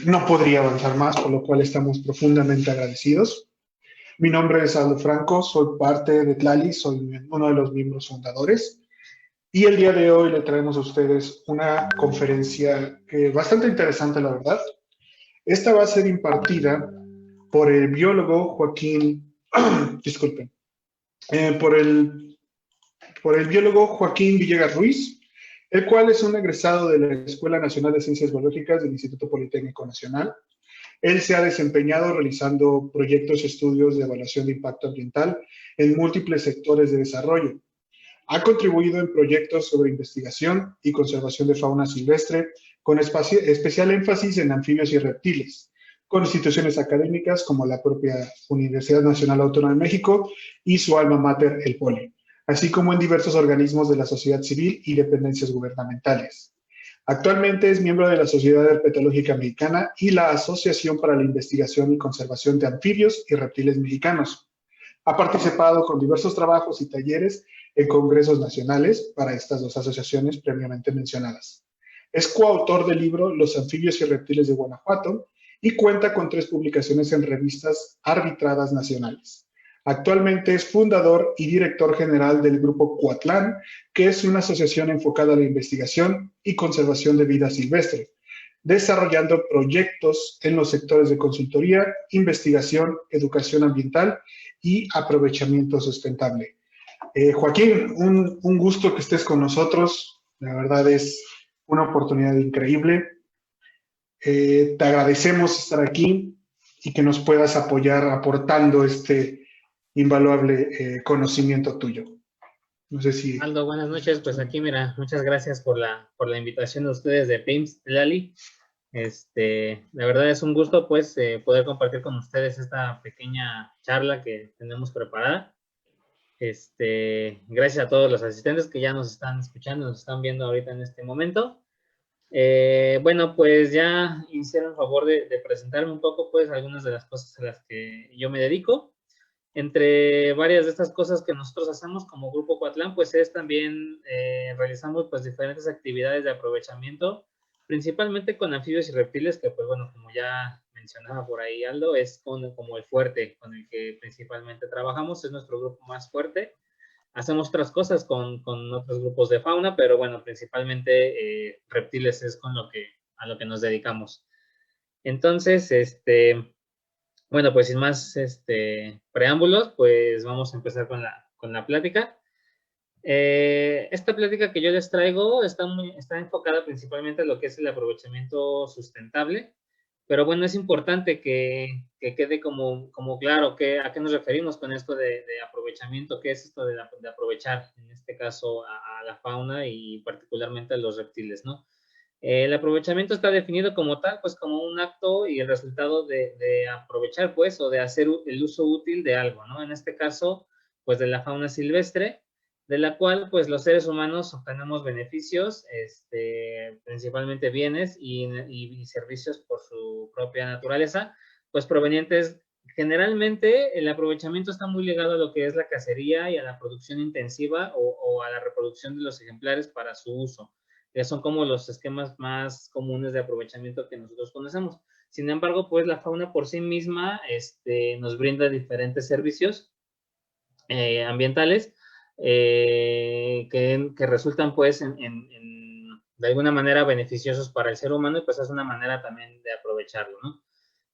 No podría avanzar más, por lo cual estamos profundamente agradecidos. Mi nombre es Aldo Franco, soy parte de Tlali, soy uno de los miembros fundadores. Y el día de hoy le traemos a ustedes una conferencia bastante interesante, la verdad. Esta va a ser impartida por el biólogo Joaquín, disculpen, eh, por el, por el biólogo Joaquín Villegas Ruiz, el cual es un egresado de la Escuela Nacional de Ciencias Biológicas del Instituto Politécnico Nacional. Él se ha desempeñado realizando proyectos y estudios de evaluación de impacto ambiental en múltiples sectores de desarrollo. Ha contribuido en proyectos sobre investigación y conservación de fauna silvestre, con especial énfasis en anfibios y reptiles, con instituciones académicas como la propia Universidad Nacional Autónoma de México y su alma mater, el POLI, así como en diversos organismos de la sociedad civil y dependencias gubernamentales. Actualmente es miembro de la Sociedad Herpetológica Mexicana y la Asociación para la Investigación y Conservación de Anfibios y Reptiles Mexicanos. Ha participado con diversos trabajos y talleres en congresos nacionales para estas dos asociaciones previamente mencionadas. Es coautor del libro Los anfibios y reptiles de Guanajuato y cuenta con 3 publicaciones en revistas arbitradas nacionales. Actualmente es fundador y director general del Grupo Cuatlán, que es una asociación enfocada a la investigación y conservación de vida silvestre, desarrollando proyectos en los sectores de consultoría, investigación, educación ambiental y aprovechamiento sustentable. Joaquín, un gusto que estés con nosotros. La verdad es una oportunidad increíble. Te agradecemos estar aquí y que nos puedas apoyar aportando este invaluable conocimiento tuyo. No sé si... Aldo, buenas noches. Pues aquí, mira, muchas gracias por la invitación de ustedes de PIMS Tlali. La verdad es un gusto, pues, poder compartir con ustedes esta pequeña charla que tenemos preparada. Gracias a todos los asistentes que ya nos están escuchando, nos están viendo ahorita en este momento. Bueno, pues ya hicieron el favor de presentarme un poco, pues, algunas de las cosas a las que yo me dedico. Entre varias de estas cosas que nosotros hacemos como Grupo Cuatlán, pues es también realizamos pues diferentes actividades de aprovechamiento, principalmente con anfibios y reptiles, que pues bueno, como ya mencionaba por ahí Aldo, es como el fuerte con el que principalmente trabajamos, es nuestro grupo más fuerte. Hacemos otras cosas con otros grupos de fauna, pero bueno, principalmente reptiles es a lo que nos dedicamos. Entonces, bueno, pues sin más preámbulos, pues vamos a empezar con la plática. Esta plática que yo les traigo está enfocada principalmente en lo que es el aprovechamiento sustentable, pero bueno, es importante que quede como claro a qué nos referimos con esto de aprovechamiento, qué es esto de aprovechar, en este caso, a la fauna y particularmente a los reptiles, ¿no? El aprovechamiento está definido como tal, pues como un acto y el resultado de aprovechar, pues, o de hacer el uso útil de algo, ¿no? En este caso, pues, de la fauna silvestre, de la cual, pues, los seres humanos obtenemos beneficios, principalmente bienes y servicios por su propia naturaleza, pues, provenientes, generalmente, el aprovechamiento está muy ligado a lo que es la cacería y a la producción intensiva o a la reproducción de los ejemplares para su uso, que son como los esquemas más comunes de aprovechamiento que nosotros conocemos. Sin embargo, pues la fauna por sí misma nos brinda diferentes servicios ambientales que resultan pues de alguna manera beneficiosos para el ser humano y pues es una manera también de aprovecharlo, ¿no?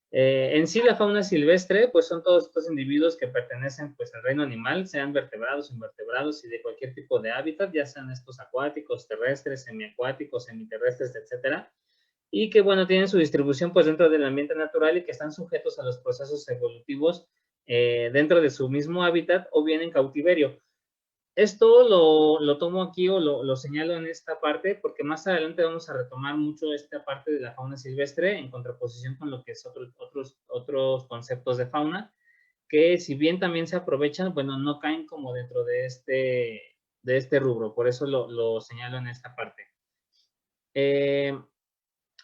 En sí, la fauna silvestre, pues son todos estos individuos que pertenecen pues al reino animal, sean vertebrados, invertebrados y de cualquier tipo de hábitat, ya sean estos acuáticos, terrestres, semiacuáticos, semiterrestres, etcétera, y que, bueno, tienen su distribución pues dentro del ambiente natural y que están sujetos a los procesos evolutivos dentro de su mismo hábitat o bien en cautiverio. Esto lo tomo aquí o lo señalo en esta parte porque más adelante vamos a retomar mucho esta parte de la fauna silvestre en contraposición con lo que es otros conceptos de fauna que si bien también se aprovechan, bueno, no caen como dentro de este rubro, por eso lo señalo en esta parte.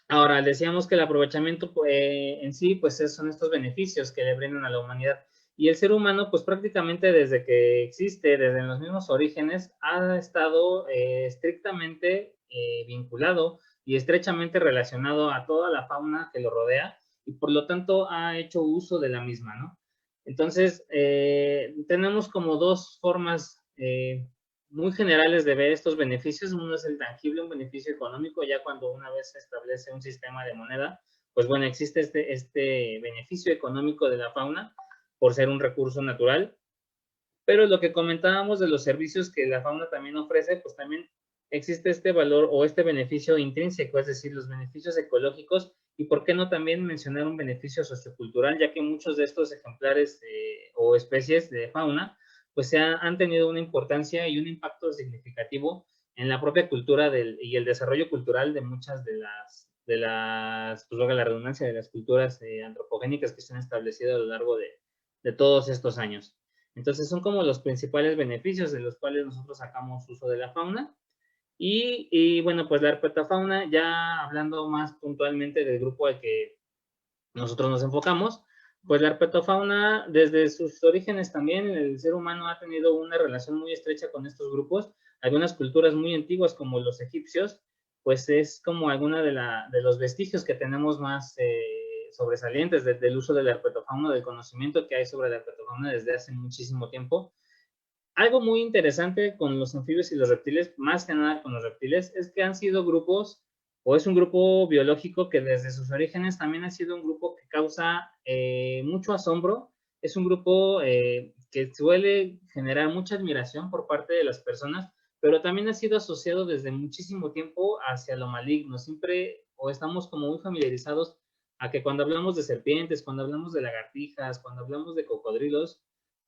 Ahora, decíamos que el aprovechamiento en sí, pues son estos beneficios que le brindan a la humanidad. Y el ser humano, pues prácticamente desde que existe, desde los mismos orígenes, ha estado estrictamente vinculado y estrechamente relacionado a toda la fauna que lo rodea y por lo tanto ha hecho uso de la misma, ¿no? Entonces, tenemos como dos formas muy generales de ver estos beneficios. Uno es el tangible, un beneficio económico, ya cuando una vez se establece un sistema de moneda, pues bueno, existe este beneficio económico de la fauna por ser un recurso natural, pero lo que comentábamos de los servicios que la fauna también ofrece, pues también existe este valor o este beneficio intrínseco, es decir, los beneficios ecológicos y por qué no también mencionar un beneficio sociocultural, ya que muchos de estos ejemplares o especies de fauna pues han tenido una importancia y un impacto significativo en la propia cultura y el desarrollo cultural de muchas pues valga la redundancia, de las culturas antropogénicas que se han establecido a lo largo de todos estos años. Entonces son como los principales beneficios de los cuales nosotros sacamos uso de la fauna. Y bueno, pues la herpetofauna, ya hablando más puntualmente del grupo al que nosotros nos enfocamos, pues la herpetofauna desde sus orígenes también el ser humano ha tenido una relación muy estrecha con estos grupos. Algunas culturas muy antiguas como los egipcios, pues es como alguna de los vestigios que tenemos más sobresalientes del uso de la herpetofauna, del conocimiento que hay sobre la herpetofauna desde hace muchísimo tiempo. Algo muy interesante con los anfibios y los reptiles, más que nada con los reptiles, es que han sido grupos, o es un grupo biológico que desde sus orígenes también ha sido un grupo que causa mucho asombro. Es un grupo que suele generar mucha admiración por parte de las personas, pero también ha sido asociado desde muchísimo tiempo hacia lo maligno. Siempre o estamos como muy familiarizados a que cuando hablamos de serpientes, cuando hablamos de lagartijas, cuando hablamos de cocodrilos,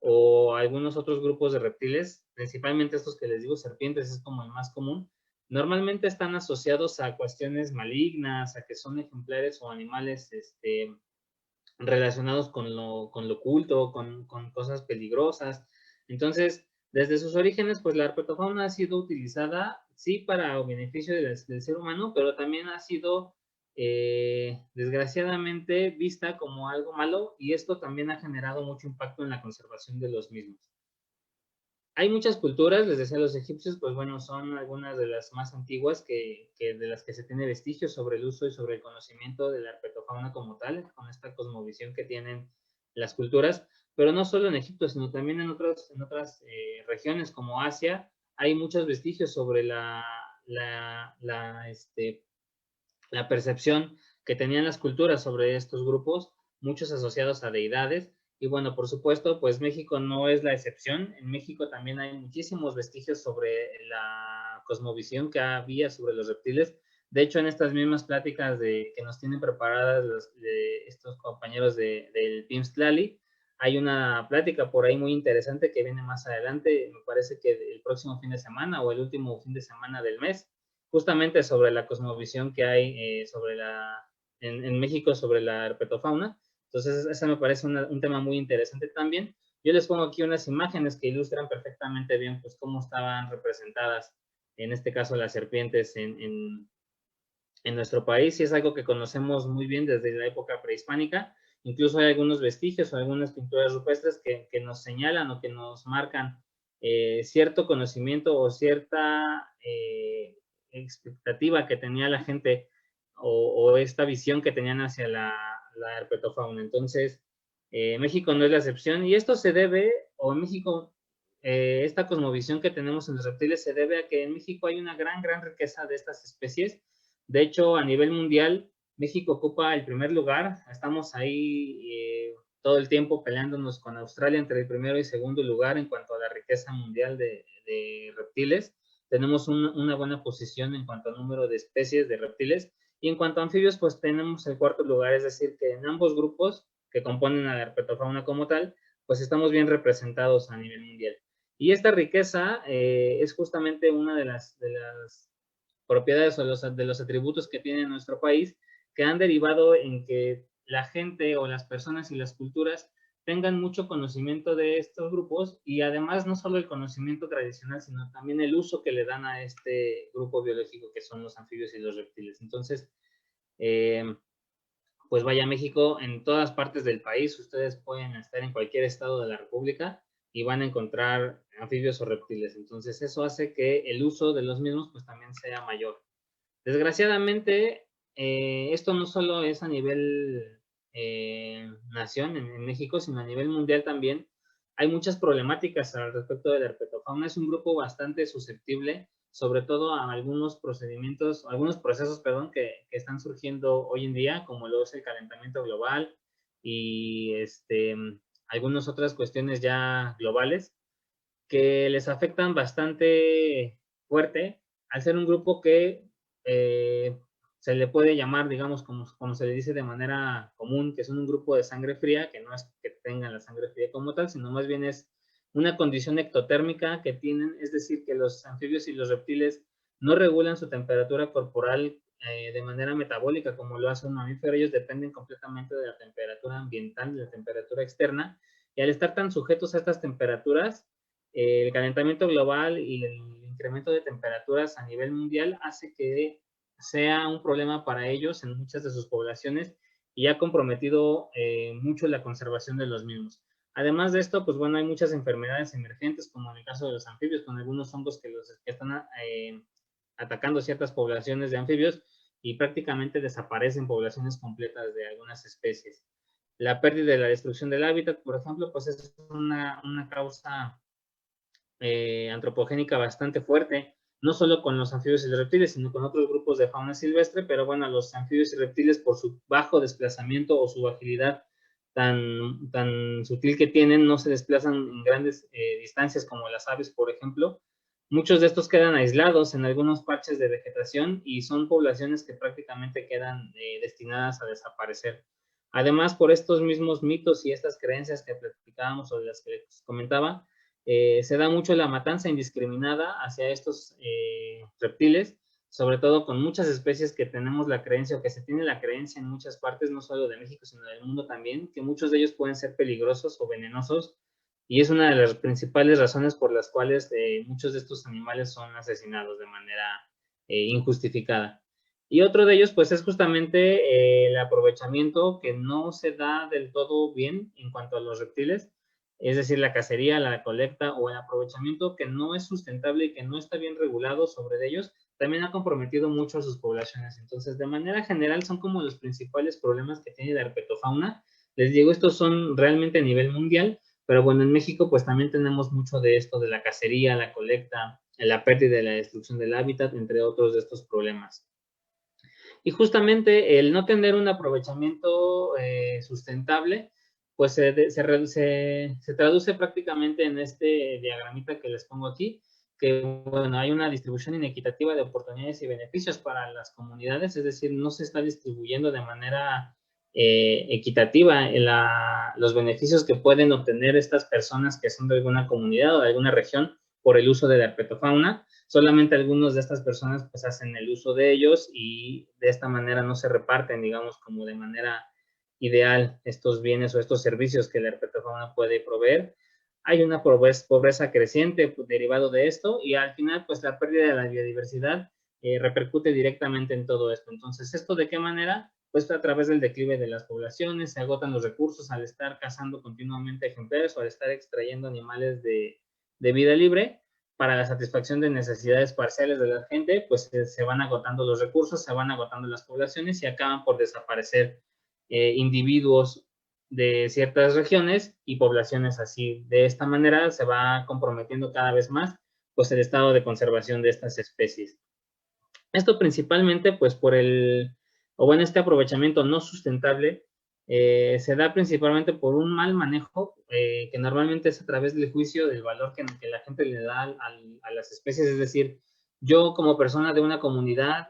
o algunos otros grupos de reptiles, principalmente estos que les digo serpientes, es como el más común, normalmente están asociados a cuestiones malignas, a que son ejemplares o animales relacionados con lo oculto, con cosas peligrosas. Entonces, desde sus orígenes, pues la herpetofauna ha sido utilizada, sí, para beneficio del ser humano, pero también ha sido desgraciadamente vista como algo malo y esto también ha generado mucho impacto en la conservación de los mismos. Hay muchas culturas, les decía, los egipcios, pues bueno, son algunas de las más antiguas de las que se tiene vestigios sobre el uso y sobre el conocimiento de la herpetofauna como tal, con esta cosmovisión que tienen las culturas, pero no solo en Egipto, sino también en otras regiones como Asia, hay muchos vestigios sobre la percepción que tenían las culturas sobre estos grupos, muchos asociados a deidades. Y bueno, por supuesto, pues México no es la excepción. En México también hay muchísimos vestigios sobre la cosmovisión que había sobre los reptiles. De hecho, en estas mismas pláticas que nos tienen preparadas de estos compañeros del PIMS Tlali, hay una plática por ahí muy interesante que viene más adelante, me parece que el próximo fin de semana o el último fin de semana del mes, justamente sobre la cosmovisión que hay en México sobre la herpetofauna. Entonces, esa me parece un tema muy interesante también. Yo les pongo aquí unas imágenes que ilustran perfectamente bien pues cómo estaban representadas, en este caso las serpientes en nuestro país, y es algo que conocemos muy bien desde la época prehispánica. Incluso hay algunos vestigios o algunas pinturas rupestres que nos señalan o que nos marcan cierto conocimiento o cierta expectativa que tenía la gente o esta visión que tenían hacia la herpetofauna. Entonces, México no es la excepción y esto se debe, o en México, esta cosmovisión que tenemos en los reptiles se debe a que en México hay una gran riqueza de estas especies. De hecho, a nivel mundial, México ocupa el primer lugar. Estamos ahí todo el tiempo peleándonos con Australia entre el primero y segundo lugar en cuanto a la riqueza mundial de reptiles. Tenemos una buena posición en cuanto al número de especies de reptiles. Y en cuanto a anfibios, pues tenemos el cuarto lugar, es decir, que en ambos grupos que componen a la herpetofauna como tal, pues estamos bien representados a nivel mundial. Y esta riqueza es justamente una de las propiedades o de los atributos que tiene nuestro país, que han derivado en que la gente o las personas y las culturas tengan mucho conocimiento de estos grupos y además no solo el conocimiento tradicional, sino también el uso que le dan a este grupo biológico que son los anfibios y los reptiles. Entonces, pues vaya, México, en todas partes del país, ustedes pueden estar en cualquier estado de la República y van a encontrar anfibios o reptiles. Entonces, eso hace que el uso de los mismos pues también sea mayor. Desgraciadamente, esto no solo es a nivel nación en México, sino a nivel mundial también. Hay muchas problemáticas al respecto de la herpetofauna. Es un grupo bastante susceptible, sobre todo a algunos procedimientos, algunos procesos, perdón, que están surgiendo hoy en día, como lo es el calentamiento global y algunas otras cuestiones ya globales que les afectan bastante fuerte al ser un grupo que se le puede llamar, digamos, como se le dice de manera común, que son un grupo de sangre fría, que no es que tengan la sangre fría como tal, sino más bien es una condición ectotérmica que tienen, es decir, que los anfibios y los reptiles no regulan su temperatura corporal de manera metabólica como lo hace un mamífero. Ellos dependen completamente de la temperatura ambiental, de la temperatura externa, y al estar tan sujetos a estas temperaturas, el calentamiento global y el incremento de temperaturas a nivel mundial hace que sea un problema para ellos en muchas de sus poblaciones y ha comprometido mucho la conservación de los mismos. Además de esto, pues bueno, hay muchas enfermedades emergentes, como en el caso de los anfibios, con algunos hongos que están atacando ciertas poblaciones de anfibios y prácticamente desaparecen poblaciones completas de algunas especies. La pérdida y la destrucción del hábitat, por ejemplo, pues es una causa antropogénica bastante fuerte, no solo con los anfibios y los reptiles, sino con otros grupos de fauna silvestre, pero bueno, los anfibios y reptiles por su bajo desplazamiento o su agilidad tan sutil que tienen, no se desplazan en grandes distancias como las aves, por ejemplo. Muchos de estos quedan aislados en algunos parches de vegetación y son poblaciones que prácticamente quedan destinadas a desaparecer. Además, por estos mismos mitos y estas creencias que platicábamos o de las que les comentaba, se da mucho la matanza indiscriminada hacia estos reptiles, sobre todo con muchas especies que tenemos la creencia o que se tiene la creencia en muchas partes, no solo de México, sino del mundo también, que muchos de ellos pueden ser peligrosos o venenosos, y es una de las principales razones por las cuales muchos de estos animales son asesinados de manera injustificada. Y otro de ellos, pues, es justamente el aprovechamiento que no se da del todo bien en cuanto a los reptiles, es decir, la cacería, la colecta o el aprovechamiento que no es sustentable y que no está bien regulado sobre ellos, también ha comprometido mucho a sus poblaciones. Entonces, de manera general, son como los principales problemas que tiene la herpetofauna. Les digo, estos son realmente a nivel mundial, pero bueno, en México pues también tenemos mucho de esto, de la cacería, la colecta, la pérdida y la destrucción del hábitat, entre otros de estos problemas. Y justamente el no tener un aprovechamiento sustentable, pues se traduce prácticamente en este diagramita que les pongo aquí, que bueno, hay una distribución inequitativa de oportunidades y beneficios para las comunidades, es decir, no se está distribuyendo de manera equitativa los beneficios que pueden obtener estas personas que son de alguna comunidad o de alguna región por el uso de la herpetofauna. Solamente algunos de estas personas pues hacen el uso de ellos y de esta manera no se reparten, digamos, como de manera ideal estos bienes o estos servicios que la herpetofauna puede proveer. Hay una pobreza creciente pues, derivado de esto y al final pues la pérdida de la biodiversidad repercute directamente en todo esto. Entonces, ¿esto de qué manera? Pues a través del declive de las poblaciones, se agotan los recursos al estar cazando continuamente ejemplares o al estar extrayendo animales de vida libre para la satisfacción de necesidades parciales de la gente, pues se van agotando los recursos, se van agotando las poblaciones y acaban por desaparecer individuos de ciertas regiones y poblaciones así. De esta manera se va comprometiendo cada vez más pues el estado de conservación de estas especies. Esto principalmente pues por este aprovechamiento no sustentable se da principalmente por un mal manejo que normalmente es a través del juicio del valor que la gente le da a las especies, es decir, yo como persona de una comunidad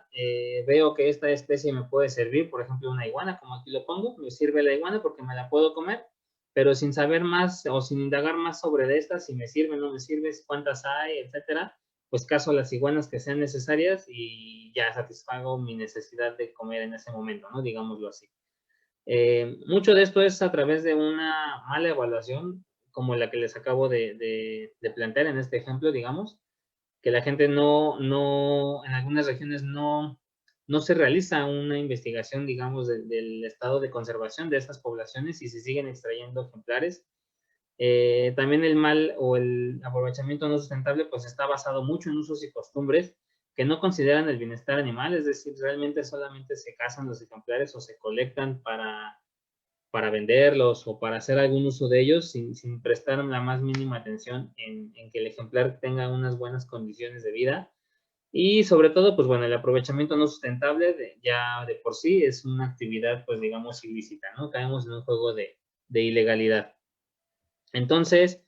veo que esta especie me puede servir, por ejemplo una iguana, como aquí lo pongo, me sirve la iguana porque me la puedo comer, pero sin saber más o sin indagar más sobre esta, si me sirve, no me sirve, cuántas hay, etcétera, pues caso a las iguanas que sean necesarias y ya satisfago mi necesidad de comer en ese momento, ¿no? Digámoslo así. Mucho de esto es a través de una mala evaluación, como la que les acabo de plantear en este ejemplo, digamos, que la gente en algunas regiones no se realiza una investigación, digamos, del estado de conservación de estas poblaciones y se siguen extrayendo ejemplares. También el mal o el aprovechamiento no sustentable pues está basado mucho en usos y costumbres que no consideran el bienestar animal, es decir, realmente solamente se cazan los ejemplares o se colectan para venderlos o para hacer algún uso de ellos sin prestar la más mínima atención en que el ejemplar tenga unas buenas condiciones de vida. Y sobre todo, pues bueno, el aprovechamiento no sustentable ya de por sí es una actividad, pues digamos, ilícita, ¿no? Caemos en un juego de ilegalidad. Entonces,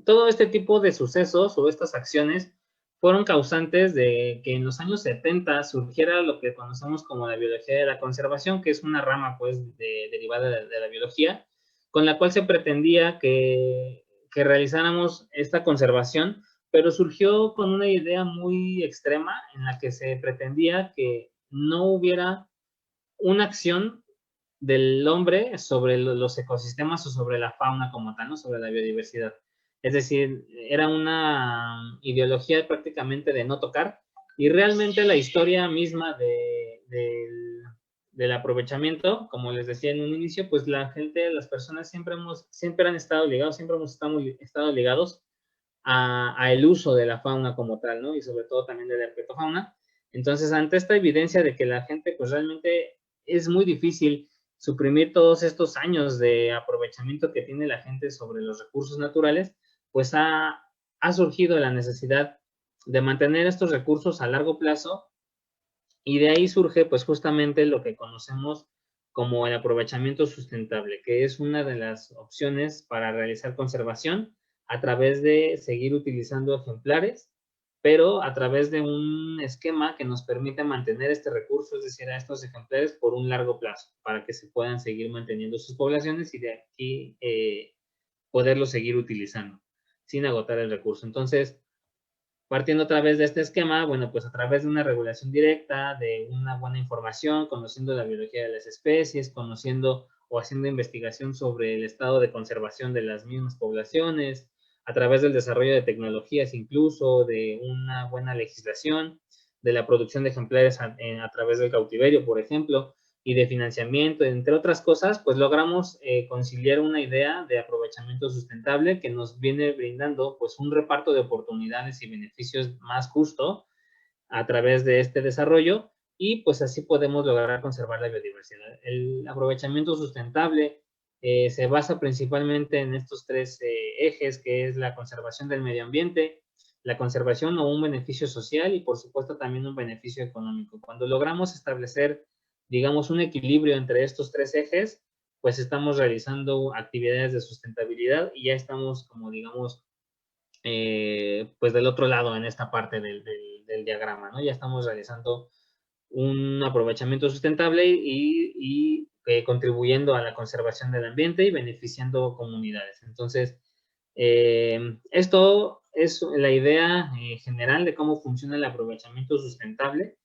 todo este tipo de sucesos o estas acciones fueron causantes de que en los años 70 surgiera lo que conocemos como la biología de la conservación, que es una rama, pues, derivada de la biología, con la cual se pretendía que realizáramos esta conservación, pero surgió con una idea muy extrema en la que se pretendía que no hubiera una acción del hombre sobre los ecosistemas o sobre la fauna como tal, ¿no? Sobre la biodiversidad. Es decir, era una ideología prácticamente de no tocar y realmente la historia misma del aprovechamiento, como les decía en un inicio, pues la gente, las personas siempre han estado ligados, siempre hemos estado ligados a el uso de la fauna como tal, ¿no? Y sobre todo también de la herpetofauna. Entonces, ante esta evidencia de que la gente, pues realmente es muy difícil suprimir todos estos años de aprovechamiento que tiene la gente sobre los recursos naturales, pues ha surgido la necesidad de mantener estos recursos a largo plazo y de ahí surge pues justamente lo que conocemos como el aprovechamiento sustentable, que es una de las opciones para realizar conservación a través de seguir utilizando ejemplares, pero a través de un esquema que nos permite mantener este recurso, es decir, a estos ejemplares por un largo plazo, para que se puedan seguir manteniendo sus poblaciones y de aquí poderlos seguir utilizando sin agotar el recurso. Entonces, partiendo otra vez de este esquema, bueno, pues a través de una regulación directa, de una buena información, conociendo la biología de las especies, conociendo o haciendo investigación sobre el estado de conservación de las mismas poblaciones, a través del desarrollo de tecnologías incluso, de una buena legislación, de la producción de ejemplares a través del cautiverio, por ejemplo, y de financiamiento, entre otras cosas, pues logramos conciliar una idea de aprovechamiento sustentable que nos viene brindando pues un reparto de oportunidades y beneficios más justo a través de este desarrollo y pues así podemos lograr conservar la biodiversidad. El aprovechamiento sustentable se basa principalmente en estos tres ejes, que es la conservación del medio ambiente, la conservación o un beneficio social y por supuesto también un beneficio económico. Cuando logramos establecer digamos, un equilibrio entre estos tres ejes, pues estamos realizando actividades de sustentabilidad y ya estamos, como digamos, pues del otro lado en esta parte del diagrama, ¿no? Ya estamos realizando un aprovechamiento sustentable y contribuyendo a la conservación del ambiente y beneficiando comunidades. Entonces, esto es la idea general de cómo funciona el aprovechamiento sustentable.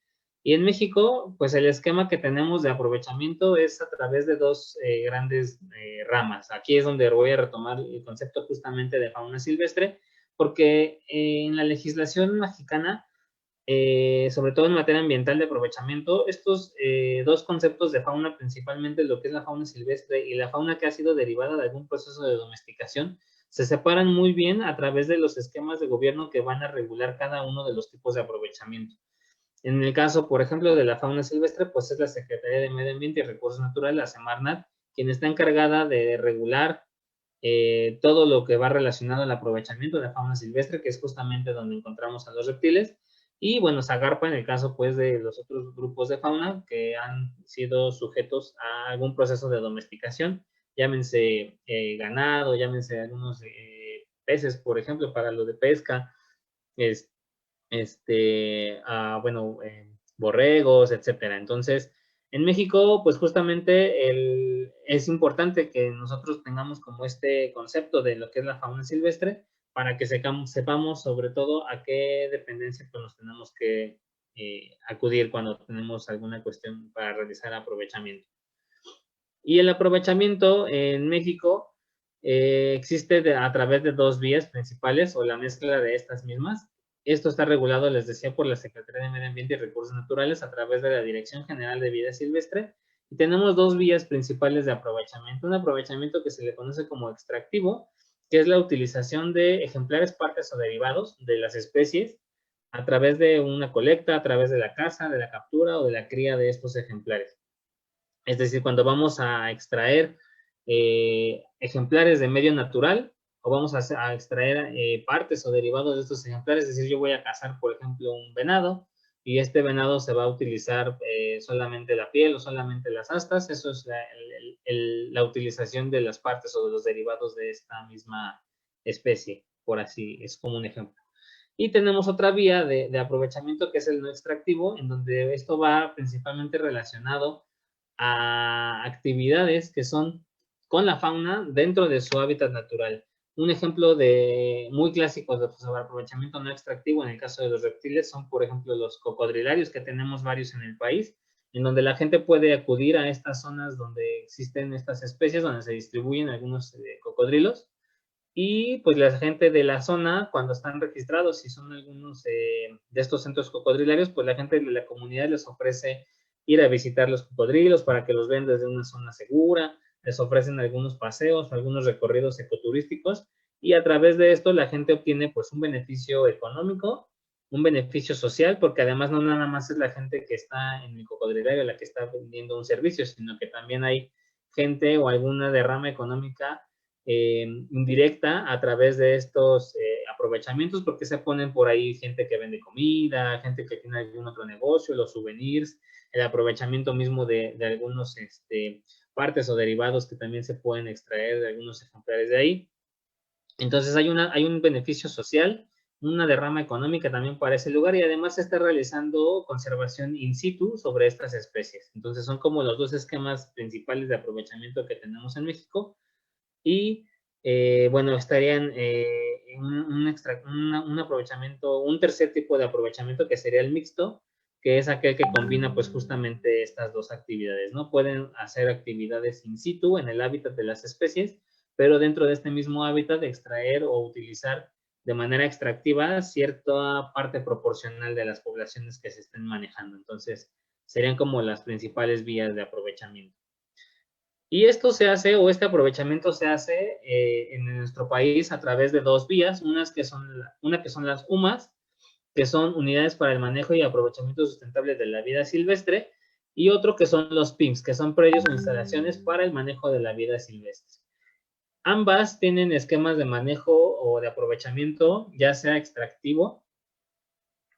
Y en México, pues el esquema que tenemos de aprovechamiento es a través de dos grandes ramas. Aquí es donde voy a retomar el concepto justamente de fauna silvestre, porque en la legislación mexicana, sobre todo en materia ambiental de aprovechamiento, estos dos conceptos de fauna, principalmente lo que es la fauna silvestre y la fauna que ha sido derivada de algún proceso de domesticación, se separan muy bien a través de los esquemas de gobierno que van a regular cada uno de los tipos de aprovechamiento. En el caso, por ejemplo, de la fauna silvestre, pues es la Secretaría de Medio Ambiente y Recursos Naturales, la Semarnat, quien está encargada de regular todo lo que va relacionado al aprovechamiento de la fauna silvestre, que es justamente donde encontramos a los reptiles, y bueno, Zagarpa en el caso pues de los otros grupos de fauna que han sido sujetos a algún proceso de domesticación, llámense ganado, llámense algunos peces, por ejemplo, para lo de pesca, bueno, borregos, etcétera. Entonces, en México, pues justamente es importante que nosotros tengamos como este concepto de lo que es la fauna silvestre para que sepamos sobre todo a qué dependencia pues, nos tenemos que acudir cuando tenemos alguna cuestión para realizar aprovechamiento. Y el aprovechamiento en México existe a través de dos vías principales o la mezcla de estas mismas. Esto está regulado, les decía, por la Secretaría de Medio Ambiente y Recursos Naturales a través de la Dirección General de Vida Silvestre. Y tenemos dos vías principales de aprovechamiento. Un aprovechamiento que se le conoce como extractivo, que es la utilización de ejemplares, partes o derivados de las especies a través de una colecta, a través de la caza, de la captura o de la cría de estos ejemplares. Es decir, cuando vamos a extraer ejemplares de medio natural o vamos a extraer partes o derivados de estos ejemplares, es decir, yo voy a cazar, por ejemplo, un venado y este venado se va a utilizar solamente la piel o solamente las astas, eso es la utilización de las partes o de los derivados de esta misma especie, por así, es como un ejemplo. Y tenemos otra vía de aprovechamiento que es el no extractivo, en donde esto va principalmente relacionado a actividades que son con la fauna dentro de su hábitat natural. Un ejemplo de muy clásico de aprovechamiento no extractivo en el caso de los reptiles son, por ejemplo, los cocodrilarios, que tenemos varios en el país, en donde la gente puede acudir a estas zonas donde existen estas especies, donde se distribuyen algunos cocodrilos, y pues la gente de la zona, cuando están registrados y son algunos de estos centros cocodrilarios, pues la gente de la comunidad les ofrece ir a visitar los cocodrilos para que los vean desde una zona segura, les ofrecen algunos paseos, algunos recorridos ecoturísticos, y a través de esto la gente obtiene pues un beneficio económico, un beneficio social, porque además no nada más es la gente que está en el cocodrilario la que está vendiendo un servicio, sino que también hay gente o alguna derrama económica indirecta a través de estos aprovechamientos, porque se ponen por ahí gente que vende comida, gente que tiene algún otro negocio, los souvenirs, el aprovechamiento mismo de algunos partes o derivados que también se pueden extraer de algunos ejemplares de ahí. Entonces hay un beneficio social, una derrama económica también para ese lugar y además se está realizando conservación in situ sobre estas especies. Entonces son como los dos esquemas principales de aprovechamiento que tenemos en México. Y bueno, estarían en un aprovechamiento, un tercer tipo de aprovechamiento que sería el mixto, que es aquel que combina pues justamente estas dos actividades, ¿no? Pueden hacer actividades in situ en el hábitat de las especies, pero dentro de este mismo hábitat extraer o utilizar de manera extractiva cierta parte proporcional de las poblaciones que se estén manejando. Entonces, serían como las principales vías de aprovechamiento. Y esto se hace, o este aprovechamiento se hace en nuestro país a través de dos vías, una que son las UMAS, que son unidades para el manejo y aprovechamiento sustentable de la vida silvestre, y otro que son los PIMS, que son predios o instalaciones para el manejo de la vida silvestre. Ambas tienen esquemas de manejo o de aprovechamiento, ya sea extractivo,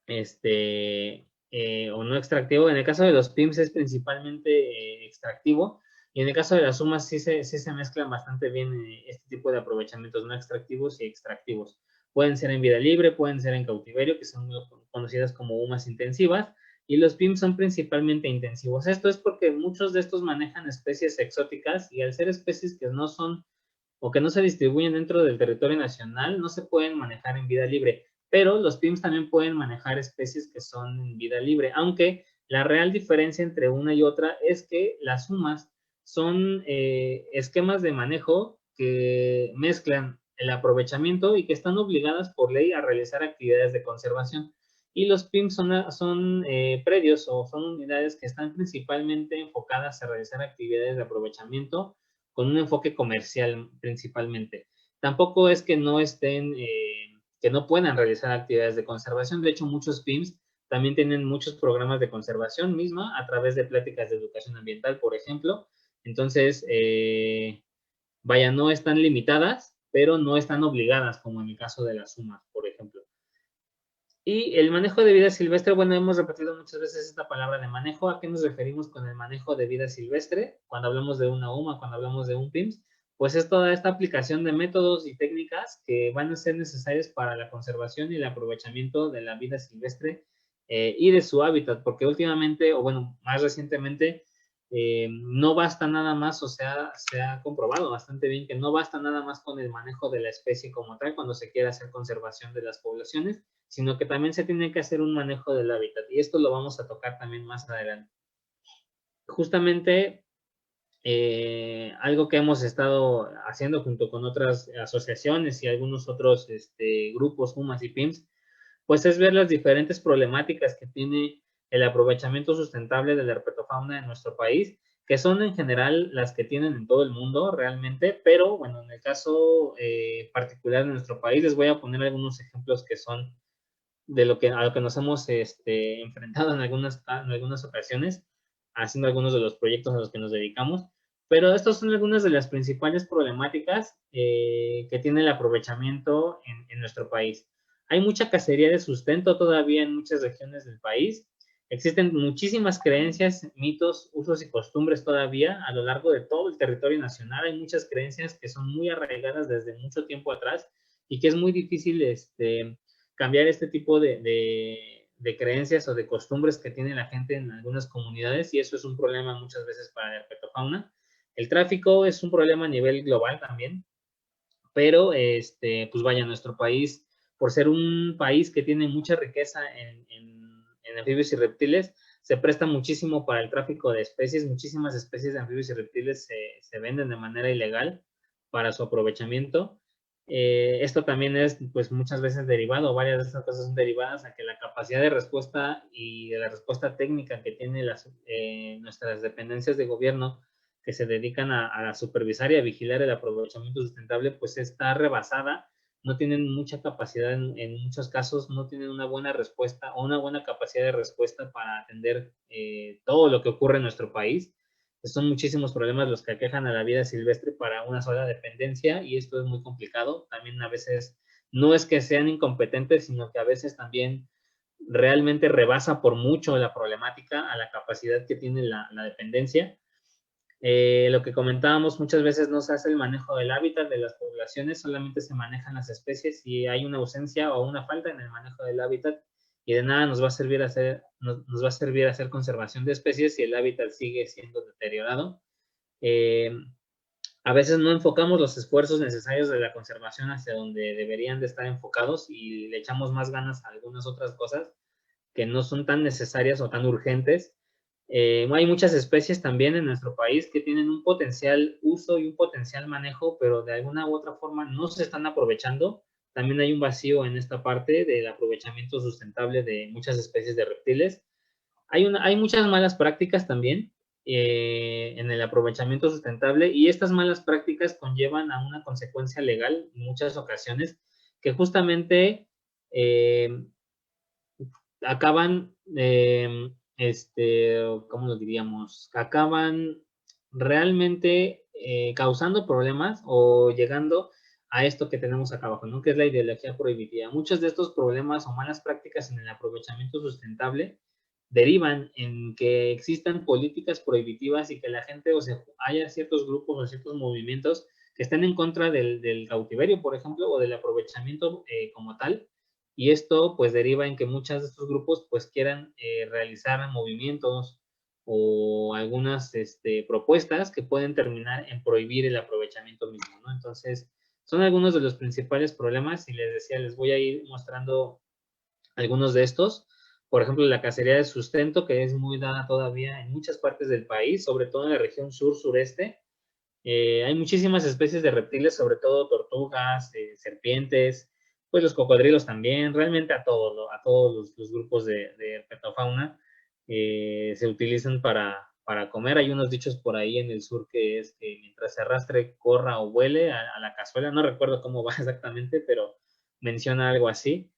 o no extractivo. En el caso de los PIMS es principalmente extractivo, y en el caso de las sumas sí se mezclan bastante bien este tipo de aprovechamientos no extractivos y extractivos. Pueden ser en vida libre, pueden ser en cautiverio, que son conocidas como UMAS intensivas, y los PIMS son principalmente intensivos. Esto es porque muchos de estos manejan especies exóticas y al ser especies que no son o que no se distribuyen dentro del territorio nacional, no se pueden manejar en vida libre, pero los PIMS también pueden manejar especies que son en vida libre, aunque la real diferencia entre una y otra es que las UMAS son esquemas de manejo que mezclan el aprovechamiento y que están obligadas por ley a realizar actividades de conservación. Y los PIMS son predios o son unidades que están principalmente enfocadas a realizar actividades de aprovechamiento con un enfoque comercial principalmente. Tampoco es que no estén, que no puedan realizar actividades de conservación. De hecho, muchos PIMS también tienen muchos programas de conservación misma a través de pláticas de educación ambiental, por ejemplo. Entonces, vaya, no están limitadas, pero no están obligadas, como en el caso de las UMAS, por ejemplo. Y el manejo de vida silvestre, bueno, hemos repetido muchas veces esta palabra de manejo. ¿A qué nos referimos con el manejo de vida silvestre? Cuando hablamos de una UMA, cuando hablamos de un PIMS, pues es toda esta aplicación de métodos y técnicas que van a ser necesarias para la conservación y el aprovechamiento de la vida silvestre y de su hábitat, porque últimamente, o bueno, más recientemente, no basta nada más, o sea, se ha comprobado bastante bien que no basta nada más con el manejo de la especie como tal cuando se quiere hacer conservación de las poblaciones, sino que también se tiene que hacer un manejo del hábitat, y esto lo vamos a tocar también más adelante. Justamente, algo que hemos estado haciendo junto con otras asociaciones y algunos otros grupos, UMAS y PIMS, pues es ver las diferentes problemáticas que tiene el aprovechamiento sustentable de la herpetofauna en nuestro país, que son en general las que tienen en todo el mundo realmente, pero bueno, en el caso particular de nuestro país les voy a poner algunos ejemplos que son a lo que nos hemos enfrentado en algunas ocasiones, haciendo algunos de los proyectos a los que nos dedicamos. Pero estas son algunas de las principales problemáticas que tiene el aprovechamiento en nuestro país. Hay mucha cacería de sustento todavía en muchas regiones del país. Existen muchísimas creencias, mitos, usos y costumbres todavía a lo largo de todo el territorio nacional. Hay muchas creencias que son muy arraigadas desde mucho tiempo atrás y que es muy difícil cambiar este tipo de creencias o de costumbres que tiene la gente en algunas comunidades, y eso es un problema muchas veces para la herpetofauna. El tráfico es un problema a nivel global también, pero pues vaya, nuestro país, por ser un país que tiene mucha riqueza en anfibios y reptiles, se presta muchísimo para el tráfico de especies. Muchísimas especies de anfibios y reptiles se venden de manera ilegal para su aprovechamiento. Esto también es, pues, muchas veces derivado, varias de estas cosas son derivadas a que la capacidad de respuesta y de la respuesta técnica que tienen nuestras dependencias de gobierno que se dedican a supervisar y a vigilar el aprovechamiento sustentable, pues está rebasada. No tienen mucha capacidad en muchos casos, no tienen una buena respuesta o una buena capacidad de respuesta para atender todo lo que ocurre en nuestro país. Son muchísimos problemas los que aquejan a la vida silvestre para una sola dependencia, y esto es muy complicado. También a veces no es que sean incompetentes, sino que a veces también realmente rebasa por mucho la problemática a la capacidad que tiene la dependencia. Lo que comentábamos, muchas veces no se hace el manejo del hábitat de las poblaciones, solamente se manejan las especies y hay una ausencia o una falta en el manejo del hábitat, y de nada nos va a servir hacer conservación de especies si el hábitat sigue siendo deteriorado. A veces no enfocamos los esfuerzos necesarios de la conservación hacia donde deberían de estar enfocados y le echamos más ganas a algunas otras cosas que no son tan necesarias o tan urgentes. Hay muchas especies también en nuestro país que tienen un potencial uso y un potencial manejo, pero de alguna u otra forma no se están aprovechando. También hay un vacío en esta parte del aprovechamiento sustentable de muchas especies de reptiles. Hay muchas malas prácticas también en el aprovechamiento sustentable, y estas malas prácticas conllevan a una consecuencia legal en muchas ocasiones que justamente acaban, ¿cómo lo diríamos? Acaban realmente causando problemas o llegando a esto que tenemos acá abajo, ¿no? Que es la ideología prohibitiva. Muchos de estos problemas o malas prácticas en el aprovechamiento sustentable derivan en que existan políticas prohibitivas y que la gente, o sea, haya ciertos grupos o ciertos movimientos que estén en contra del cautiverio, por ejemplo, o del aprovechamiento como tal, y esto pues deriva en que muchos de estos grupos pues quieran realizar movimientos o algunas propuestas que pueden terminar en prohibir el aprovechamiento mismo, ¿no? Entonces, son algunos de los principales problemas, y les decía, les voy a ir mostrando algunos de estos. Por ejemplo, la cacería de sustento, que es muy dada todavía en muchas partes del país, sobre todo en la región sur-sureste. Hay muchísimas especies de reptiles, sobre todo tortugas, serpientes, pues los cocodrilos también, realmente a todos los grupos de herpetofauna se utilizan para comer. Hay unos dichos por ahí en el sur que es que mientras se arrastre, corra o vuele a la cazuela, no recuerdo cómo va exactamente, pero menciona algo así.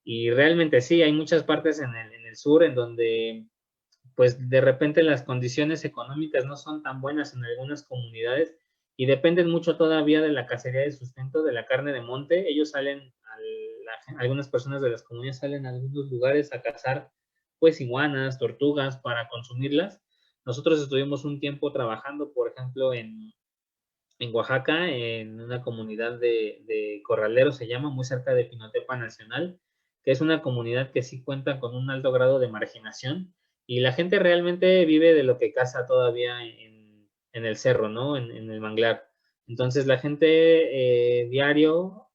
Y realmente sí, hay muchas partes en el sur en donde pues de repente las condiciones económicas no son tan buenas en algunas comunidades y dependen mucho todavía de la cacería de sustento, de la carne de monte. Ellos salen, algunas personas de las comunidades salen a algunos lugares a cazar pues iguanas, tortugas para consumirlas. Nosotros estuvimos un tiempo trabajando, por ejemplo, en Oaxaca, en una comunidad de corraleros, se llama, muy cerca de Pinotepa Nacional, que es una comunidad que sí cuenta con un alto grado de marginación, y la gente realmente vive de lo que caza todavía en el cerro, ¿no? En el manglar. Entonces la gente diario,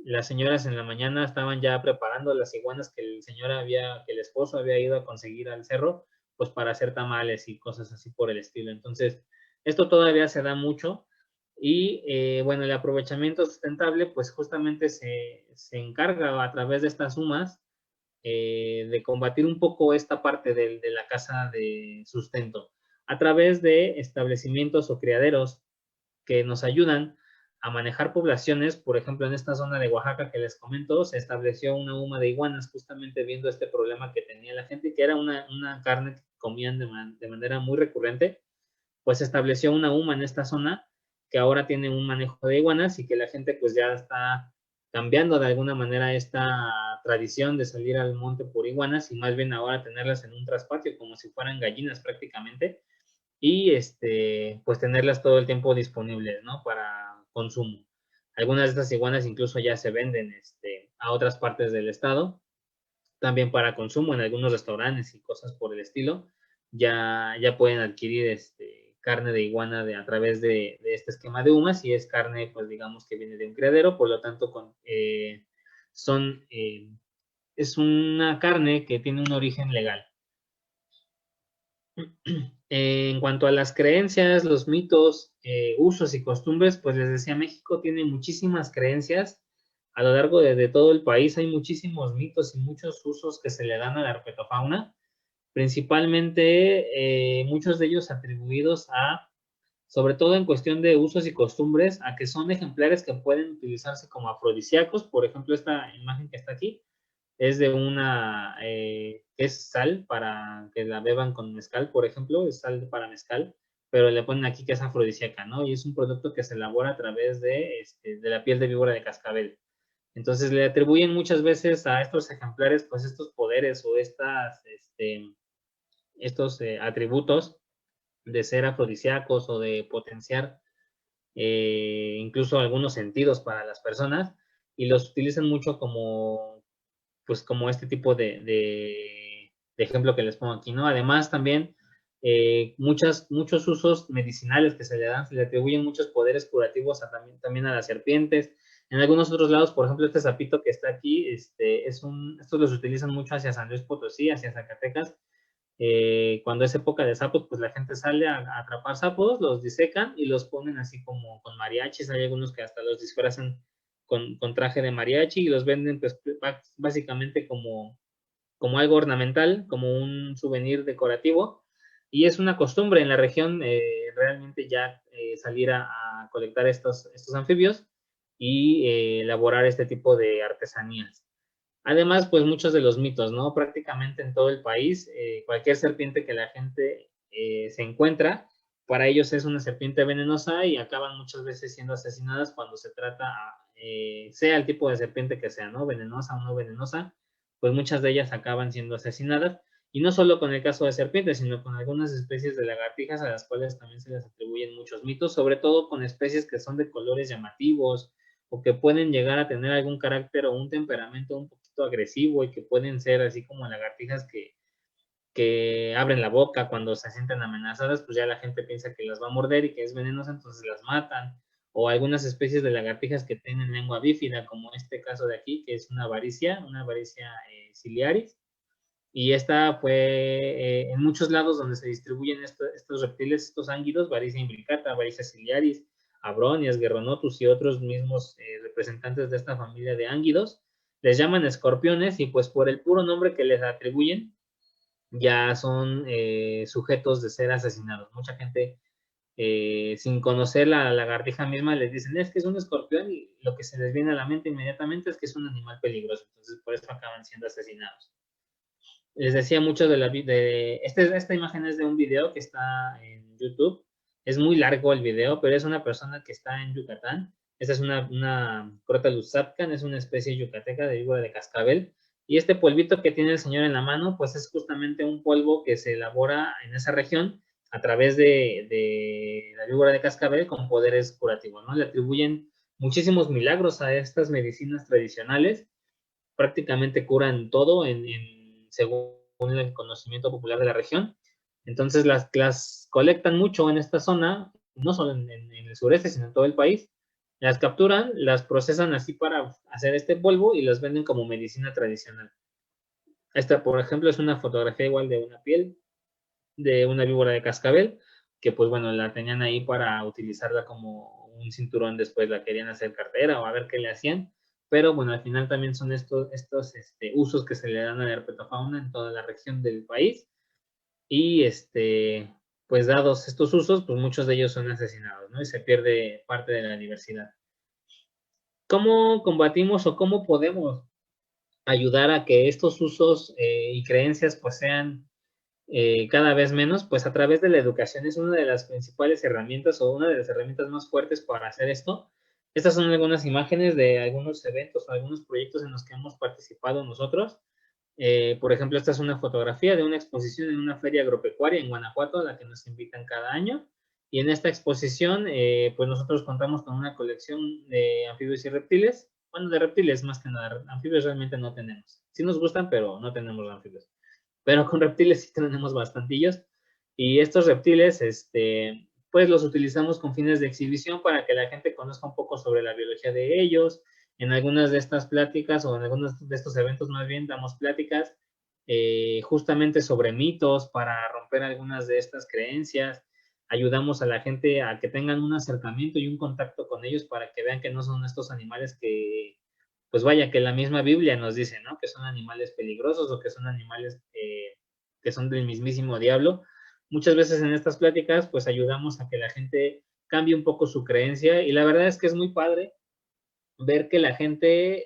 las señoras en la mañana estaban ya preparando las iguanas que que el esposo había ido a conseguir al cerro, pues para hacer tamales y cosas así por el estilo. Entonces, esto todavía se da mucho. Y bueno, el aprovechamiento sustentable, pues justamente se encarga a través de estas sumas de combatir un poco esta parte de la caza de sustento, a través de establecimientos o criaderos que nos ayudan a manejar poblaciones. Por ejemplo, en esta zona de Oaxaca que les comento, se estableció una huma de iguanas, justamente viendo este problema que tenía la gente, que era una carne que comían de manera muy recurrente. Pues se estableció una huma en esta zona que ahora tiene un manejo de iguanas y que la gente pues ya está cambiando de alguna manera esta tradición de salir al monte por iguanas y más bien ahora tenerlas en un traspatio como si fueran gallinas prácticamente y pues tenerlas todo el tiempo disponibles, ¿no? Para consumo. Algunas de estas iguanas incluso ya se venden a otras partes del estado, también para consumo en algunos restaurantes y cosas por el estilo. Ya pueden adquirir carne de iguana a través de este esquema de humas y es carne, pues digamos que viene de un criadero, por lo tanto es una carne que tiene un origen legal. En cuanto a las creencias, los mitos, usos y costumbres, pues les decía, México tiene muchísimas creencias. A lo largo de todo el país hay muchísimos mitos y muchos usos que se le dan a la herpetofauna, principalmente muchos de ellos atribuidos a, sobre todo en cuestión de usos y costumbres, a que son ejemplares que pueden utilizarse como afrodisíacos. Por ejemplo, esta imagen que está aquí es de es sal para que la beban con mezcal, por ejemplo, es sal para mezcal, pero le ponen aquí que es afrodisíaca, ¿no? Y es un producto que se elabora a través de la piel de víbora de cascabel. Entonces le atribuyen muchas veces a estos ejemplares, pues estos poderes o estos atributos de ser afrodisíacos o de potenciar incluso algunos sentidos para las personas y los utilizan mucho pues como este tipo de ejemplo que les pongo aquí, ¿no? Además también muchos usos medicinales que se le dan, se le atribuyen muchos poderes curativos también a las serpientes. En algunos otros lados, por ejemplo, este sapito que está aquí, estos los utilizan mucho hacia San Luis Potosí, hacia Zacatecas. Cuando es época de sapos, pues la gente sale a atrapar sapos, los disecan y los ponen así como con mariachis. Hay algunos que hasta los disfrazan con traje de mariachi y los venden pues básicamente como algo ornamental, como un souvenir decorativo. Y es una costumbre en la región realmente ya salir a colectar estos anfibios y elaborar este tipo de artesanías. Además, pues muchos de los mitos, ¿no? Prácticamente en todo el país, cualquier serpiente que la gente se encuentra, para ellos es una serpiente venenosa y acaban muchas veces siendo asesinadas cuando se trata, sea el tipo de serpiente que sea, ¿no? Venenosa o no venenosa, pues muchas de ellas acaban siendo asesinadas. Y no solo con el caso de serpientes, sino con algunas especies de lagartijas a las cuales también se les atribuyen muchos mitos, sobre todo con especies que son de colores llamativos o que pueden llegar a tener algún carácter o un temperamento un poquito agresivo y que pueden ser así como lagartijas que abren la boca cuando se sienten amenazadas, pues ya la gente piensa que las va a morder y que es venenosa, entonces las matan. O algunas especies de lagartijas que tienen lengua bífida, como este caso de aquí, que es una varicia ciliaris. Y esta fue en muchos lados donde se distribuyen estos reptiles, estos ánguidos, varicia imbricata, varicia ciliaris, abronias, guerronotus y otros mismos representantes de esta familia de ánguidos, les llaman escorpiones y pues por el puro nombre que les atribuyen, ya son sujetos de ser asesinados. Mucha gente, sin conocer la lagartija misma, les dicen, es que es un escorpión y lo que se les viene a la mente inmediatamente es que es un animal peligroso. Entonces, por eso acaban siendo asesinados. Les decía mucho esta imagen es de un video que está en YouTube. Es muy largo el video, pero es una persona que está en Yucatán. Esta es una Crotalus sapcan, es una especie yucateca de víbora de cascabel. Y este polvito que tiene el señor en la mano, pues es justamente un polvo que se elabora en esa región a través de la víbora de cascabel con poderes curativos, ¿no? Le atribuyen muchísimos milagros a estas medicinas tradicionales, prácticamente curan todo según el conocimiento popular de la región. Entonces las colectan mucho en esta zona, no solo en el sureste, sino en todo el país. Las capturan, las procesan así para hacer este polvo y las venden como medicina tradicional. Esta, por ejemplo, es una fotografía igual de una piel de una víbora de cascabel, que pues bueno, la tenían ahí para utilizarla como un cinturón, después la querían hacer cartera o a ver qué le hacían, pero bueno, al final también son estos usos que se le dan a la herpetofauna en toda la región del país y pues dados estos usos, pues muchos de ellos son asesinados, ¿no? Y se pierde parte de la diversidad. ¿Cómo combatimos o cómo podemos ayudar a que estos usos y creencias pues sean cada vez menos? Pues a través de la educación es una de las principales herramientas o una de las herramientas más fuertes para hacer esto. Estas son algunas imágenes de algunos eventos o algunos proyectos en los que hemos participado nosotros. Por ejemplo, esta es una fotografía de una exposición en una feria agropecuaria en Guanajuato, a la que nos invitan cada año. Y en esta exposición, pues nosotros contamos con una colección de anfibios y reptiles. Bueno, de reptiles más que nada, anfibios realmente no tenemos. Sí nos gustan, pero no tenemos anfibios. Pero con reptiles sí tenemos bastantillos. Y estos reptiles, pues los utilizamos con fines de exhibición para que la gente conozca un poco sobre la biología de ellos. En algunas de estas pláticas o en algunos de estos eventos más bien damos pláticas justamente sobre mitos para romper algunas de estas creencias. Ayudamos a la gente a que tengan un acercamiento y un contacto con ellos para que vean que no son estos animales que, pues vaya, que la misma Biblia nos dice, ¿no? Que son animales peligrosos o que son animales que son del mismísimo diablo. Muchas veces en estas pláticas, pues ayudamos a que la gente cambie un poco su creencia y la verdad es que es muy padre ver que la gente,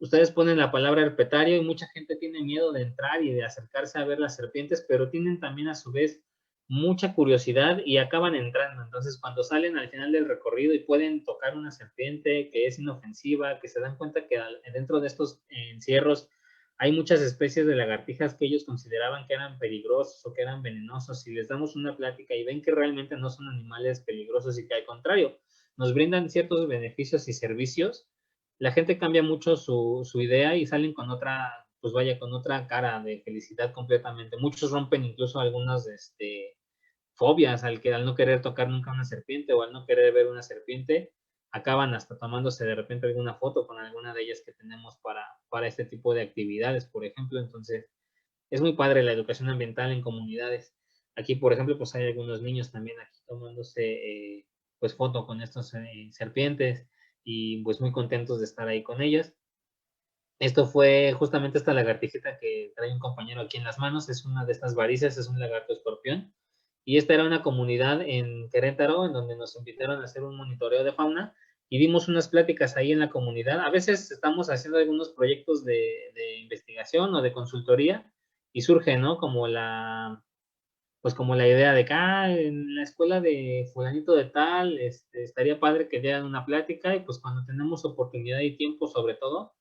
ustedes ponen la palabra herpetario y mucha gente tiene miedo de entrar y de acercarse a ver las serpientes, pero tienen también a su vez mucha curiosidad y acaban entrando. Entonces, cuando salen al final del recorrido y pueden tocar una serpiente que es inofensiva, que se dan cuenta que dentro de estos encierros hay muchas especies de lagartijas que ellos consideraban que eran peligrosos o que eran venenosos, y les damos una plática y ven que realmente no son animales peligrosos y que al contrario, nos brindan ciertos beneficios y servicios, la gente cambia mucho su idea y salen con otra, pues vaya, con otra cara de felicidad completamente. Muchos rompen incluso algunas fobias al no querer tocar nunca una serpiente o al no querer ver una serpiente, acaban hasta tomándose de repente alguna foto con alguna de ellas que tenemos para este tipo de actividades, por ejemplo. Entonces, es muy padre la educación ambiental en comunidades. Aquí, por ejemplo, pues hay algunos niños también aquí tomándose pues foto con estas serpientes y pues muy contentos de estar ahí con ellas. Esto fue justamente esta lagartijita que trae un compañero aquí en las manos, es una de estas varices, es un lagarto escorpión. Y esta era una comunidad en Querétaro en donde nos invitaron a hacer un monitoreo de fauna y dimos unas pláticas ahí en la comunidad. A veces estamos haciendo algunos proyectos de investigación o de consultoría y surge, ¿no? Pues como la idea de que en la escuela de fulanito de tal, estaría padre que dieran una plática y pues cuando tenemos oportunidad y tiempo sobre todo,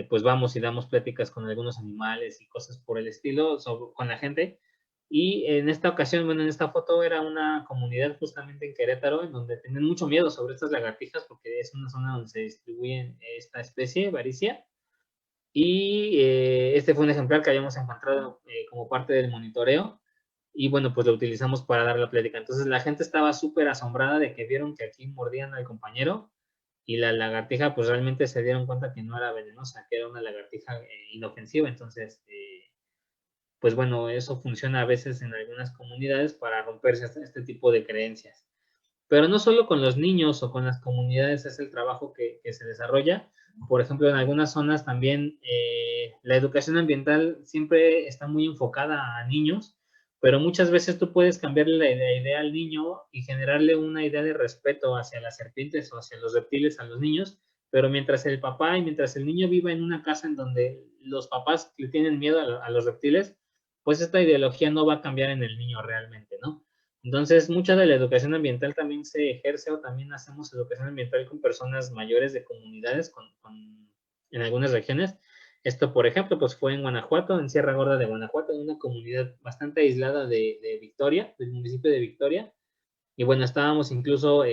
pues vamos y damos pláticas con algunos animales y cosas por el estilo con la gente. Y en esta ocasión, bueno, en esta foto era una comunidad justamente en Querétaro, en donde tenían mucho miedo sobre estas lagartijas, porque es una zona donde se distribuye esta especie, varicia. Y este fue un ejemplar que habíamos encontrado como parte del monitoreo. Y bueno, pues lo utilizamos para dar la plática. Entonces la gente estaba súper asombrada de que vieron que aquí mordían al compañero y la lagartija pues realmente se dieron cuenta que no era venenosa, que era una lagartija inofensiva. Entonces, pues bueno, eso funciona a veces en algunas comunidades para romperse este tipo de creencias. Pero no solo con los niños o con las comunidades es el trabajo que se desarrolla. Por ejemplo, en algunas zonas también la educación ambiental siempre está muy enfocada a niños, pero muchas veces tú puedes cambiarle la idea al niño y generarle una idea de respeto hacia las serpientes o hacia los reptiles a los niños, pero mientras el papá y mientras el niño viva en una casa en donde los papás le tienen miedo a los reptiles, pues esta ideología no va a cambiar en el niño realmente, ¿no? Entonces, mucha de la educación ambiental también se ejerce o también hacemos educación ambiental con personas mayores de comunidades en algunas regiones. Esto, por ejemplo, pues fue en Guanajuato, en Sierra Gorda de Guanajuato, en una comunidad bastante aislada de Victoria, del municipio de Victoria. Y bueno, estábamos incluso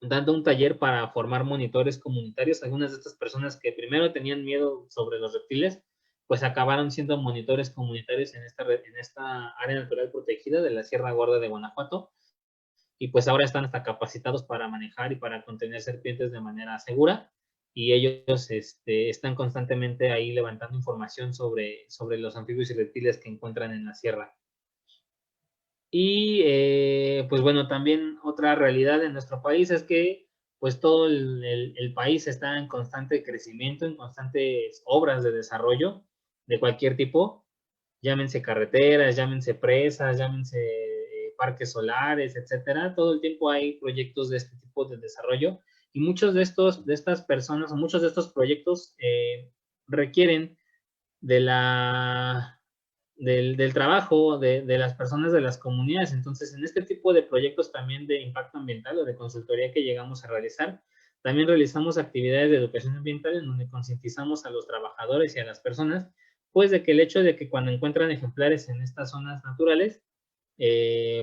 dando un taller para formar monitores comunitarios. Algunas de estas personas que primero tenían miedo sobre los reptiles, pues acabaron siendo monitores comunitarios en esta área natural protegida de la Sierra Gorda de Guanajuato. Y pues ahora están hasta capacitados para manejar y para contener serpientes de manera segura. Y ellos están constantemente ahí levantando información sobre los anfibios y reptiles que encuentran en la sierra. Y pues bueno, también otra realidad en nuestro país es que pues todo el país está en constante crecimiento, en constantes obras de desarrollo de cualquier tipo, llámense carreteras, llámense presas, llámense parques solares, etcétera. Todo el tiempo hay proyectos de este tipo de desarrollo Y muchos de estas personas o muchos de estos proyectos requieren del trabajo de las personas de las comunidades. Entonces, en este tipo de proyectos también de impacto ambiental o de consultoría que llegamos a realizar, también realizamos actividades de educación ambiental en donde concientizamos a los trabajadores y a las personas, pues de que el hecho de que cuando encuentran ejemplares en estas zonas naturales,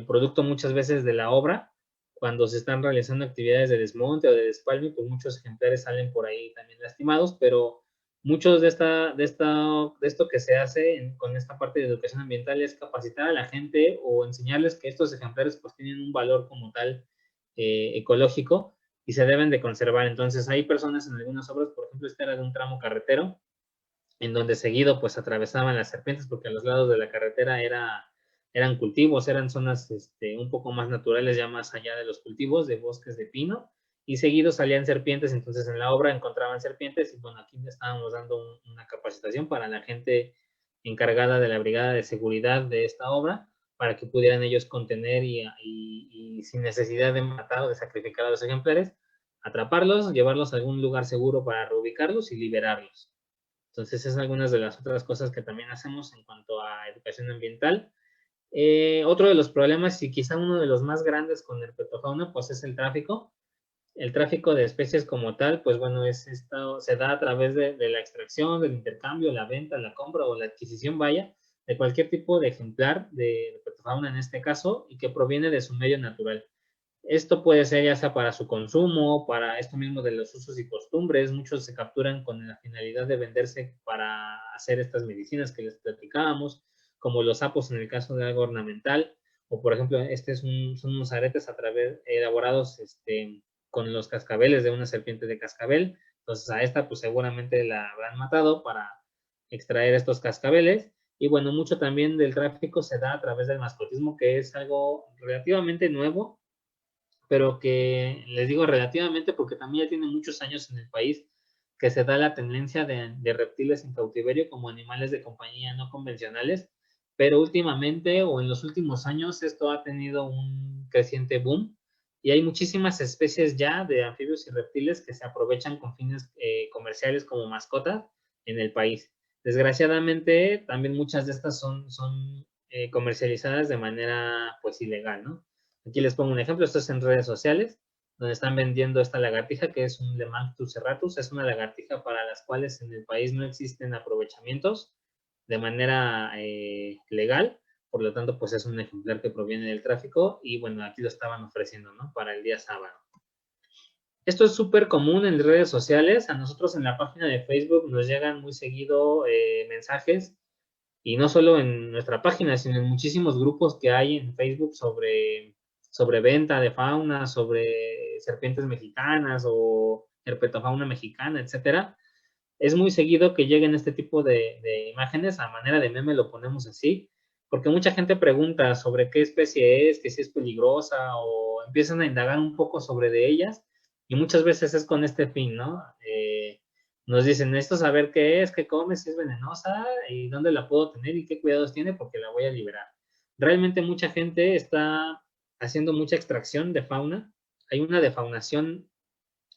producto muchas veces de la obra, cuando se están realizando actividades de desmonte o de despalme, pues muchos ejemplares salen por ahí también lastimados, pero muchos de esto que se hace con esta parte de educación ambiental es capacitar a la gente o enseñarles que estos ejemplares pues tienen un valor como tal ecológico y se deben de conservar. Entonces hay personas en algunas obras, por ejemplo, este era de un tramo carretero, en donde seguido pues atravesaban las serpientes porque a los lados de la carretera eran cultivos, eran zonas un poco más naturales, ya más allá de los cultivos, de bosques de pino, y seguido salían serpientes. Entonces en la obra encontraban serpientes y bueno, aquí le estábamos dando una capacitación para la gente encargada de la brigada de seguridad de esta obra, para que pudieran ellos contener y sin necesidad de matar o de sacrificar a los ejemplares, atraparlos, llevarlos a algún lugar seguro para reubicarlos y liberarlos. Entonces, es algunas de las otras cosas que también hacemos en cuanto a educación ambiental. Otro de los problemas, y quizá uno de los más grandes con el herpetofauna, pues es el tráfico. El tráfico de especies como tal, pues bueno, se da a través de la extracción, del intercambio, la venta, la compra o la adquisición, vaya, de cualquier tipo de ejemplar de herpetofauna en este caso, y que proviene de su medio natural. Esto puede ser ya sea para su consumo, para esto mismo de los usos y costumbres. Muchos se capturan con la finalidad de venderse para hacer estas medicinas que les platicábamos, como los sapos en el caso de algo ornamental, o por ejemplo, son unos aretes elaborados con los cascabeles de una serpiente de cascabel. Entonces a esta pues seguramente la habrán matado para extraer estos cascabeles. Y bueno, mucho también del tráfico se da a través del mascotismo, que es algo relativamente nuevo, pero que les digo relativamente porque también ya tiene muchos años en el país que se da la tendencia de reptiles en cautiverio como animales de compañía no convencionales, pero últimamente o en los últimos años esto ha tenido un creciente boom y hay muchísimas especies ya de anfibios y reptiles que se aprovechan con fines comerciales como mascotas en el país. Desgraciadamente, también muchas de estas son comercializadas de manera pues ilegal, ¿no? Aquí les pongo un ejemplo, esto es en redes sociales, donde están vendiendo esta lagartija que es un Lemanthrus serratus, es una lagartija para las cuales en el país no existen aprovechamientos de manera legal, por lo tanto pues es un ejemplar que proviene del tráfico y bueno, aquí lo estaban ofreciendo, ¿no? Para el día sábado. Esto es súper común en redes sociales, a nosotros en la página de Facebook nos llegan muy seguido mensajes y no solo en nuestra página, sino en muchísimos grupos que hay en Facebook sobre venta de fauna, sobre serpientes mexicanas o herpetofauna mexicana, etcétera. Es muy seguido que lleguen este tipo de imágenes, a manera de meme lo ponemos así, porque mucha gente pregunta sobre qué especie es, que si es peligrosa, o empiezan a indagar un poco sobre de ellas, y muchas veces es con este fin, ¿no? Nos dicen, necesito saber qué es, qué come, si es venenosa, y dónde la puedo tener, y qué cuidados tiene, porque la voy a liberar. Realmente mucha gente está haciendo mucha extracción de fauna, hay una defaunación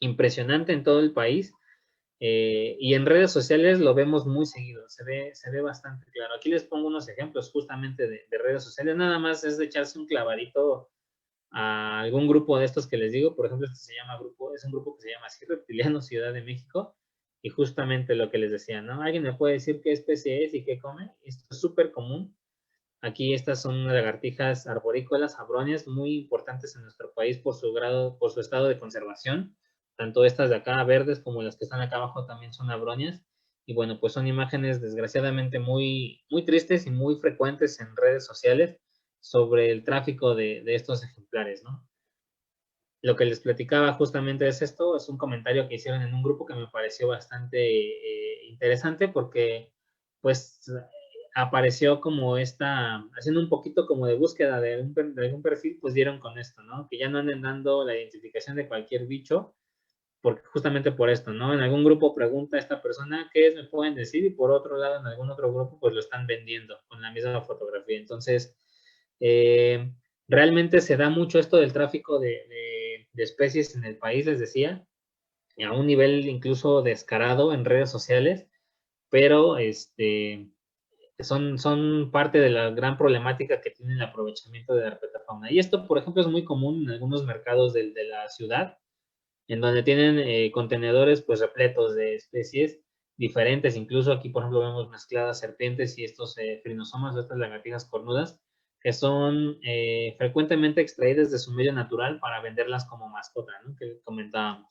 impresionante en todo el país, y en redes sociales lo vemos muy seguido, se ve bastante claro. Aquí les pongo unos ejemplos justamente de redes sociales, nada más es de echarse un clavadito a algún grupo de estos que les digo, por ejemplo, es un grupo que se llama así, Reptiliano Ciudad de México, y justamente lo que les decía, ¿no? ¿Alguien me puede decir qué especie es y qué come? Esto es súper común. Aquí estas son lagartijas arborícolas, abronias, muy importantes en nuestro país por su estado de conservación. Tanto estas de acá verdes como las que están acá abajo también son abronias. Y bueno, pues son imágenes desgraciadamente muy tristes y muy frecuentes en redes sociales sobre el tráfico de estos ejemplares, ¿no? Lo que les platicaba justamente es esto, es un comentario que hicieron en un grupo que me pareció bastante interesante porque pues apareció como haciendo un poquito como de búsqueda de algún perfil, pues dieron con esto, ¿no? Que ya no anden dando la identificación de cualquier bicho, porque justamente por esto, ¿no? En algún grupo pregunta a esta persona qué es, me pueden decir, y por otro lado, en algún otro grupo, pues lo están vendiendo con la misma fotografía. Entonces, realmente se da mucho esto del tráfico de especies en el país, les decía. a un nivel incluso descarado en redes sociales, pero son parte de la gran problemática que tiene el aprovechamiento de la herpetofauna. Y esto, por ejemplo, es muy común en algunos mercados de la ciudad, en donde tienen contenedores pues repletos de especies diferentes. Incluso aquí, por ejemplo, vemos mezcladas serpientes y estos frinosomas o estas lagartijas cornudas, que son frecuentemente extraídas de su medio natural para venderlas como mascota, ¿no? Que comentábamos.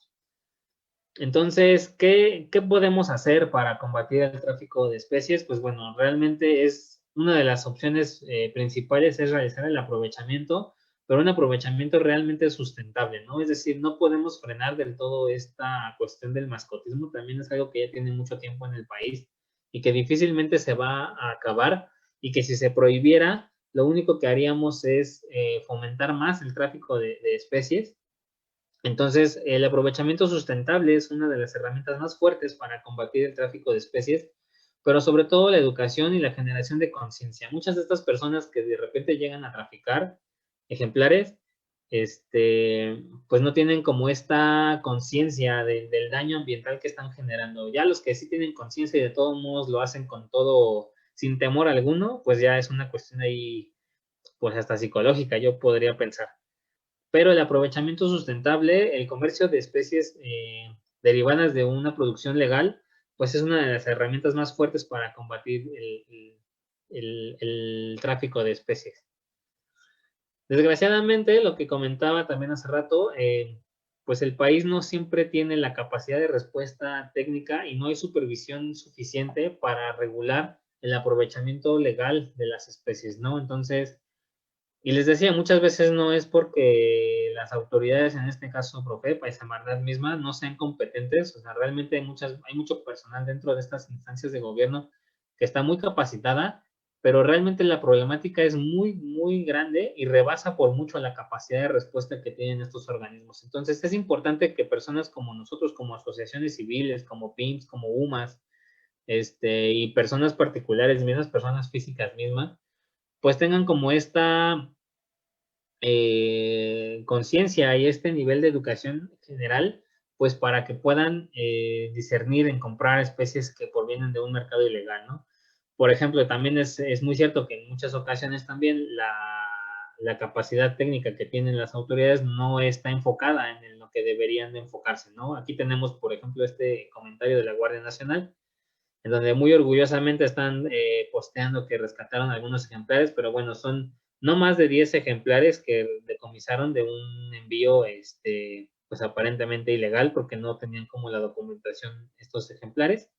Entonces, ¿qué podemos hacer para combatir el tráfico de especies? Pues bueno, realmente es una de las opciones principales es realizar el aprovechamiento, pero un aprovechamiento realmente sustentable, ¿no? Es decir, no podemos frenar del todo esta cuestión del mascotismo, también es algo que ya tiene mucho tiempo en el país y que difícilmente se va a acabar, y que si se prohibiera, lo único que haríamos es fomentar más el tráfico de especies. Entonces, el aprovechamiento sustentable es una de las herramientas más fuertes para combatir el tráfico de especies, pero sobre todo la educación y la generación de conciencia. Muchas de estas personas que de repente llegan a traficar ejemplares, pues no tienen como esta conciencia del daño ambiental que están generando. Ya los que sí tienen conciencia y de todos modos lo hacen con todo, sin temor alguno, pues ya es una cuestión ahí, pues hasta psicológica, yo podría pensar. Pero el aprovechamiento sustentable, el comercio de especies derivadas de una producción legal, pues es una de las herramientas más fuertes para combatir el tráfico de especies. Desgraciadamente, lo que comentaba también hace rato, pues el país no siempre tiene la capacidad de respuesta técnica y no hay supervisión suficiente para regular el aprovechamiento legal de las especies, ¿no? Entonces, y les decía, muchas veces no es porque las autoridades, en este caso Profepa y Semarnat misma, no sean competentes. O sea, realmente hay mucho personal dentro de estas instancias de gobierno que está muy capacitada, pero realmente la problemática es muy, muy grande y rebasa por mucho la capacidad de respuesta que tienen estos organismos. Entonces, es importante que personas como nosotros, como asociaciones civiles, como PIMS, como UMAS, y personas particulares, mismas personas físicas mismas, pues tengan como esta conciencia y este nivel de educación general, pues para que puedan discernir en comprar especies que provienen de un mercado ilegal, ¿no? Por ejemplo, también es muy cierto que en muchas ocasiones también la capacidad técnica que tienen las autoridades no está enfocada en lo que deberían de enfocarse, ¿no? Aquí tenemos, por ejemplo, este comentario de la Guardia Nacional, en donde muy orgullosamente están posteando que rescataron algunos ejemplares, pero bueno, son no más de 10 ejemplares que decomisaron de un envío, pues aparentemente ilegal, porque no tenían como la documentación estos ejemplares.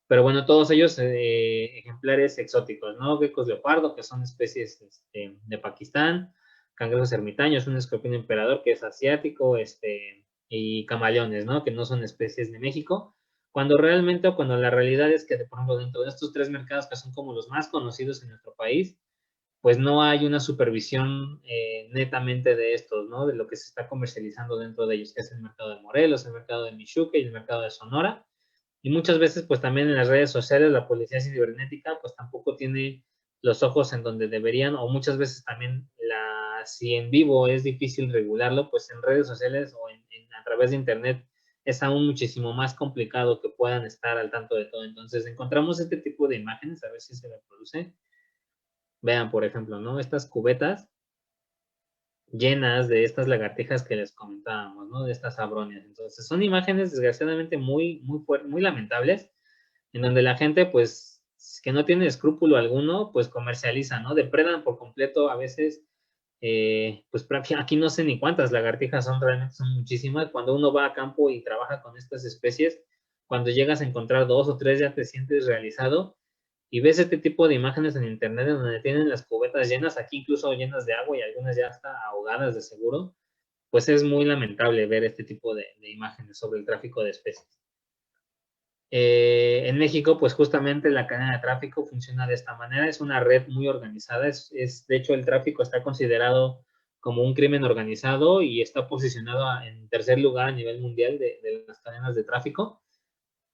Pero bueno, todos ellos ejemplares exóticos, ¿no? Geckos leopardo, que son especies de Pakistán, cangrejos ermitaños, un escorpión emperador que es asiático, y camaleones, ¿no? Que no son especies de México. Cuando realmente, o cuando la realidad es que, por ejemplo, dentro de estos tres mercados que son como los más conocidos en nuestro país, pues no hay una supervisión netamente de estos, ¿no? De lo que se está comercializando dentro de ellos, que es el mercado de Morelos, el mercado de Michoacán y el mercado de Sonora. Y muchas veces, pues también en las redes sociales, la policía cibernética, pues tampoco tiene los ojos en donde deberían, o muchas veces también si en vivo es difícil regularlo, pues en redes sociales o a través de internet es aún muchísimo más complicado que puedan estar al tanto de todo. Entonces encontramos este tipo de imágenes, a ver si se reproduce. Vean, por ejemplo, ¿no? Estas cubetas llenas de estas lagartijas que les comentábamos, ¿no? De estas abronias. Entonces, son imágenes desgraciadamente muy, muy muy lamentables, en donde la gente, pues, que no tiene escrúpulo alguno, pues comercializa, ¿no? Depredan por completo a veces, pues aquí no sé ni cuántas lagartijas son, realmente son muchísimas. Cuando uno va a campo y trabaja con estas especies, cuando llegas a encontrar dos o tres ya te sientes realizado, y ves este tipo de imágenes en internet en donde tienen las cubetas llenas, aquí incluso llenas de agua y algunas ya hasta ahogadas de seguro, pues es muy lamentable ver este tipo de imágenes sobre el tráfico de especies. En México, pues justamente la cadena de tráfico funciona de esta manera, es una red muy organizada, de hecho el tráfico está considerado como un crimen organizado y está posicionado en tercer lugar a nivel mundial de las cadenas de tráfico,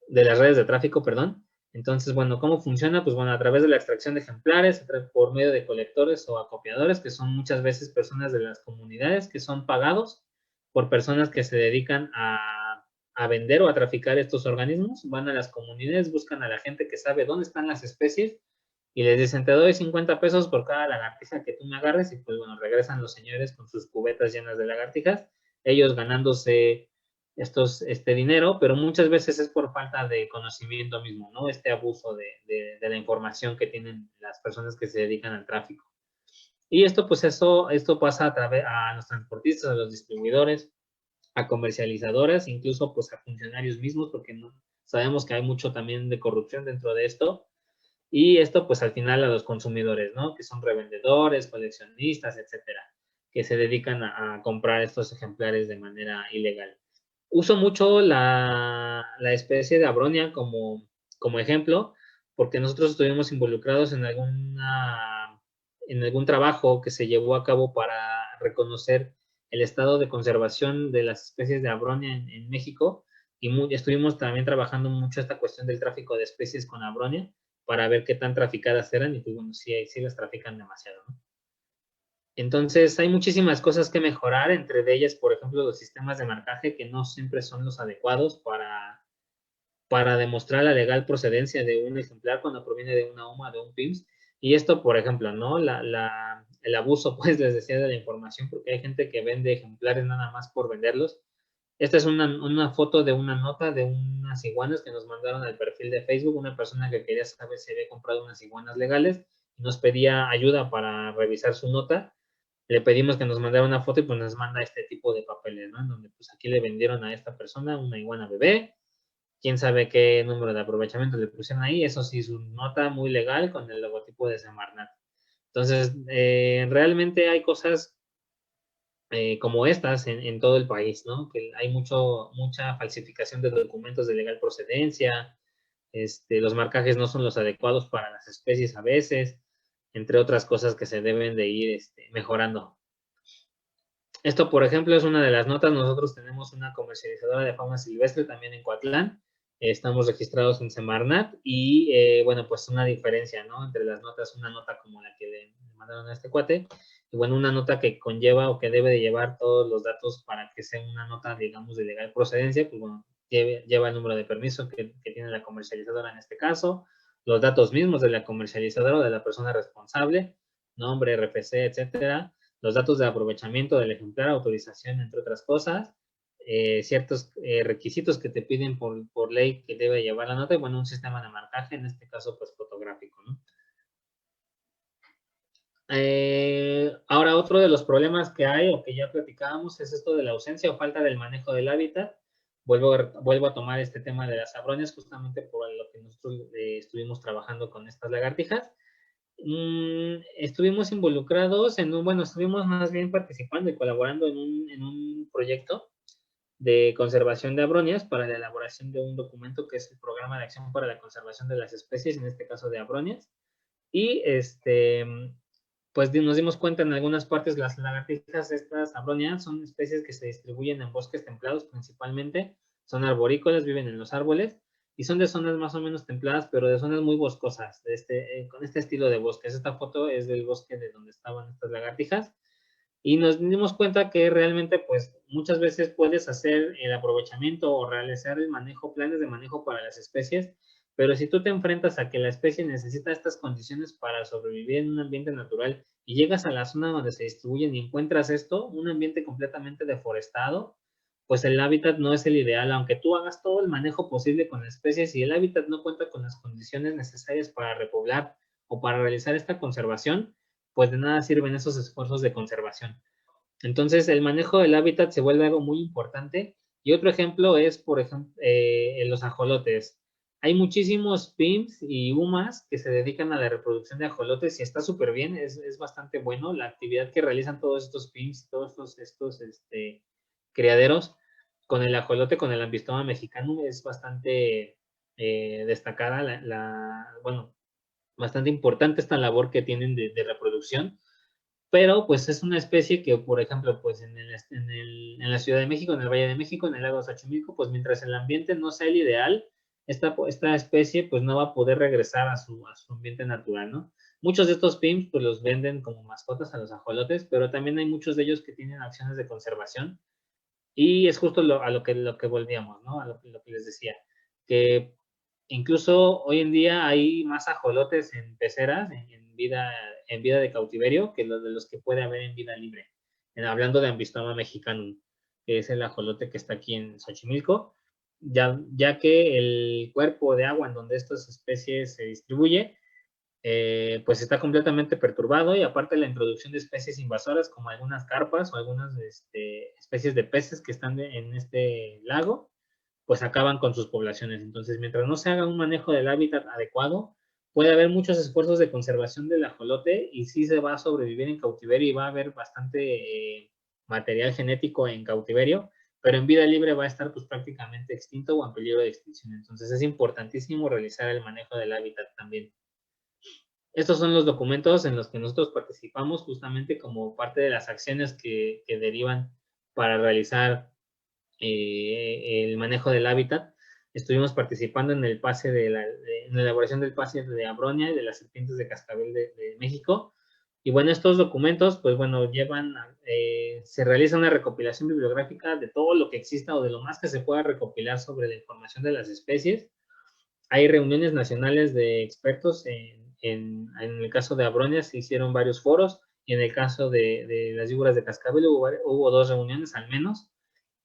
de las redes de tráfico, perdón. Entonces, bueno, ¿cómo funciona? Pues bueno, a través de la extracción de ejemplares, por medio de colectores o acopiadores, que son muchas veces personas de las comunidades que son pagados por personas que se dedican a a vender o a traficar estos organismos, van a las comunidades, buscan a la gente que sabe dónde están las especies y les dicen, te doy 50 pesos por cada lagartija que tú me agarres, y pues bueno, regresan los señores con sus cubetas llenas de lagartijas, ellos ganándose este dinero, pero muchas veces es por falta de conocimiento mismo, ¿no? Este abuso de la información que tienen las personas que se dedican al tráfico. Y esto, pues esto pasa a través a los transportistas, a los distribuidores, a comercializadoras, incluso pues a funcionarios mismos, porque no, sabemos que hay mucho también de corrupción dentro de esto. Y esto pues al final a los consumidores, ¿no? Que son revendedores, coleccionistas, etcétera, que se dedican a comprar estos ejemplares de manera ilegal. Uso mucho la especie de Abronia como ejemplo, porque nosotros estuvimos involucrados en algún trabajo que se llevó a cabo para reconocer el estado de conservación de las especies de Abronia en México, y estuvimos también trabajando mucho esta cuestión del tráfico de especies con Abronia para ver qué tan traficadas eran, y pues bueno, sí las trafican demasiado, ¿no? Entonces, hay muchísimas cosas que mejorar, entre ellas, por ejemplo, los sistemas de marcaje que no siempre son los adecuados para demostrar la legal procedencia de un ejemplar cuando proviene de una UMA, de un PIMS. Y esto, por ejemplo, ¿no? El abuso, pues, les decía, de la información, porque hay gente que vende ejemplares nada más por venderlos. Esta es una foto de una nota de unas iguanas que nos mandaron al perfil de Facebook, una persona que quería saber si había comprado unas iguanas legales y nos pedía ayuda para revisar su nota. Le pedimos que nos mandara una foto y pues nos manda este tipo de papeles, ¿no? En donde pues aquí le vendieron a esta persona una iguana bebé, quién sabe qué número de aprovechamiento le pusieron ahí, eso sí, su nota muy legal con el logotipo de Semarnat. Entonces, realmente hay cosas como estas en todo el país, ¿no? Que hay mucha falsificación de documentos de legal procedencia, los marcajes no son los adecuados para las especies a veces, entre otras cosas que se deben de ir mejorando. Esto, por ejemplo, es una de las notas. Nosotros tenemos una comercializadora de fauna silvestre también en Coatlán. Estamos registrados en Semarnat y, bueno, pues una diferencia, ¿no? Entre las notas, una nota como la que le mandaron a este cuate, y bueno, una nota que conlleva o que debe de llevar todos los datos para que sea una nota, digamos, de legal procedencia, pues bueno, lleva el número de permiso que tiene la comercializadora en este caso, los datos mismos de la comercializadora o de la persona responsable, nombre, RFC, etcétera, los datos de aprovechamiento del ejemplar, autorización, entre otras cosas, ciertos requisitos que te piden por ley que debe llevar la nota, y bueno, un sistema de marcaje, en este caso, pues fotográfico, ¿no? Ahora, otro de los problemas que hay, o que ya platicábamos, es esto de la ausencia o falta del manejo del hábitat. Vuelvo a tomar este tema de las abronias, justamente por lo que nosotros estuvimos trabajando con estas lagartijas. Estuvimos involucrados estuvimos más bien participando y colaborando en un proyecto de conservación de abronias para la elaboración de un documento que es el Programa de Acción para la Conservación de las Especies, en este caso de abronias. Y pues nos dimos cuenta en algunas partes, las lagartijas, estas abronias, son especies que se distribuyen en bosques templados principalmente, son arborícolas, viven en los árboles, y son de zonas más o menos templadas, pero de zonas muy boscosas, con este estilo de bosques. Esta foto es del bosque de donde estaban estas lagartijas, y nos dimos cuenta que realmente, pues, muchas veces puedes hacer el aprovechamiento o realizar el manejo, planes de manejo para las especies, pero si tú te enfrentas a que la especie necesita estas condiciones para sobrevivir en un ambiente natural y llegas a la zona donde se distribuyen y encuentras esto, un ambiente completamente deforestado, pues el hábitat no es el ideal, aunque tú hagas todo el manejo posible con la especie. Si el hábitat no cuenta con las condiciones necesarias para repoblar o para realizar esta conservación, pues de nada sirven esos esfuerzos de conservación. Entonces, el manejo del hábitat se vuelve algo muy importante. Y otro ejemplo es, por ejemplo, los ajolotes. Hay muchísimos PIMS y UMAS que se dedican a la reproducción de ajolotes y está súper bien, es bastante bueno la actividad que realizan todos estos PIMS, todos estos criaderos con el ajolote, con el Ambistoma mexicano, es bastante destacada, bueno, bastante importante esta labor que tienen de reproducción, pero pues es una especie que, por ejemplo, pues en la Ciudad de México, en el Valle de México, en el lago Xochimilco, pues mientras el ambiente no sea el ideal, esta especie pues no va a poder regresar a su ambiente natural, ¿no? Muchos de estos PIMS pues los venden como mascotas a los ajolotes, pero también hay muchos de ellos que tienen acciones de conservación Y es justo a lo que volvíamos, ¿no? A lo que les decía, que incluso hoy en día hay más ajolotes en peceras, en vida de cautiverio, que los de los que puede haber en vida libre. Hablando de Ambistoma mexicanum, que es el ajolote que está aquí en Xochimilco, ya que el cuerpo de agua en donde estas especies se distribuye pues está completamente perturbado, y aparte la introducción de especies invasoras como algunas carpas o algunas especies de peces que están en este lago, pues acaban con sus poblaciones. Entonces, mientras no se haga un manejo del hábitat adecuado, puede haber muchos esfuerzos de conservación del ajolote y sí se va a sobrevivir en cautiverio y va a haber bastante material genético en cautiverio, pero en vida libre va a estar pues prácticamente extinto o en peligro de extinción. Entonces es importantísimo realizar el manejo del hábitat también. Estos son los documentos en los que nosotros participamos justamente como parte de las acciones que derivan para realizar el manejo del hábitat. Estuvimos participando en el pase en la elaboración del pase de Abronia y de las serpientes de cascabel de México. Y bueno, estos documentos, pues bueno, se realiza una recopilación bibliográfica de todo lo que exista o de lo más que se pueda recopilar sobre la información de las especies. Hay reuniones nacionales de expertos. En el caso de Abronia se hicieron varios foros, y en el caso de las víboras de cascabel hubo 2 reuniones al menos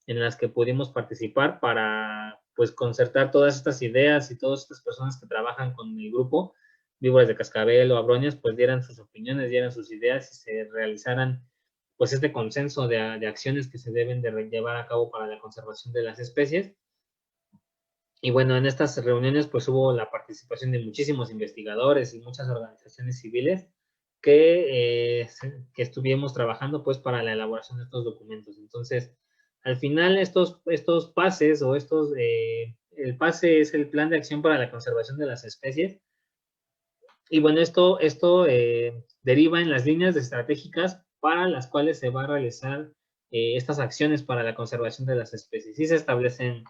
en las que pudimos participar para pues concertar todas estas ideas, y todas estas personas que trabajan con el grupo víboras de cascabel o Abronias pues dieran sus opiniones, dieran sus ideas y se realizaran pues este consenso de acciones que se deben de llevar a cabo para la conservación de las especies. Y bueno, en estas reuniones pues hubo la participación de muchísimos investigadores y muchas organizaciones civiles que estuvimos trabajando pues para la elaboración de estos documentos. Entonces, al final estos pases o el pase es el plan de acción para la conservación de las especies. Y bueno, esto deriva en las líneas estratégicas para las cuales se va a realizar estas acciones para la conservación de las especies. Y se establecen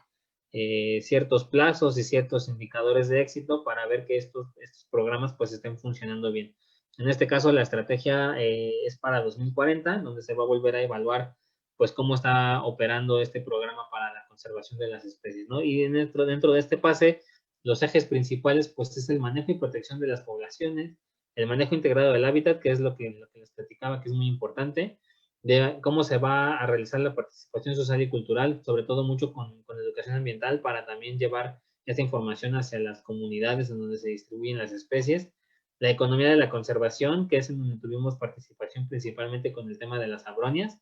ciertos plazos y ciertos indicadores de éxito para ver que estos programas pues estén funcionando bien. En este caso, la estrategia es para 2040, donde se va a volver a evaluar pues cómo está operando este programa para la conservación de las especies, ¿no? Y dentro de este pase, los ejes principales pues es el manejo y protección de las poblaciones, el manejo integrado del hábitat, que es lo que les platicaba, que es muy importante, de cómo se va a realizar la participación social y cultural, sobre todo mucho con educación ambiental, para también llevar esta información hacia las comunidades en donde se distribuyen las especies, la economía de la conservación, que es en donde tuvimos participación principalmente con el tema de las abronias,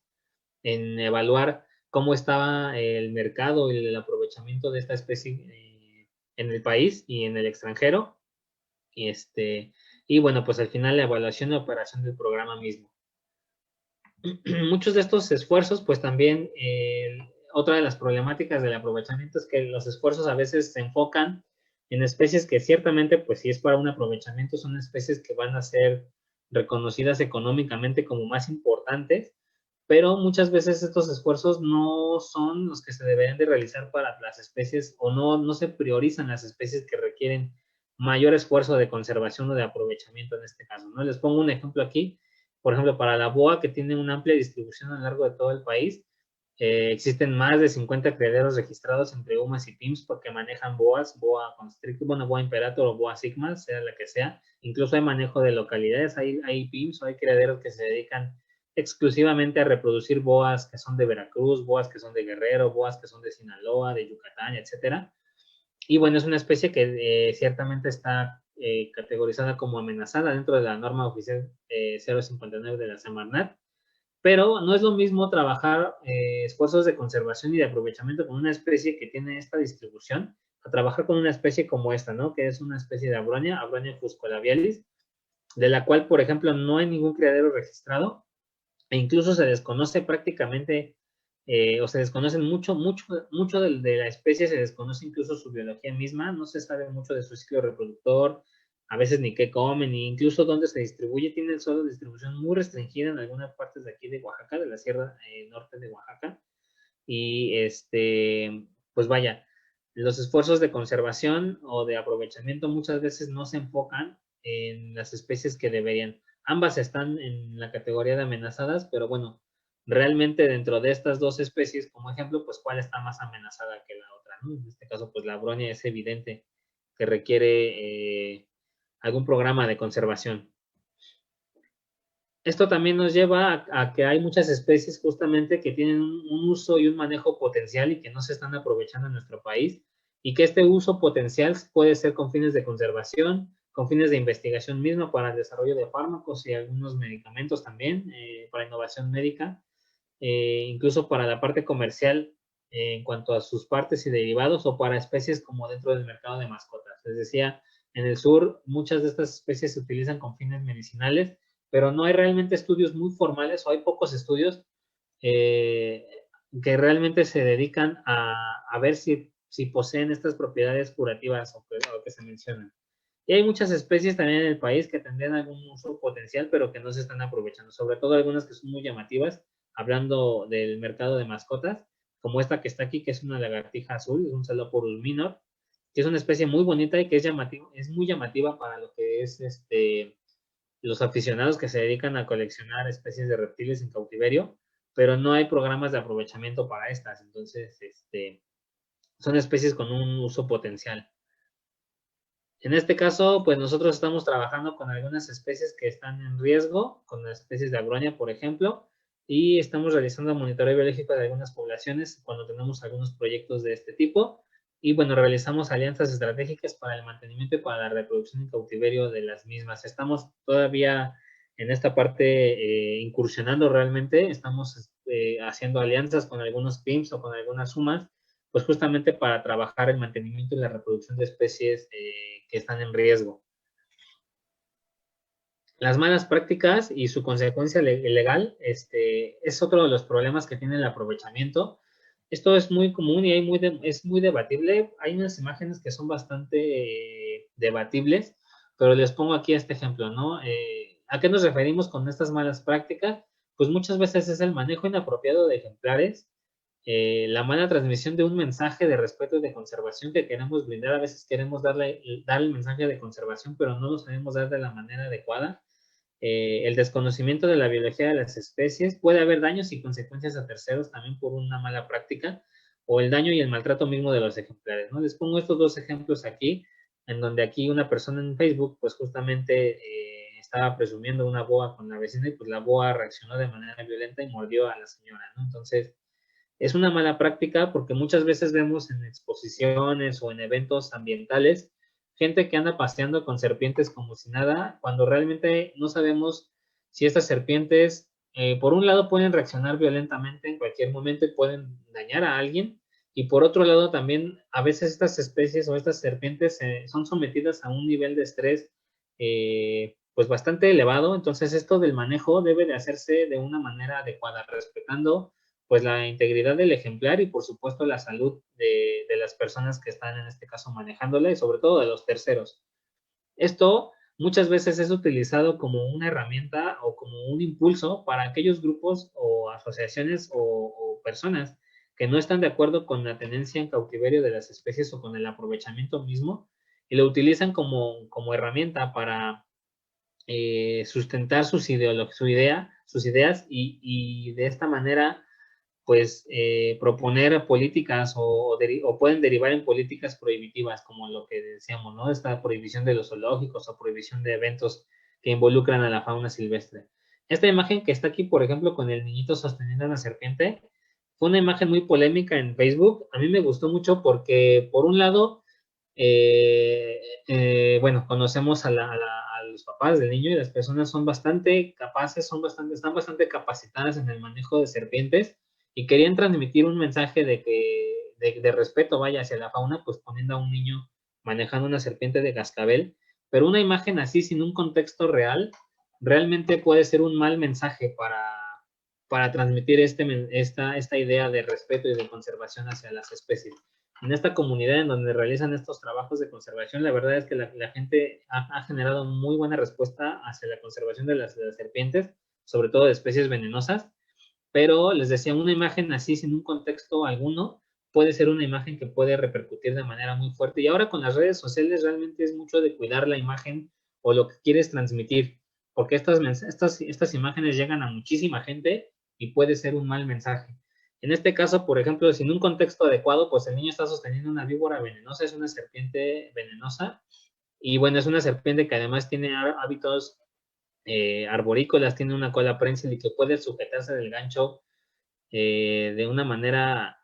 en evaluar cómo estaba el mercado y el aprovechamiento de esta especie en el país y en el extranjero, y y bueno, pues al final la evaluación y operación del programa mismo. Muchos de estos esfuerzos, pues también otra de las problemáticas del aprovechamiento es que los esfuerzos a veces se enfocan en especies que ciertamente, pues si es para un aprovechamiento, son especies que van a ser reconocidas económicamente como más importantes, pero muchas veces estos esfuerzos no son los que se deberían de realizar para las especies, o no se priorizan las especies que requieren mayor esfuerzo de conservación o de aprovechamiento en este caso, ¿no? Les pongo un ejemplo aquí. Por ejemplo, para la boa, que tiene una amplia distribución a lo largo de todo el país, existen más de 50 criaderos registrados entre UMAS y PIMS porque manejan boas, boa constrictor, bueno, boa imperator o boa sigma, sea la que sea. Incluso hay manejo de localidades, hay PIMS o hay criaderos que se dedican exclusivamente a reproducir boas que son de Veracruz, boas que son de Guerrero, boas que son de Sinaloa, de Yucatán, etcétera. Y bueno, es una especie que ciertamente está categorizada como amenazada dentro de la norma oficial 059 de la Semarnat, pero no es lo mismo trabajar esfuerzos de conservación y de aprovechamiento con una especie que tiene esta distribución, a trabajar con una especie como esta, ¿no? Que es una especie de Abronia fuscolabialis, de la cual, por ejemplo, no hay ningún criadero registrado, e incluso se desconoce prácticamente, o se desconocen mucho de la especie, se desconoce incluso su biología misma, no se sabe mucho de su ciclo reproductor, a veces ni qué comen, ni incluso dónde se distribuye. Tienen solo distribución muy restringida en algunas partes de aquí de Oaxaca, de la sierra norte de Oaxaca, y pues vaya, los esfuerzos de conservación o de aprovechamiento muchas veces no se enfocan en las especies que deberían. Ambas están en la categoría de amenazadas, pero bueno, realmente dentro de estas dos especies, como ejemplo, pues cuál está más amenazada que la otra, ¿no? En este caso, pues la bronia es evidente que requiere algún programa de conservación. Esto también nos lleva a que hay muchas especies justamente que tienen un uso y un manejo potencial y que no se están aprovechando en nuestro país, y que este uso potencial puede ser con fines de conservación, con fines de investigación misma para el desarrollo de fármacos y algunos medicamentos también, para innovación médica, incluso para la parte comercial en cuanto a sus partes y derivados, o para especies como dentro del mercado de mascotas. Les decía, en el sur muchas de estas especies se utilizan con fines medicinales, pero no hay realmente estudios muy formales, o hay pocos estudios eh, que realmente se dedican a ver si poseen estas propiedades curativas o que se mencionan. Y hay muchas especies también en el país que tendrían algún uso potencial, pero que no se están aprovechando, sobre todo algunas que son muy llamativas, hablando del mercado de mascotas, como esta que está aquí, que es una lagartija azul, es un Celoporus minor, que es una especie muy bonita y que es muy llamativa para lo que es los aficionados que se dedican a coleccionar especies de reptiles en cautiverio, pero no hay programas de aprovechamiento para estas, entonces son especies con un uso potencial. En este caso, pues nosotros estamos trabajando con algunas especies que están en riesgo, con las especies de Abronia, por ejemplo, y estamos realizando monitoreo biológico de algunas poblaciones cuando tenemos algunos proyectos de este tipo. Y bueno, realizamos alianzas estratégicas para el mantenimiento y para la reproducción en cautiverio de las mismas. Estamos todavía en esta parte incursionando realmente, estamos haciendo alianzas con algunos PIMS o con algunas sumas, pues justamente para trabajar el mantenimiento y la reproducción de especies que están en riesgo. Las malas prácticas y su consecuencia legal es otro de los problemas que tiene el aprovechamiento. Esto es muy común y es muy debatible. Hay unas imágenes que son bastante debatibles, pero les pongo aquí este ejemplo, ¿no? ¿A qué nos referimos con estas malas prácticas? Pues muchas veces es el manejo inapropiado de ejemplares, la mala transmisión de un mensaje de respeto y de conservación que queremos brindar. A veces queremos dar el mensaje de conservación, pero no lo sabemos dar de la manera adecuada. El desconocimiento de la biología de las especies. Puede haber daños y consecuencias a terceros también por una mala práctica, o el daño y el maltrato mismo de los ejemplares, ¿no? Les pongo estos dos ejemplos aquí, en donde aquí una persona en Facebook, pues justamente estaba presumiendo una boa con la vecina, y pues la boa reaccionó de manera violenta y mordió a la señora, ¿no? Entonces, es una mala práctica porque muchas veces vemos en exposiciones o en eventos ambientales gente que anda paseando con serpientes como si nada, cuando realmente no sabemos si estas serpientes, por un lado, pueden reaccionar violentamente en cualquier momento y pueden dañar a alguien, y por otro lado también a veces estas especies o estas serpientes son sometidas a un nivel de estrés pues bastante elevado. Entonces esto del manejo debe de hacerse de una manera adecuada, respetando pues la integridad del ejemplar y por supuesto la salud de las personas que están en este caso manejándola, y sobre todo de los terceros. Esto muchas veces es utilizado como una herramienta o como un impulso para aquellos grupos o asociaciones o personas que no están de acuerdo con la tenencia en cautiverio de las especies o con el aprovechamiento mismo, y lo utilizan como herramienta para sustentar sus ideas, y de esta manera pues proponer políticas o pueden derivar en políticas prohibitivas, como lo que decíamos, ¿no? Esta prohibición de los zoológicos o prohibición de eventos que involucran a la fauna silvestre. Esta imagen que está aquí, por ejemplo, con el niñito sosteniendo a una serpiente, fue una imagen muy polémica en Facebook. A mí me gustó mucho porque, por un lado, bueno, conocemos a los papás del niño, y las personas son bastante capaces, están bastante capacitadas en el manejo de serpientes, y querían transmitir un mensaje de respeto, vaya, hacia la fauna, pues poniendo a un niño manejando una serpiente de cascabel. Pero una imagen así, sin un contexto real, realmente puede ser un mal mensaje para transmitir esta idea de respeto y de conservación hacia las especies. En esta comunidad en donde realizan estos trabajos de conservación, la verdad es que la gente ha generado muy buena respuesta hacia la conservación de las serpientes, sobre todo de especies venenosas. Pero les decía, una imagen así sin un contexto alguno puede ser una imagen que puede repercutir de manera muy fuerte. Y ahora con las redes sociales realmente es mucho de cuidar la imagen o lo que quieres transmitir, porque estas imágenes llegan a muchísima gente, y puede ser un mal mensaje. En este caso, por ejemplo, sin un contexto adecuado, pues el niño está sosteniendo una víbora venenosa, es una serpiente venenosa, y bueno, es una serpiente que además tiene hábitos arborícolas, tiene una cola prensil y que puede sujetarse del gancho de una manera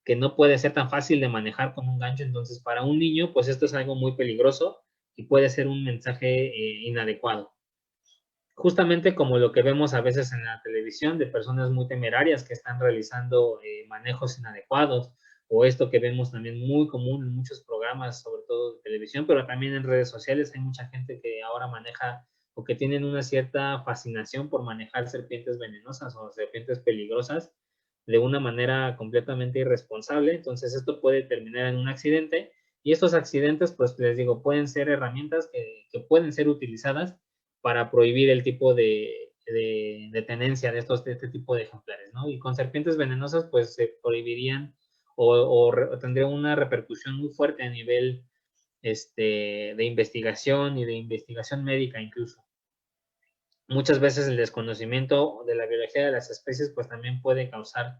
que no puede ser tan fácil de manejar con un gancho. Entonces, para un niño, pues esto es algo muy peligroso y puede ser un mensaje inadecuado. Justamente como lo que vemos a veces en la televisión de personas muy temerarias que están realizando manejos inadecuados, o esto que vemos también muy común en muchos programas, sobre todo de televisión, pero también en redes sociales. Hay mucha gente que ahora maneja o que tienen una cierta fascinación por manejar serpientes venenosas o serpientes peligrosas de una manera completamente irresponsable. Entonces esto puede terminar en un accidente, y estos accidentes, pues les digo, pueden ser herramientas que pueden ser utilizadas para prohibir el tipo de tenencia de este tipo de ejemplares, ¿no? Y con serpientes venenosas, pues se prohibirían o tendría una repercusión muy fuerte a nivel de investigación y de investigación médica incluso. Muchas veces el desconocimiento de la biología de las especies, pues también puede causar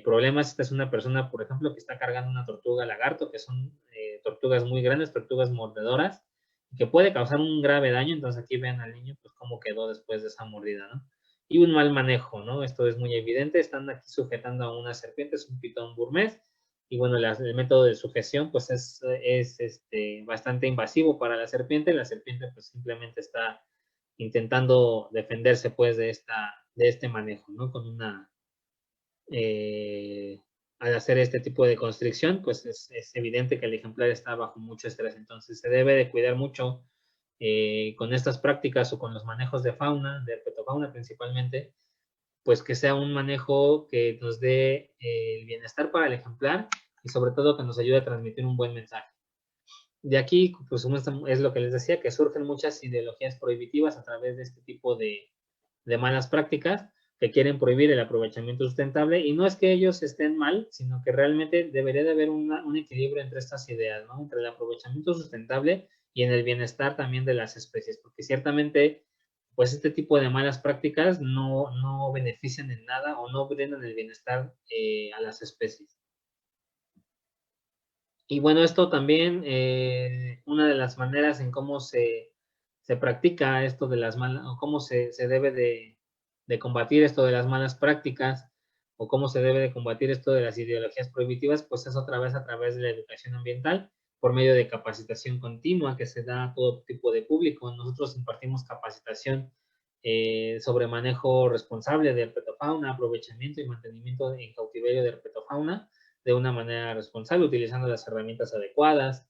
problemas. Esta es una persona, por ejemplo, que está cargando una tortuga lagarto, que son tortugas muy grandes, tortugas mordedoras, que puede causar un grave daño. Entonces aquí ven al niño pues cómo quedó después de esa mordida, ¿no? Y un mal manejo, ¿no? Esto es muy evidente. Están aquí sujetando a una serpiente, es un pitón burmés, y bueno, el método de sujeción pues es bastante invasivo para la serpiente. La serpiente pues simplemente está intentando defenderse pues de este manejo, ¿no? Con una al hacer este tipo de constricción, pues es evidente que el ejemplar está bajo mucho estrés. Entonces se debe de cuidar mucho con estas prácticas o con los manejos de fauna, de herpetofauna principalmente, pues que sea un manejo que nos dé el bienestar para el ejemplar y sobre todo que nos ayude a transmitir un buen mensaje. De aquí, pues es lo que les decía, que surgen muchas ideologías prohibitivas a través de este tipo de malas prácticas que quieren prohibir el aprovechamiento sustentable, y no es que ellos estén mal, sino que realmente debería de haber un equilibrio entre estas ideas, ¿no? Entre el aprovechamiento sustentable y en el bienestar también de las especies, porque ciertamente, pues este tipo de malas prácticas no benefician en nada o no brindan el bienestar a las especies. Y bueno, esto también, una de las maneras en cómo se practica esto de las malas, o cómo se debe de combatir esto de las malas prácticas, o cómo se debe de combatir esto de las ideologías prohibitivas, pues es otra vez a través de la educación ambiental, por medio de capacitación continua que se da a todo tipo de público. Nosotros impartimos capacitación sobre manejo responsable de herpetofauna, aprovechamiento y mantenimiento en cautiverio de herpetofauna, de una manera responsable, utilizando las herramientas adecuadas,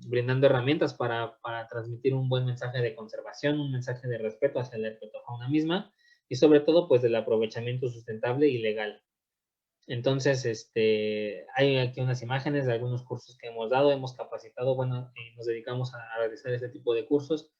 brindando herramientas para transmitir un buen mensaje de conservación, un mensaje de respeto hacia la herpetofauna misma, y sobre todo, pues, del aprovechamiento sustentable y legal. Entonces, hay aquí unas imágenes de algunos cursos que hemos dado, hemos capacitado, bueno, nos dedicamos a realizar este tipo de cursos,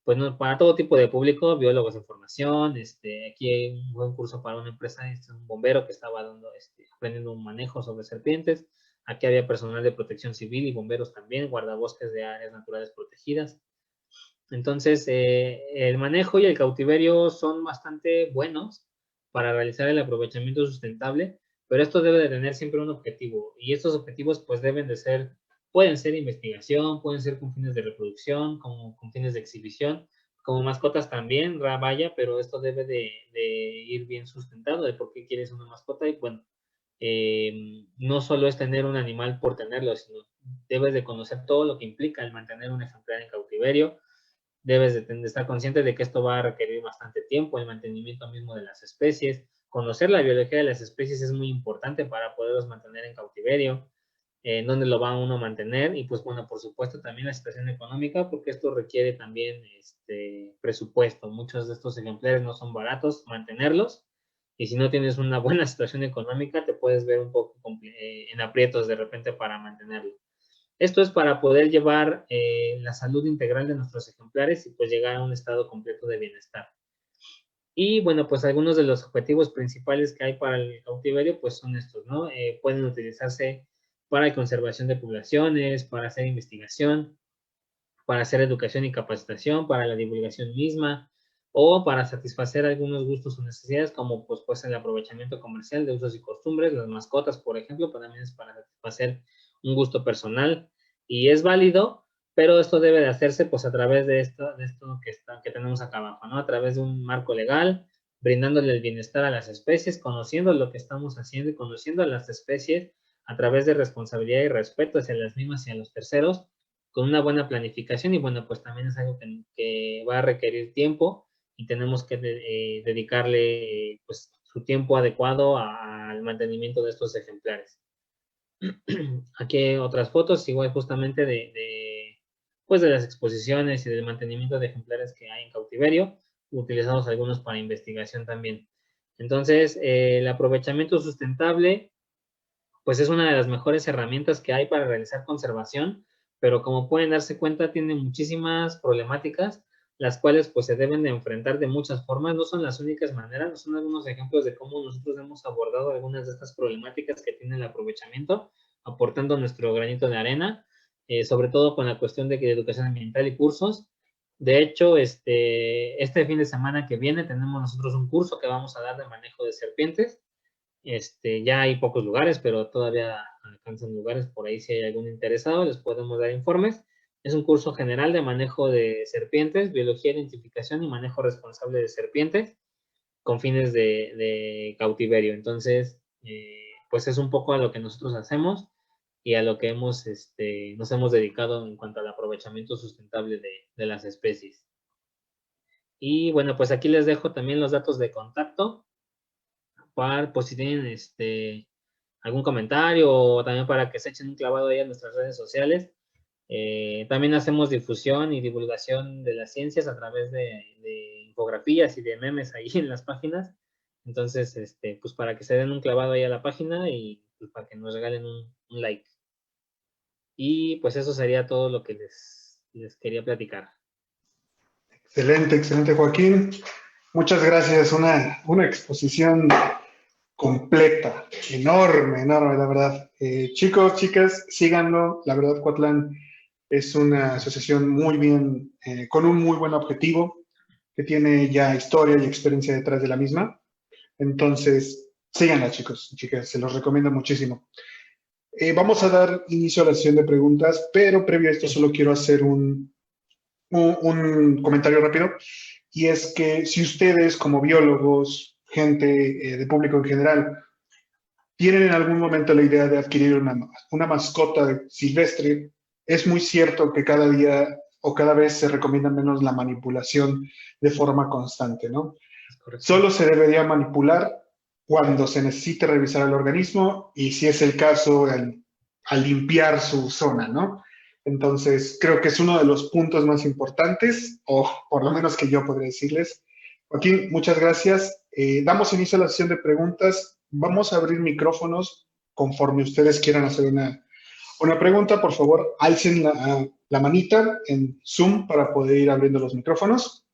pues no, para todo tipo de público, biólogos de formación, aquí hay un buen curso para una empresa, un bombero que estaba dando, aprendiendo un manejo sobre serpientes. Aquí había personal de protección civil y bomberos también, guardabosques de áreas naturales protegidas. Entonces, el manejo y el cautiverio son bastante buenos para realizar el aprovechamiento sustentable, pero esto debe de tener siempre un objetivo, y estos objetivos pues deben de ser, pueden ser investigación, pueden ser con fines de reproducción, como con fines de exhibición, como mascotas también, vaya, pero esto debe de ir bien sustentado de por qué quieres una mascota. Y bueno, no solo es tener un animal por tenerlo, sino debes de conocer todo lo que implica el mantener un ejemplar en cautiverio. Debes de estar consciente de que esto va a requerir bastante tiempo, el mantenimiento mismo de las especies. Conocer la biología de las especies es muy importante para poderlos mantener en cautiverio, dónde lo va uno a mantener, y pues bueno, por supuesto también la situación económica, porque esto requiere también presupuesto. Muchos de estos ejemplares no son baratos mantenerlos, y si no tienes una buena situación económica, te puedes ver un poco en aprietos de repente para mantenerlo. Esto es para poder llevar la salud integral de nuestros ejemplares y pues llegar a un estado completo de bienestar. Y bueno, pues algunos de los objetivos principales que hay para el cautiverio pues son estos, ¿no? Pueden utilizarse para la conservación de poblaciones, para hacer investigación, para hacer educación y capacitación, para la divulgación misma, o para satisfacer algunos gustos o necesidades, como pues el aprovechamiento comercial de usos y costumbres, las mascotas, por ejemplo, también es para satisfacer un gusto personal y es válido, pero esto debe de hacerse pues a través de esto que tenemos acá abajo, ¿no? A través de un marco legal, brindándole el bienestar a las especies, conociendo lo que estamos haciendo y conociendo a las especies a través de responsabilidad y respeto hacia las mismas y a los terceros, con una buena planificación y bueno, pues también es algo que va a requerir tiempo y tenemos que dedicarle pues su tiempo adecuado al mantenimiento de estos ejemplares. Aquí hay otras fotos, igual justamente pues de las exposiciones y del mantenimiento de ejemplares que hay en cautiverio, utilizados algunos para investigación también. Entonces, el aprovechamiento sustentable, pues es una de las mejores herramientas que hay para realizar conservación, pero como pueden darse cuenta, tiene muchísimas problemáticas, las cuales pues se deben de enfrentar de muchas formas, no son las únicas maneras, no son algunos ejemplos de cómo nosotros hemos abordado algunas de estas problemáticas que tiene el aprovechamiento, aportando nuestro granito de arena, sobre todo con la cuestión de educación ambiental y cursos. De hecho, este fin de semana que viene tenemos nosotros un curso que vamos a dar de manejo de serpientes. Ya hay pocos lugares, pero todavía alcanzan lugares. Por ahí, si hay algún interesado, les podemos dar informes. Es un curso general de manejo de serpientes, biología, identificación y manejo responsable de serpientes con fines de cautiverio. Entonces, pues es un poco a lo que nosotros hacemos y a lo que nos hemos dedicado en cuanto al aprovechamiento sustentable de las especies. Y bueno, pues aquí les dejo también los datos de contacto para, pues si tienen algún comentario o también para que se echen un clavado ahí en nuestras redes sociales. También hacemos difusión y divulgación de las ciencias a través de infografías y de memes ahí en las páginas. Entonces, pues para que se den un clavado ahí a la página y pues, para que nos regalen un like. Y pues eso sería todo lo que les quería platicar. Excelente, excelente, Joaquín. Muchas gracias. Una exposición completa, enorme, enorme, la verdad. Chicos, chicas, síganlo. La verdad, Coatlán es una asociación muy bien, con un muy buen objetivo, que tiene ya historia y experiencia detrás de la misma. Entonces, síganla, chicos, chicas, se los recomiendo muchísimo. Vamos a dar inicio a la sesión de preguntas, pero previo a esto solo quiero hacer un comentario rápido, y es que si ustedes como biólogos, gente de público en general, tienen en algún momento la idea de adquirir una mascota silvestre, es muy cierto que cada día o cada vez se recomienda menos la manipulación de forma constante, ¿no? Solo se debería manipular cuando se necesite revisar el organismo y si es el caso, al limpiar su zona, ¿no? Entonces, creo que es uno de los puntos más importantes, o por lo menos que yo podría decirles. Joaquín, muchas gracias. Damos inicio a la sesión de preguntas. Vamos a abrir micrófonos conforme ustedes quieran hacer una pregunta. Por favor, alcen la manita en Zoom para poder ir abriendo los micrófonos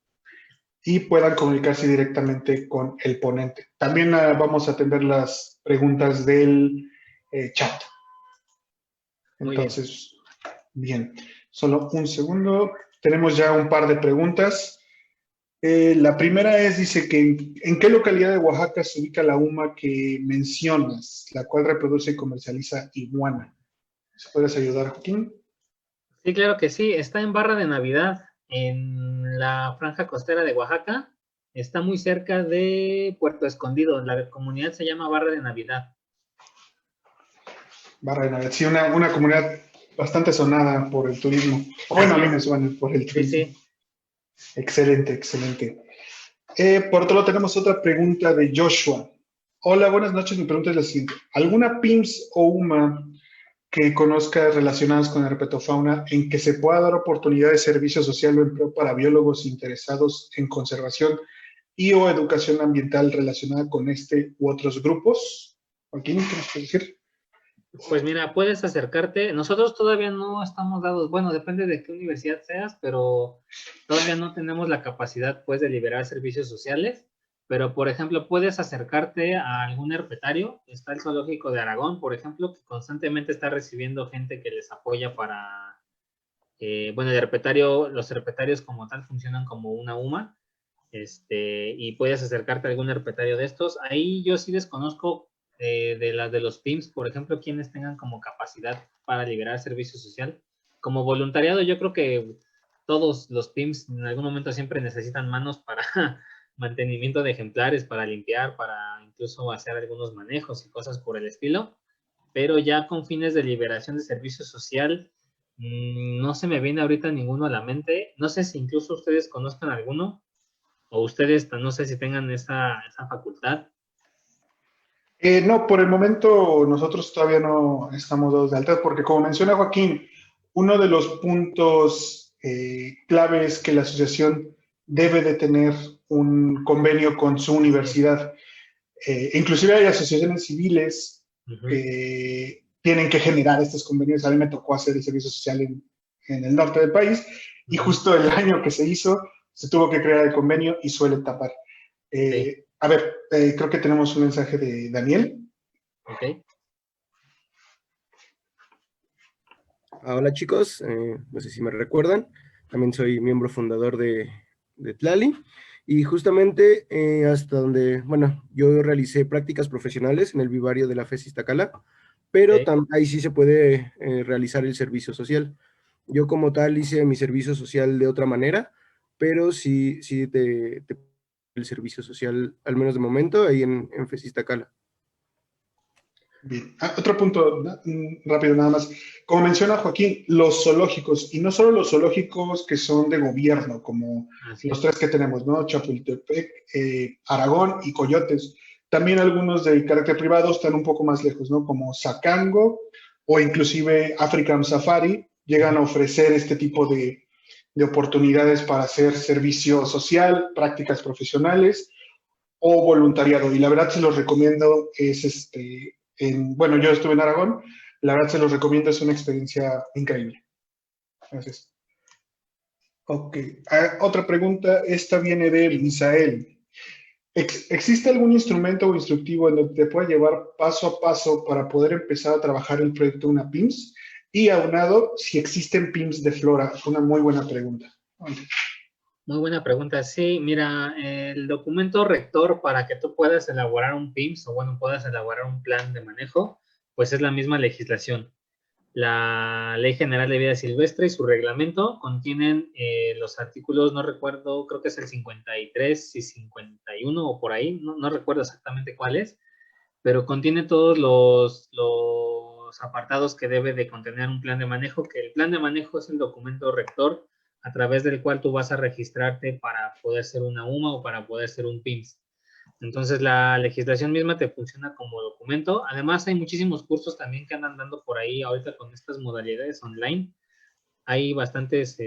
y puedan comunicarse directamente con el ponente. También vamos a atender las preguntas del chat. Entonces, bien, solo un segundo. Tenemos ya un par de preguntas. La primera dice que ¿en qué localidad de Oaxaca se ubica la UMA que mencionas, la cual reproduce y comercializa iguana? ¿Se puedes ayudar, Joaquín? Sí, claro que sí. Está en Barra de Navidad, en la franja costera de Oaxaca. Está muy cerca de Puerto Escondido. La comunidad se llama Barra de Navidad. Barra de Navidad, sí, una comunidad bastante sonada por el turismo. Bueno, a mí me suena por el turismo. Sí, sí. Excelente, excelente. Por otro lado, tenemos otra pregunta de Joshua. Hola, buenas noches. Mi pregunta es la siguiente. ¿Alguna PIMS o UMA que conozca relacionadas con herpetofauna en que se pueda dar oportunidad de servicio social o empleo para biólogos interesados en conservación y o educación ambiental relacionada con este u otros grupos? Joaquín, ¿qué nos puedes decir? Pues mira, puedes acercarte. Nosotros todavía no estamos dados, bueno, depende de qué universidad seas, pero todavía no tenemos la capacidad, pues, de liberar servicios sociales. Pero, por ejemplo, puedes acercarte a algún herpetario. Está el Zoológico de Aragón, por ejemplo, que constantemente está recibiendo gente que les apoya para, bueno, los herpetarios como tal funcionan como una UMA. y puedes acercarte a algún herpetario de estos. Ahí yo sí desconozco de las de los PIMS, por ejemplo, quienes tengan como capacidad para liberar servicio social. Como voluntariado, yo creo que todos los PIMS en algún momento siempre necesitan manos para mantenimiento de ejemplares, para limpiar, para incluso hacer algunos manejos y cosas por el estilo, pero ya con fines de liberación de servicio social, no se me viene ahorita ninguno a la mente. No sé si incluso ustedes conozcan alguno, o ustedes, no sé si tengan esa facultad. No, por el momento nosotros todavía no estamos dados de alta porque como menciona Joaquín, uno de los puntos clave es que la asociación debe de tener un convenio con su universidad. Inclusive hay asociaciones civiles que tienen que generar estos convenios. A mí me tocó hacer el servicio social en el norte del país y justo el año que se hizo se tuvo que crear el convenio y suele tapar. Sí. A ver, creo que tenemos un mensaje de Daniel. Ok. Hola chicos, no sé si me recuerdan, también soy miembro fundador de Tlali y justamente hasta donde, bueno, yo realicé prácticas profesionales en el vivario de la FES Iztacala, pero Sí. ahí sí se puede realizar el servicio social. Yo como tal hice mi servicio social de otra manera, pero sí el servicio social, al menos de momento, ahí en FES Iztacala. Bien. Otro punto rápido nada más. Como menciona Joaquín, los zoológicos, y no solo los zoológicos que son de gobierno, como Así los es. tres que tenemos, ¿no? Chapultepec, Aragón y Coyotes. También algunos de carácter privado están un poco más lejos, ¿no? Como Sacango o inclusive African Safari llegan a ofrecer este tipo de oportunidades para hacer servicio social, prácticas profesionales o voluntariado. Y la verdad se los recomiendo, bueno, yo estuve en Aragón, la verdad se los recomiendo, es una experiencia increíble. Gracias. Ok, otra pregunta, esta viene de Misael. ¿Existe algún instrumento o instructivo en donde te pueda llevar paso a paso para poder empezar a trabajar el proyecto de una PIMS? Y aunado, si existen PIMS de flora, una muy buena pregunta. Muy buena pregunta. Sí, mira, el documento rector para que tú puedas elaborar un PIMS o, bueno, puedas elaborar un plan de manejo, pues es la misma legislación. La Ley General de Vida Silvestre y su reglamento contienen los artículos, no recuerdo, creo que es el 53 y 51 o por ahí, no recuerdo exactamente cuál es, pero contiene todos los apartados que debe de contener un plan de manejo, que el plan de manejo es el documento rector a través del cual tú vas a registrarte para poder ser una UMA o para poder ser un PIMS. Entonces la legislación misma te funciona como documento. Además hay muchísimos cursos también que andan dando por ahí ahorita con estas modalidades online. Hay bastantes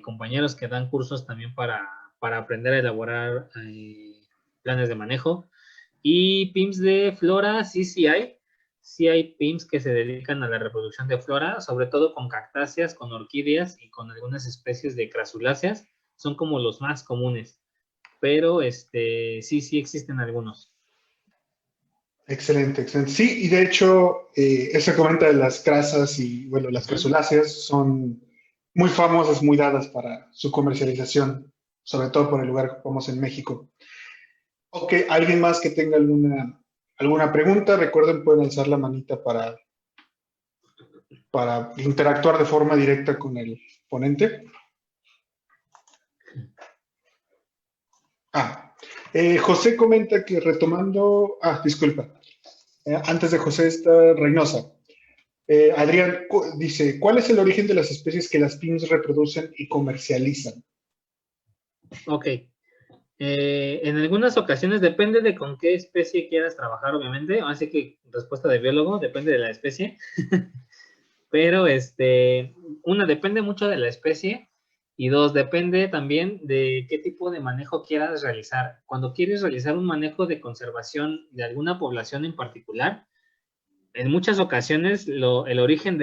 compañeros que dan cursos también para aprender a elaborar planes de manejo. Y PIMS de flora, sí hay. Sí hay PIMS que se dedican a la reproducción de flora, sobre todo con cactáceas, con orquídeas y con algunas especies de crasuláceas. Son como los más comunes. Pero sí existen algunos. Excelente, excelente. Sí, y de hecho, esa comenta de las crasas y, bueno, las crasuláceas son muy famosas, muy dadas para su comercialización, sobre todo por el lugar que ocupamos en México. Ok, ¿alguien más que tenga alguna pregunta? Recuerden, pueden alzar la manita para interactuar de forma directa con el ponente. José comenta que retomando, disculpa, antes de José está Reynosa. Adrián dice, ¿cuál es el origen de las especies que las PIMS reproducen y comercializan? Ok. En algunas ocasiones depende de con qué especie quieras trabajar, obviamente. Así que respuesta de biólogo, depende de la especie. Pero una, depende mucho de la especie. Y dos, depende también de qué tipo de manejo quieras realizar. Cuando quieres realizar un manejo de conservación de alguna población en particular, en muchas ocasiones el origen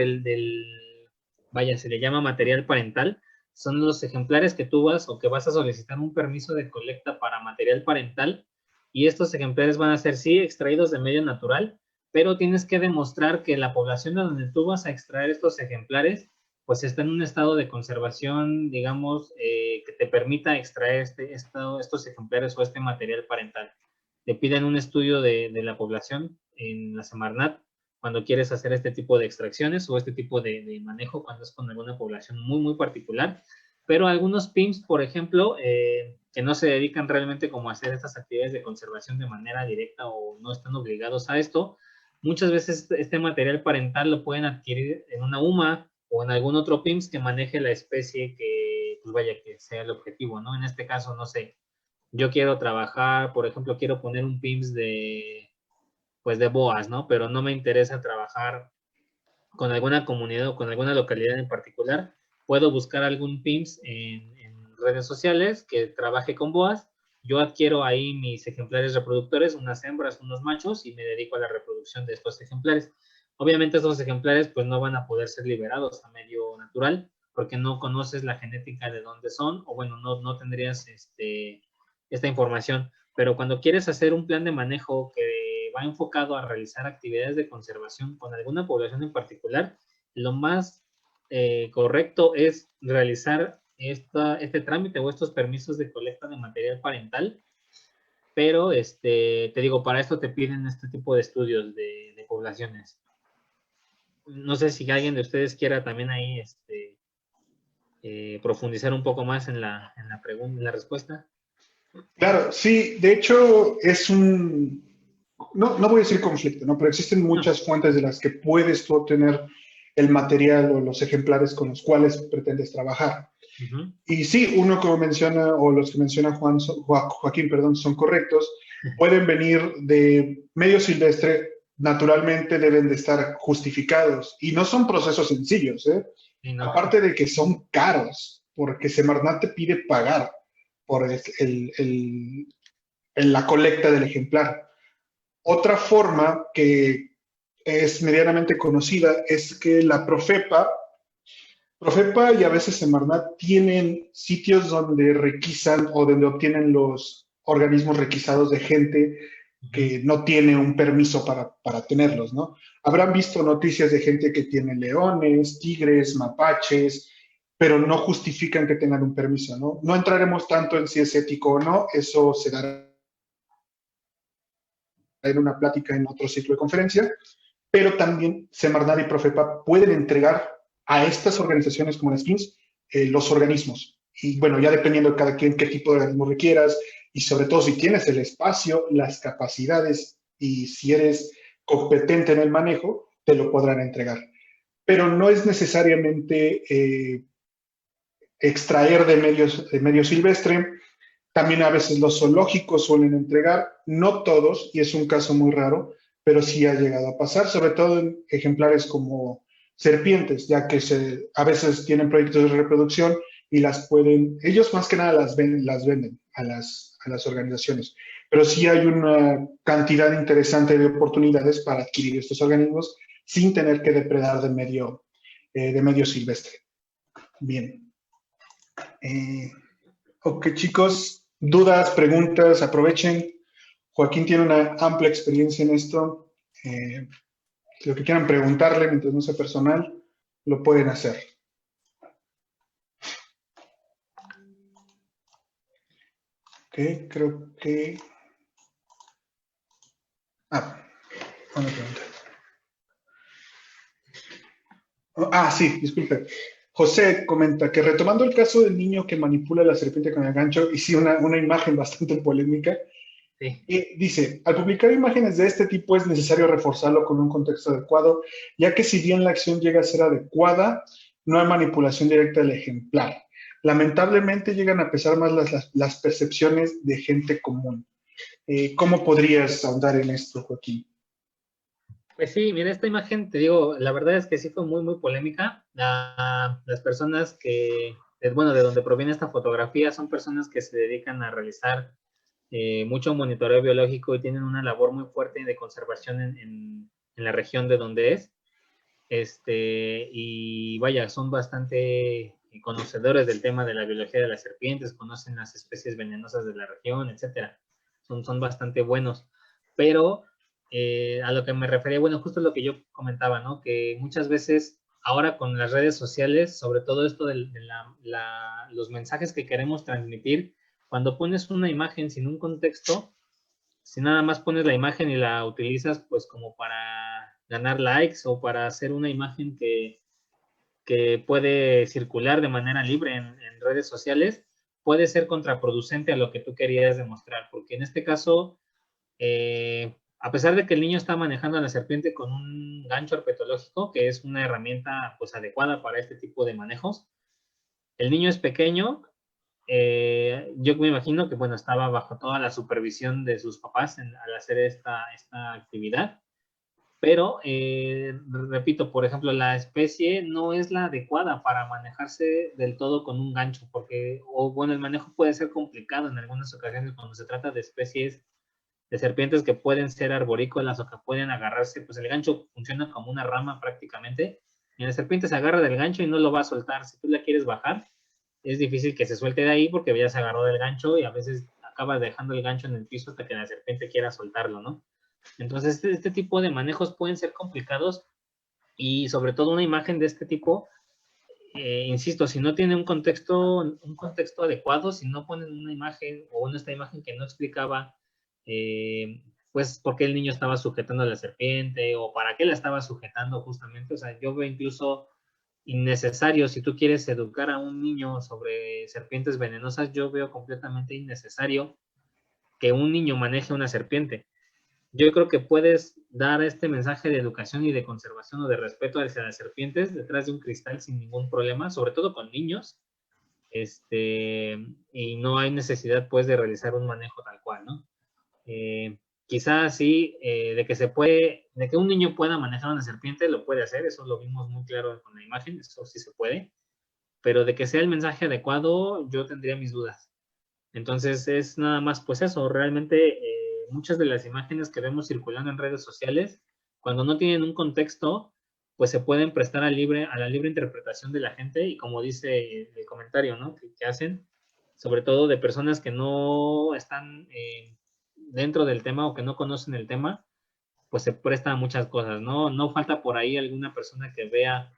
vaya, se le llama material parental, son los ejemplares que tú vas o que vas a solicitar un permiso de colecta para material parental, y estos ejemplares van a ser, sí, extraídos de medio natural, pero tienes que demostrar que la población de donde tú vas a extraer estos ejemplares, pues está en un estado de conservación, digamos, que te permita extraer estos ejemplares o este material parental. Te piden un estudio de la población en la Semarnat cuando quieres hacer este tipo de extracciones o este tipo de manejo cuando es con alguna población muy, muy particular. Pero algunos PIMS, por ejemplo, que no se dedican realmente como a hacer estas actividades de conservación de manera directa o no están obligados a esto, muchas veces este material parental lo pueden adquirir en una UMA o en algún otro PIMS que maneje la especie que, pues vaya, que sea el objetivo, ¿no? En este caso, no sé, yo quiero trabajar, por ejemplo, quiero poner un PIMS pues de boas, ¿no? Pero no me interesa trabajar con alguna comunidad o con alguna localidad en particular. Puedo buscar algún PIMS en redes sociales que trabaje con boas. Yo adquiero ahí mis ejemplares reproductores, unas hembras, unos machos, y me dedico a la reproducción de estos ejemplares. Obviamente estos ejemplares pues no van a poder ser liberados a medio natural porque no conoces la genética de dónde son, o bueno, no tendrías esta información. Pero cuando quieres hacer un plan de manejo que va enfocado a realizar actividades de conservación con alguna población en particular, lo más correcto es realizar este trámite o estos permisos de colecta de material parental, pero te digo, para esto te piden este tipo de estudios de poblaciones. No sé si alguien de ustedes quiera también ahí profundizar un poco más en la pregunta, en la respuesta. Claro, sí, de hecho es no voy a decir conflicto, ¿no? Pero existen muchas fuentes de las que puedes tú obtener el material o los ejemplares con los cuales pretendes trabajar. Uh-huh. Y sí, uno como menciona, o los que menciona Joaquín, perdón, son correctos, pueden venir de medio silvestre, naturalmente deben de estar justificados, y no son procesos sencillos, ¿eh? Sí, no. Aparte de que son caros, porque Semarnat te pide pagar por la colecta del ejemplar. Otra forma que es medianamente conocida es que la Profepa y a veces Semarnat tienen sitios donde requisan o donde obtienen los organismos requisados de gente que no tiene un permiso para tenerlos, ¿no? Habrán visto noticias de gente que tiene leones, tigres, mapaches, pero no justifican que tengan un permiso, ¿no? No entraremos tanto en si es ético o no, eso se dará en una plática en otro ciclo de conferencia, pero también Semarnat y Profepa pueden entregar a estas organizaciones como las PIMS los organismos. Y bueno, ya dependiendo de cada quien qué tipo de organismo requieras y sobre todo si tienes el espacio, las capacidades y si eres competente en el manejo, te lo podrán entregar. Pero no es necesariamente extraer de medio silvestre. También a veces los zoológicos suelen entregar, no todos, y es un caso muy raro, pero sí ha llegado a pasar, sobre todo en ejemplares como serpientes, ya que a veces tienen proyectos de reproducción y ellos más que nada las venden a las organizaciones. Pero sí hay una cantidad interesante de oportunidades para adquirir estos organismos sin tener que depredar de medio silvestre. Bien. Ok, chicos, dudas, preguntas, aprovechen. Joaquín tiene una amplia experiencia en esto. Lo que quieran preguntarle mientras no sea personal, lo pueden hacer. Ok, creo que... una pregunta. Sí, disculpe. José comenta que retomando el caso del niño que manipula la serpiente con el gancho, y sí, una imagen bastante polémica, Sí. dice, al publicar imágenes de este tipo es necesario reforzarlo con un contexto adecuado, ya que si bien la acción llega a ser adecuada, no hay manipulación directa del ejemplar. Lamentablemente llegan a pesar más las percepciones de gente común. ¿Cómo podrías ahondar en esto, Joaquín? Pues sí, mira, esta imagen, te digo, la verdad es que sí fue muy, muy polémica. Las personas bueno, de donde proviene esta fotografía son personas que se dedican a realizar mucho monitoreo biológico y tienen una labor muy fuerte de conservación en la región de donde es. Y vaya, son bastante conocedores del tema de la biología de las serpientes, conocen las especies venenosas de la región, etcétera. Son bastante buenos. Pero a lo que me refería, bueno, justo lo que yo comentaba, ¿no? Que muchas veces ahora con las redes sociales, sobre todo esto de los mensajes que queremos transmitir, cuando pones una imagen sin un contexto, si nada más pones la imagen y la utilizas pues como para ganar likes o para hacer una imagen que puede circular de manera libre en redes sociales, puede ser contraproducente a lo que tú querías demostrar, porque en este caso, a pesar de que el niño está manejando a la serpiente con un gancho herpetológico, que es una herramienta pues adecuada para este tipo de manejos, el niño es pequeño, yo me imagino que bueno, estaba bajo toda la supervisión de sus papás al hacer esta actividad, pero repito, por ejemplo, la especie no es la adecuada para manejarse del todo con un gancho, porque, o bueno, el manejo puede ser complicado en algunas ocasiones cuando se trata de especies de serpientes que pueden ser arborícolas o que pueden agarrarse, pues el gancho funciona como una rama prácticamente, y la serpiente se agarra del gancho y no lo va a soltar. Si tú la quieres bajar, es difícil que se suelte de ahí porque ya se agarró del gancho y a veces acaba dejando el gancho en el piso hasta que la serpiente quiera soltarlo, ¿no? Entonces, este tipo de manejos pueden ser complicados y sobre todo una imagen de este tipo, insisto, si no tiene un contexto adecuado, si no ponen una imagen o esta imagen que no explicaba, pues, por qué el niño estaba sujetando a la serpiente o para qué la estaba sujetando justamente. O sea, yo veo incluso innecesario, si tú quieres educar a un niño sobre serpientes venenosas, yo veo completamente innecesario que un niño maneje una serpiente. Yo creo que puedes dar este mensaje de educación y de conservación o de respeto hacia las serpientes detrás de un cristal sin ningún problema, sobre todo con niños, y no hay necesidad pues de realizar un manejo tal cual, ¿no? Quizás sí, de que un niño pueda manejar una serpiente, lo puede hacer, eso lo vimos muy claro con la imagen, eso sí se puede, pero de que sea el mensaje adecuado, yo tendría mis dudas. Entonces es nada más pues eso, realmente muchas de las imágenes que vemos circulando en redes sociales, cuando no tienen un contexto, pues se pueden prestar a la libre interpretación de la gente y como dice el comentario, ¿no? Que hacen, sobre todo de personas que no están dentro del tema o que no conocen el tema, pues se presta a muchas cosas, ¿no? No falta por ahí alguna persona que vea,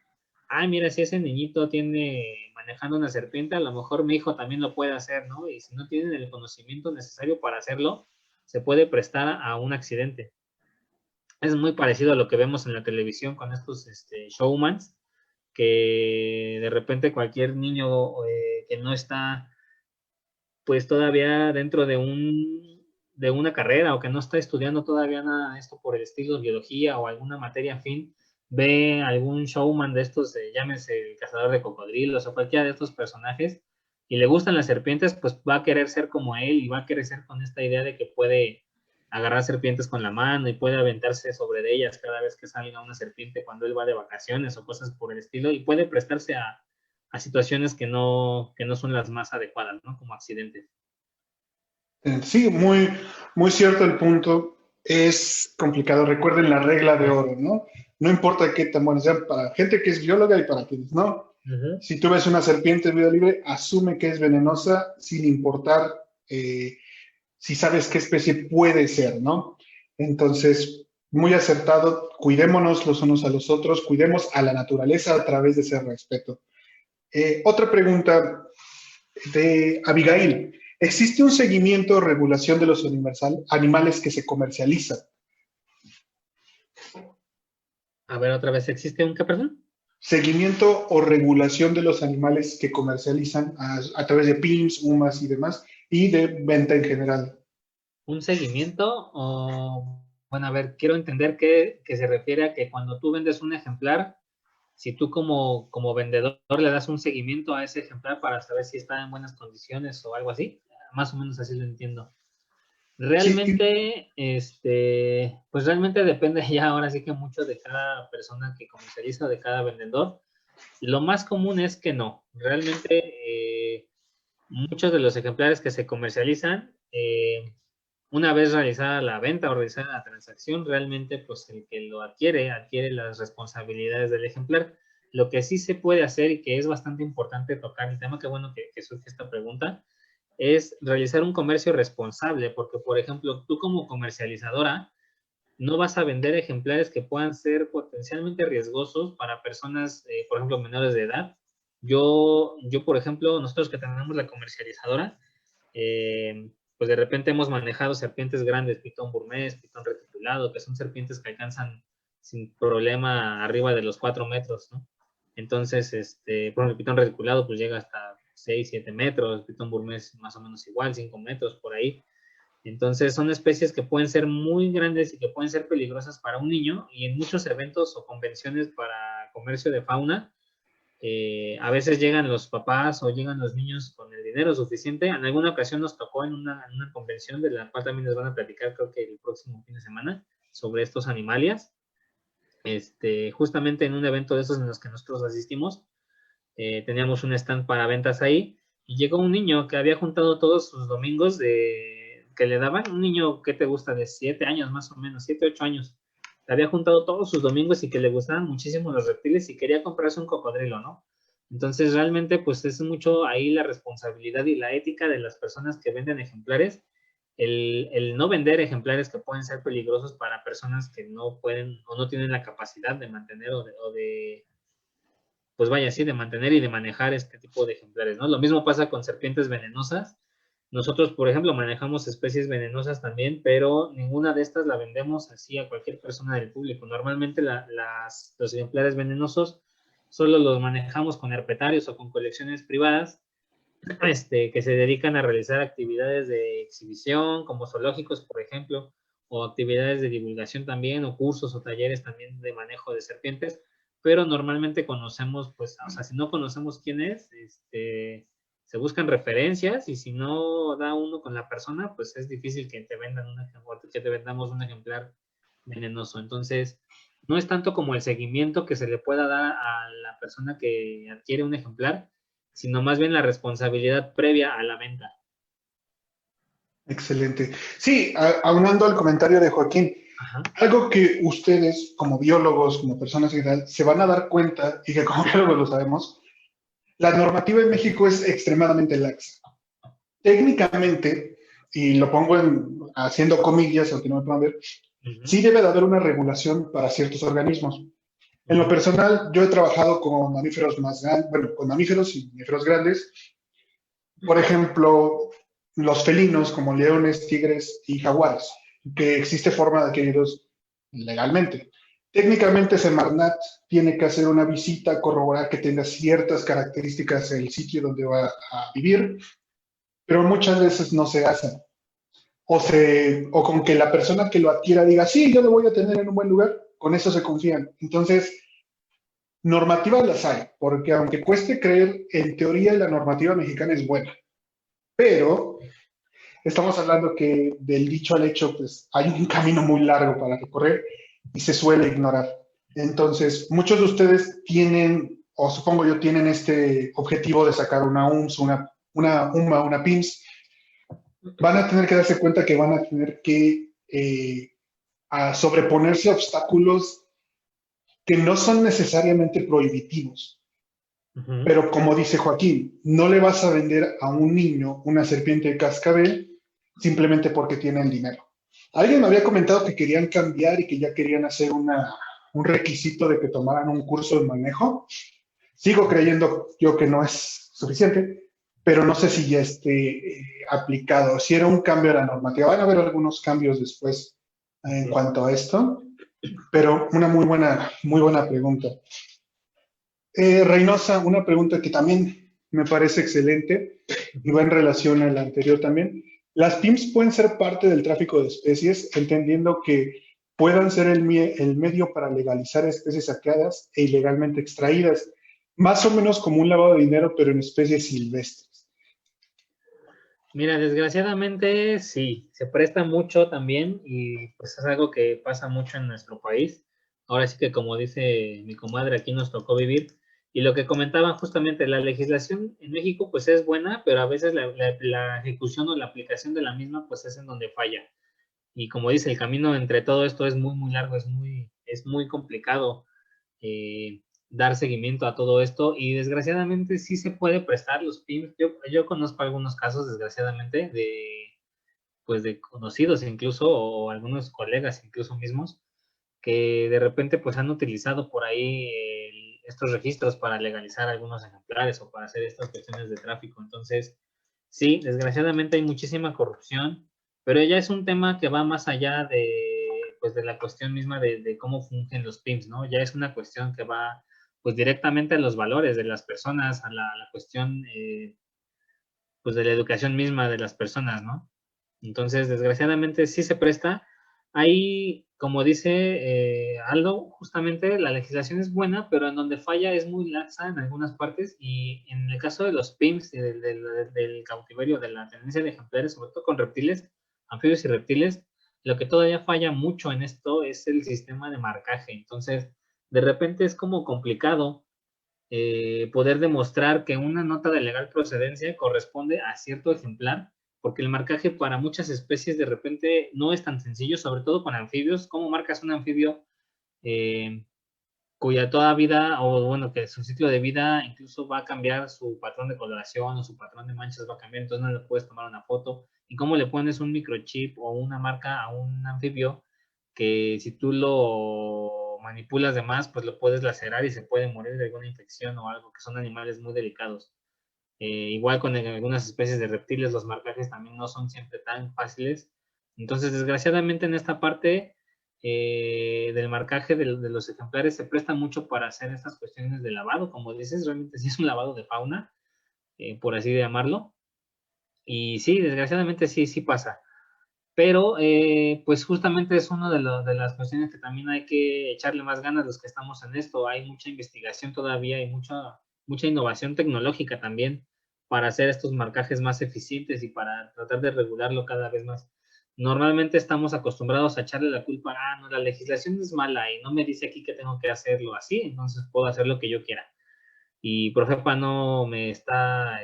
ay, mira, si ese niñito tiene manejando una serpiente, a lo mejor mi hijo también lo puede hacer, ¿no? Y si no tienen el conocimiento necesario para hacerlo, se puede prestar a un accidente. Es muy parecido a lo que vemos en la televisión con estos showmans, que de repente cualquier niño que no está pues todavía dentro de una carrera o que no está estudiando todavía nada de esto por el estilo biología o alguna materia afín, ve algún showman de estos, llámese el cazador de cocodrilos o cualquiera de estos personajes, y le gustan las serpientes, pues va a querer ser como él y va a querer ser con esta idea de que puede agarrar serpientes con la mano y puede aventarse sobre de ellas cada vez que salga una serpiente cuando él va de vacaciones o cosas por el estilo, y puede prestarse a situaciones que no son las más adecuadas, ¿no? Como accidentes. Sí, muy, muy cierto el punto. Es complicado. Recuerden la regla de oro, ¿no? No importa qué tan bueno sea, para gente que es bióloga y para quienes no. Si tú ves una serpiente en vida libre, asume que es venenosa sin importar si sabes qué especie puede ser, ¿no? Entonces, muy acertado. Cuidémonos los unos a los otros, cuidemos a la naturaleza a través de ese respeto. Otra pregunta de Abigail. ¿Existe un seguimiento o regulación de los animales que se comercializan? A ver, otra vez, ¿existe un qué, perdón? Seguimiento o regulación de los animales que comercializan a través de PIMS, UMAS y demás, y de venta en general. ¿Un seguimiento? O, bueno, a ver, quiero entender que se refiere a que cuando tú vendes un ejemplar, si tú como vendedor le das un seguimiento a ese ejemplar para saber si está en buenas condiciones o algo así, más o menos así lo entiendo. Sí, Realmente, pues realmente depende ya ahora sí que mucho de cada persona que comercializa, de cada vendedor. Lo más común es que no. Realmente, muchos de los ejemplares que se comercializan, una vez realizada la venta o realizada la transacción, realmente pues el que lo adquiere las responsabilidades del ejemplar. Lo que sí se puede hacer y que es bastante importante tocar el tema, qué bueno que surge esta pregunta, es realizar un comercio responsable, porque por ejemplo, tú como comercializadora, no vas a vender ejemplares que puedan ser potencialmente riesgosos para personas, por ejemplo, menores de edad. Yo, por ejemplo, nosotros que tenemos la comercializadora, pues de repente hemos manejado serpientes grandes, pitón burmés, pitón reticulado, que son serpientes que alcanzan sin problema arriba de los 4 metros, ¿no? Entonces, por ejemplo, el pitón reticulado pues llega hasta 6, 7 metros, el pitón burmés más o menos igual, 5 metros por ahí. Entonces son especies que pueden ser muy grandes y que pueden ser peligrosas para un niño, y en muchos eventos o convenciones para comercio de fauna, a veces llegan los papás o llegan los niños con el dinero suficiente. En alguna ocasión nos tocó en una convención de la cual también les van a platicar, creo que el próximo fin de semana, sobre estos animalias. Justamente en un evento de esos en los que nosotros asistimos, teníamos un stand para ventas ahí, y llegó un niño que había juntado todos sus domingos que le daban, un niño que te gusta de 7 años más o menos, 7, 8 años, había juntado todos sus domingos y que le gustaban muchísimo los reptiles y quería comprarse un cocodrilo, ¿no? Entonces realmente pues es mucho ahí la responsabilidad y la ética de las personas que venden ejemplares, el no vender ejemplares que pueden ser peligrosos para personas que no pueden o no tienen la capacidad de mantener o de pues vaya, sí, de mantener y de manejar este tipo de ejemplares, ¿no? Lo mismo pasa con serpientes venenosas. Nosotros, por ejemplo, manejamos especies venenosas también, pero ninguna de estas la vendemos así a cualquier persona del público. Normalmente los ejemplares venenosos solo los manejamos con herpetarios o con colecciones privadas, que se dedican a realizar actividades de exhibición, como zoológicos, por ejemplo, o actividades de divulgación también, o cursos o talleres también de manejo de serpientes, pero normalmente conocemos, pues, o sea, si no conocemos quién es, se buscan referencias, y si no da uno con la persona, pues es difícil que te vendan que te vendamos un ejemplar venenoso. Entonces, no es tanto como el seguimiento que se le pueda dar a la persona que adquiere un ejemplar, sino más bien la responsabilidad previa a la venta. Excelente. Sí, aunando al comentario de Joaquín, Ajá. algo que ustedes, como biólogos, como personas en general, se van a dar cuenta, y que como biólogos lo sabemos, la normativa en México es extremadamente laxa. Técnicamente, y lo pongo haciendo comillas, aunque no me puedan ver, sí debe de haber una regulación para ciertos organismos. En lo personal, yo he trabajado con mamíferos más grandes, bueno, con mamíferos y mamíferos grandes. Por ejemplo, los felinos como leones, tigres y jaguares, que existe forma de adquirirlos legalmente. Técnicamente, Semarnat tiene que hacer una visita, corroborar que tenga ciertas características el sitio donde va a vivir, pero muchas veces no se hacen. O con que la persona que lo adquiera diga, sí, yo lo voy a tener en un buen lugar, con eso se confían. Entonces, normativas las hay, porque aunque cueste creer, en teoría la normativa mexicana es buena, pero estamos hablando que del dicho al hecho, pues hay un camino muy largo para recorrer y se suele ignorar. Entonces, muchos de ustedes tienen, o supongo yo, tienen este objetivo de sacar una UMS, una UMA, una PIMS. Van a tener que darse cuenta que van a tener que a sobreponerse a obstáculos que no son necesariamente prohibitivos. Pero como dice Joaquín, no le vas a vender a un niño una serpiente de cascabel simplemente porque tienen dinero. Alguien me había comentado que querían cambiar y que ya querían hacer un requisito de que tomaran un curso de manejo. Sigo creyendo yo que no es suficiente, pero no sé si ya esté aplicado. Si era un cambio a la normativa, van a haber algunos cambios después en cuanto a esto, pero una muy buena pregunta. Reynosa, una pregunta que también me parece excelente y va en relación a la anterior también. ¿Las PIMS pueden ser parte del tráfico de especies, entendiendo que puedan ser el medio para legalizar especies saqueadas e ilegalmente extraídas, más o menos como un lavado de dinero, pero en especies silvestres? Mira, desgraciadamente sí, se presta mucho también, y pues es algo que pasa mucho en nuestro país. Ahora sí que, como dice mi comadre, aquí nos tocó vivir. Y lo que comentaban justamente, la legislación en México pues es buena, pero a veces la ejecución o la aplicación de la misma pues es en donde falla. Y como dice, el camino entre todo esto es muy, muy largo, es muy complicado dar seguimiento a todo esto, y desgraciadamente sí se puede prestar los PIMs. Yo conozco algunos casos, desgraciadamente, pues de conocidos incluso, o algunos colegas incluso mismos, que de repente pues han utilizado por ahí estos registros para legalizar algunos ejemplares o para hacer estas cuestiones de tráfico. Entonces, sí, desgraciadamente hay muchísima corrupción, pero ya es un tema que va más allá pues, de la cuestión misma de cómo fungen los PIMS, ¿no? Ya es una cuestión que va pues directamente a los valores de las personas, a la cuestión pues de la educación misma de las personas, ¿no? Entonces, desgraciadamente sí se presta. Ahí, como dice Aldo, justamente la legislación es buena, pero en donde falla es muy laxa en algunas partes, y en el caso de los PIMS y del cautiverio, de la tenencia de ejemplares, sobre todo con reptiles, anfibios y reptiles, lo que todavía falla mucho en esto es el sistema de marcaje. Entonces, de repente es como complicado poder demostrar que una nota de legal procedencia corresponde a cierto ejemplar, porque el marcaje para muchas especies de repente no es tan sencillo, sobre todo con anfibios. ¿Cómo marcas un anfibio eh, cuya toda vida, o bueno, que su ciclo de vida incluso va a cambiar su patrón de coloración o su patrón de manchas va a cambiar, entonces no le puedes tomar una foto? ¿Y cómo le pones un microchip o una marca a un anfibio que si tú lo manipulas de más, pues lo puedes lacerar y se puede morir de alguna infección o algo, que son animales muy delicados? Igual con algunas especies de reptiles, los marcajes también no son siempre tan fáciles. Entonces, desgraciadamente en esta parte del marcaje de los ejemplares se presta mucho para hacer estas cuestiones de lavado, como dices, realmente sí es un lavado de fauna, por así llamarlo. Y sí, desgraciadamente sí, sí pasa. Pero, pues justamente es una de las cuestiones que también hay que echarle más ganas los que estamos en esto. Hay mucha investigación todavía y mucha innovación tecnológica también para hacer estos marcajes más eficientes y para tratar de regularlo cada vez más. Normalmente estamos acostumbrados a echarle la culpa, no, la legislación es mala y no me dice aquí que tengo que hacerlo así, entonces puedo hacer lo que yo quiera. Y Profepa no me está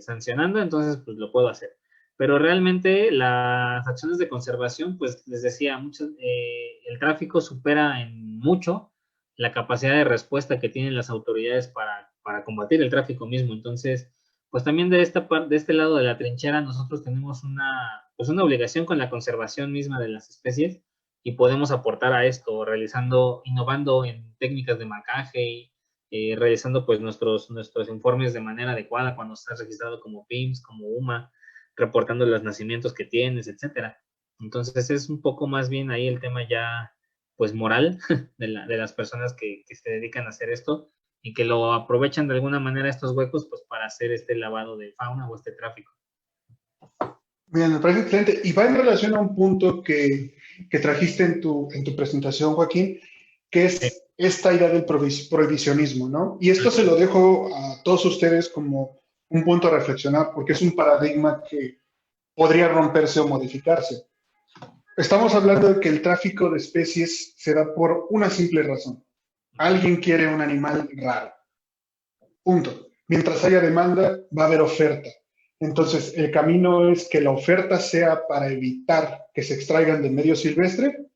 sancionando, entonces pues lo puedo hacer. Pero realmente las acciones de conservación, pues les decía, el tráfico supera en mucho la capacidad de respuesta que tienen las autoridades para combatir el tráfico mismo. Entonces, pues también de este lado de la trinchera nosotros tenemos pues una obligación con la conservación misma de las especies, y podemos aportar a esto innovando en técnicas de marcaje, realizando pues nuestros informes de manera adecuada cuando estás registrado como PIMS, como UMA, reportando los nacimientos que tienes, etcétera. Entonces es un poco más bien ahí el tema ya pues moral de las personas que se dedican a hacer esto y que lo aprovechan de alguna manera estos huecos pues para hacer este lavado de fauna o este tráfico. Bien, me parece excelente. Y va en relación a un punto que trajiste en tu presentación, Joaquín, que Sí. es esta idea del prohibicionismo, ¿no? Y esto se lo dejo a todos ustedes como un punto a reflexionar, porque es un paradigma que podría romperse o modificarse. Estamos hablando de que el tráfico de especies se da por una simple razón. Alguien quiere un animal raro. Punto. Mientras haya demanda, va a haber oferta. Entonces, el camino es que la oferta sea para evitar que se extraigan de medio silvestre,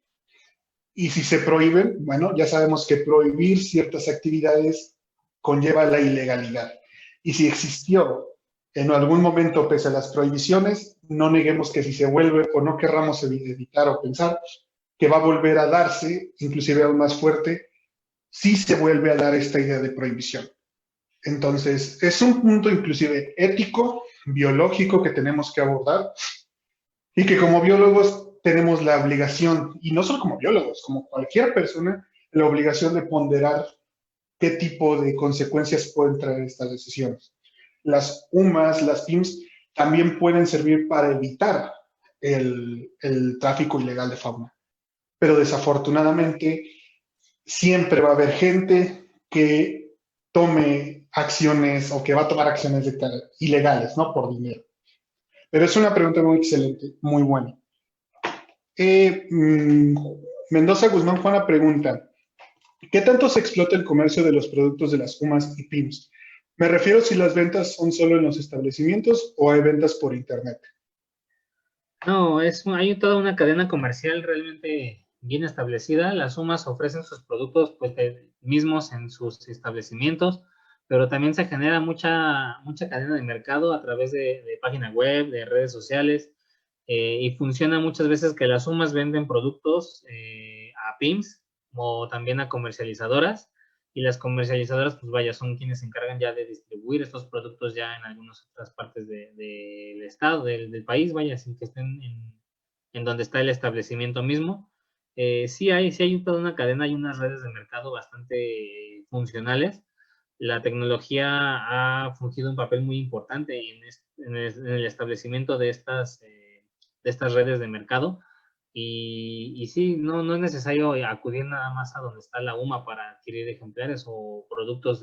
y si se prohíben, bueno, ya sabemos que prohibir ciertas actividades conlleva la ilegalidad. Y si existió en algún momento, pese a las prohibiciones, no neguemos que si se vuelve o no querramos evitar o pensar que va a volver a darse, inclusive aún más fuerte, si se vuelve a dar esta idea de prohibición. Entonces, es un punto inclusive ético, biológico que tenemos que abordar, y que como biólogos tenemos la obligación, y no solo como biólogos, como cualquier persona, la obligación de ponderar qué tipo de consecuencias pueden traer estas decisiones. Las UMAS, las PIMS, también pueden servir para evitar el tráfico ilegal de fauna. Pero desafortunadamente siempre va a haber gente que tome acciones o que va a tomar acciones ilegales, ¿no? Por dinero. Pero es una pregunta muy excelente, muy buena. Mendoza Guzmán Juana pregunta, ¿qué tanto se explota el comercio de los productos de las UMAS y PIMS? Me refiero si las ventas son solo en los establecimientos o hay ventas por internet. No, hay toda una cadena comercial realmente bien establecida. Las UMAS ofrecen sus productos pues, mismos en sus establecimientos, pero también se genera mucha cadena de mercado a través de página web, de redes sociales. y funciona muchas veces que las UMAs venden productos a PIMS o también a comercializadoras, y las comercializadoras, pues vaya, son quienes se encargan ya de distribuir estos productos ya en algunas otras partes del estado, del país, vaya, sin que estén en donde está el establecimiento mismo. Sí hay toda una cadena, hay unas redes de mercado bastante funcionales. La tecnología ha fungido un papel muy importante en el establecimiento de estas redes de mercado. Y sí, no es necesario acudir nada más a donde está la UMA para adquirir ejemplares o productos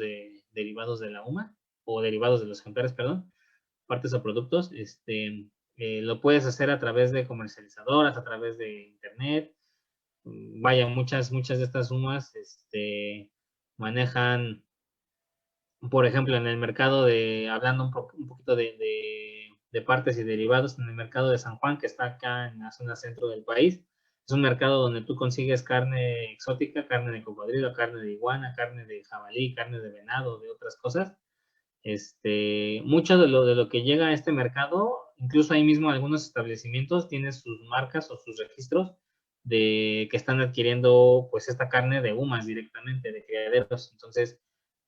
derivados de la UMA, o derivados de los ejemplares, perdón, partes o productos. Lo puedes hacer a través de comercializadoras, a través de internet. Vaya, muchas de estas UMAs manejan, por ejemplo, en el mercado hablando un poquito de partes y derivados, en el mercado de San Juan, que está acá en la zona centro del país. Es un mercado donde tú consigues carne exótica, carne de cocodrilo, carne de iguana, carne de jabalí, carne de venado, de otras cosas. Mucho de lo que llega a este mercado, incluso ahí mismo algunos establecimientos tienen sus marcas o sus registros de que están adquiriendo pues esta carne de UMAs directamente, de criaderos. Entonces,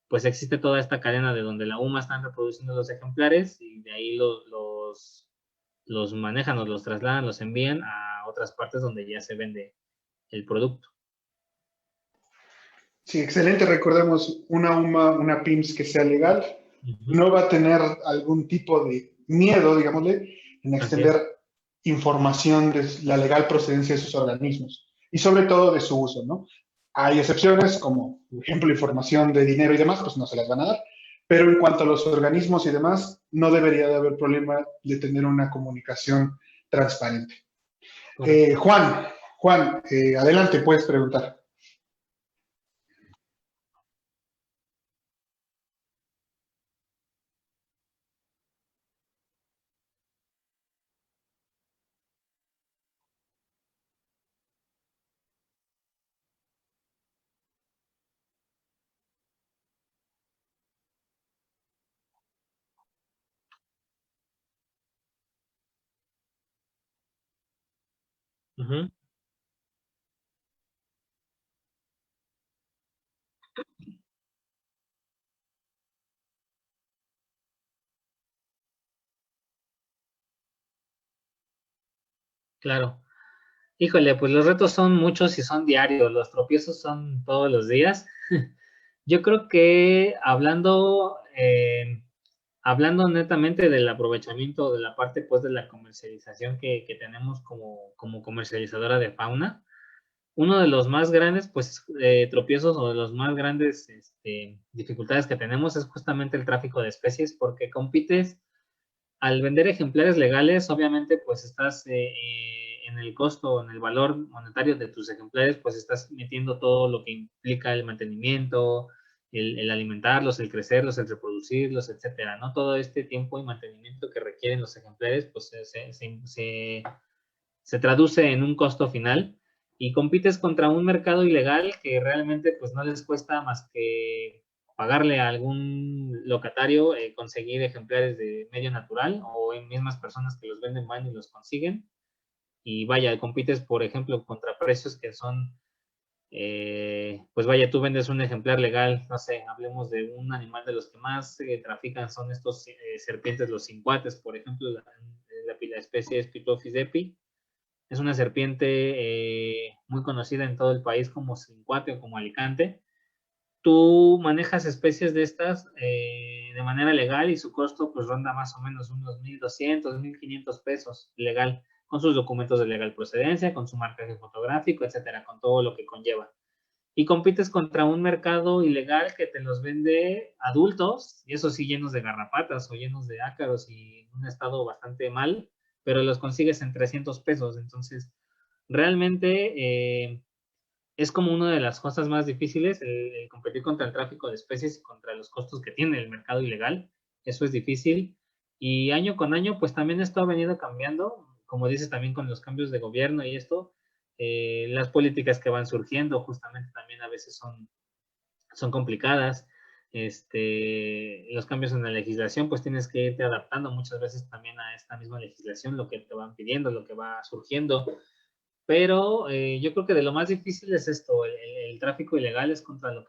pues existe toda esta cadena de donde la UMA están reproduciendo los ejemplares y de ahí los manejan, o los trasladan, los envían a otras partes donde ya se vende el producto. Sí, excelente. Recordemos, una UMA, una PIMS que sea legal, no va a tener algún tipo de miedo, digámosle, en extender información de la legal procedencia de sus organismos y sobre todo de su uso, ¿no? Hay excepciones, como por ejemplo información de dinero y demás, pues no se las van a dar, pero en cuanto a los organismos y demás, no debería de haber problema de tener una comunicación transparente. Juan, adelante, puedes preguntar. Claro. Híjole, pues los retos son muchos y son diarios, los tropiezos son todos los días. Yo creo que hablando netamente del aprovechamiento de la parte pues de la comercialización que tenemos como comercializadora de fauna, uno de los más grandes pues tropiezos, o de los más grandes dificultades que tenemos, es justamente el tráfico de especies, porque compites al vender ejemplares legales. Obviamente pues estás en el costo, en el valor monetario de tus ejemplares, pues estás metiendo todo lo que implica el mantenimiento, el alimentarlos, el crecerlos, el reproducirlos, etcétera, ¿no? Todo este tiempo y mantenimiento que requieren los ejemplares, pues se traduce en un costo final, y compites contra un mercado ilegal que realmente pues no les cuesta más que pagarle a algún locatario, conseguir ejemplares de medio natural, o en mismas personas que los venden van y los consiguen. Y vaya, compites, por ejemplo, contra precios que son, pues vaya, tú vendes un ejemplar legal, no sé, hablemos de un animal de los que más trafican, son estos serpientes, los cincuates, por ejemplo, la especie es Pitophis epi. Es una serpiente muy conocida en todo el país como cincuate o como alicante. Tú manejas especies de estas de manera legal, y su costo pues ronda más o menos unos 1,200, 1,500 pesos legal, con sus documentos de legal procedencia, con su marcaje fotográfico, etcétera, con todo lo que conlleva. Y compites contra un mercado ilegal que te los vende adultos, y eso sí, llenos de garrapatas o llenos de ácaros y en un estado bastante mal, pero los consigues en 300 pesos. Entonces, realmente es como una de las cosas más difíciles, el competir contra el tráfico de especies y contra los costos que tiene el mercado ilegal. Eso es difícil. Y año con año, pues también esto ha venido cambiando, como dices, también con los cambios de gobierno y esto, las políticas que van surgiendo justamente también a veces son complicadas. los cambios en la legislación, pues tienes que irte adaptando muchas veces también a esta misma legislación, lo que te van pidiendo, lo que va surgiendo. Pero yo creo que de lo más difícil es esto, el tráfico ilegal es contra lo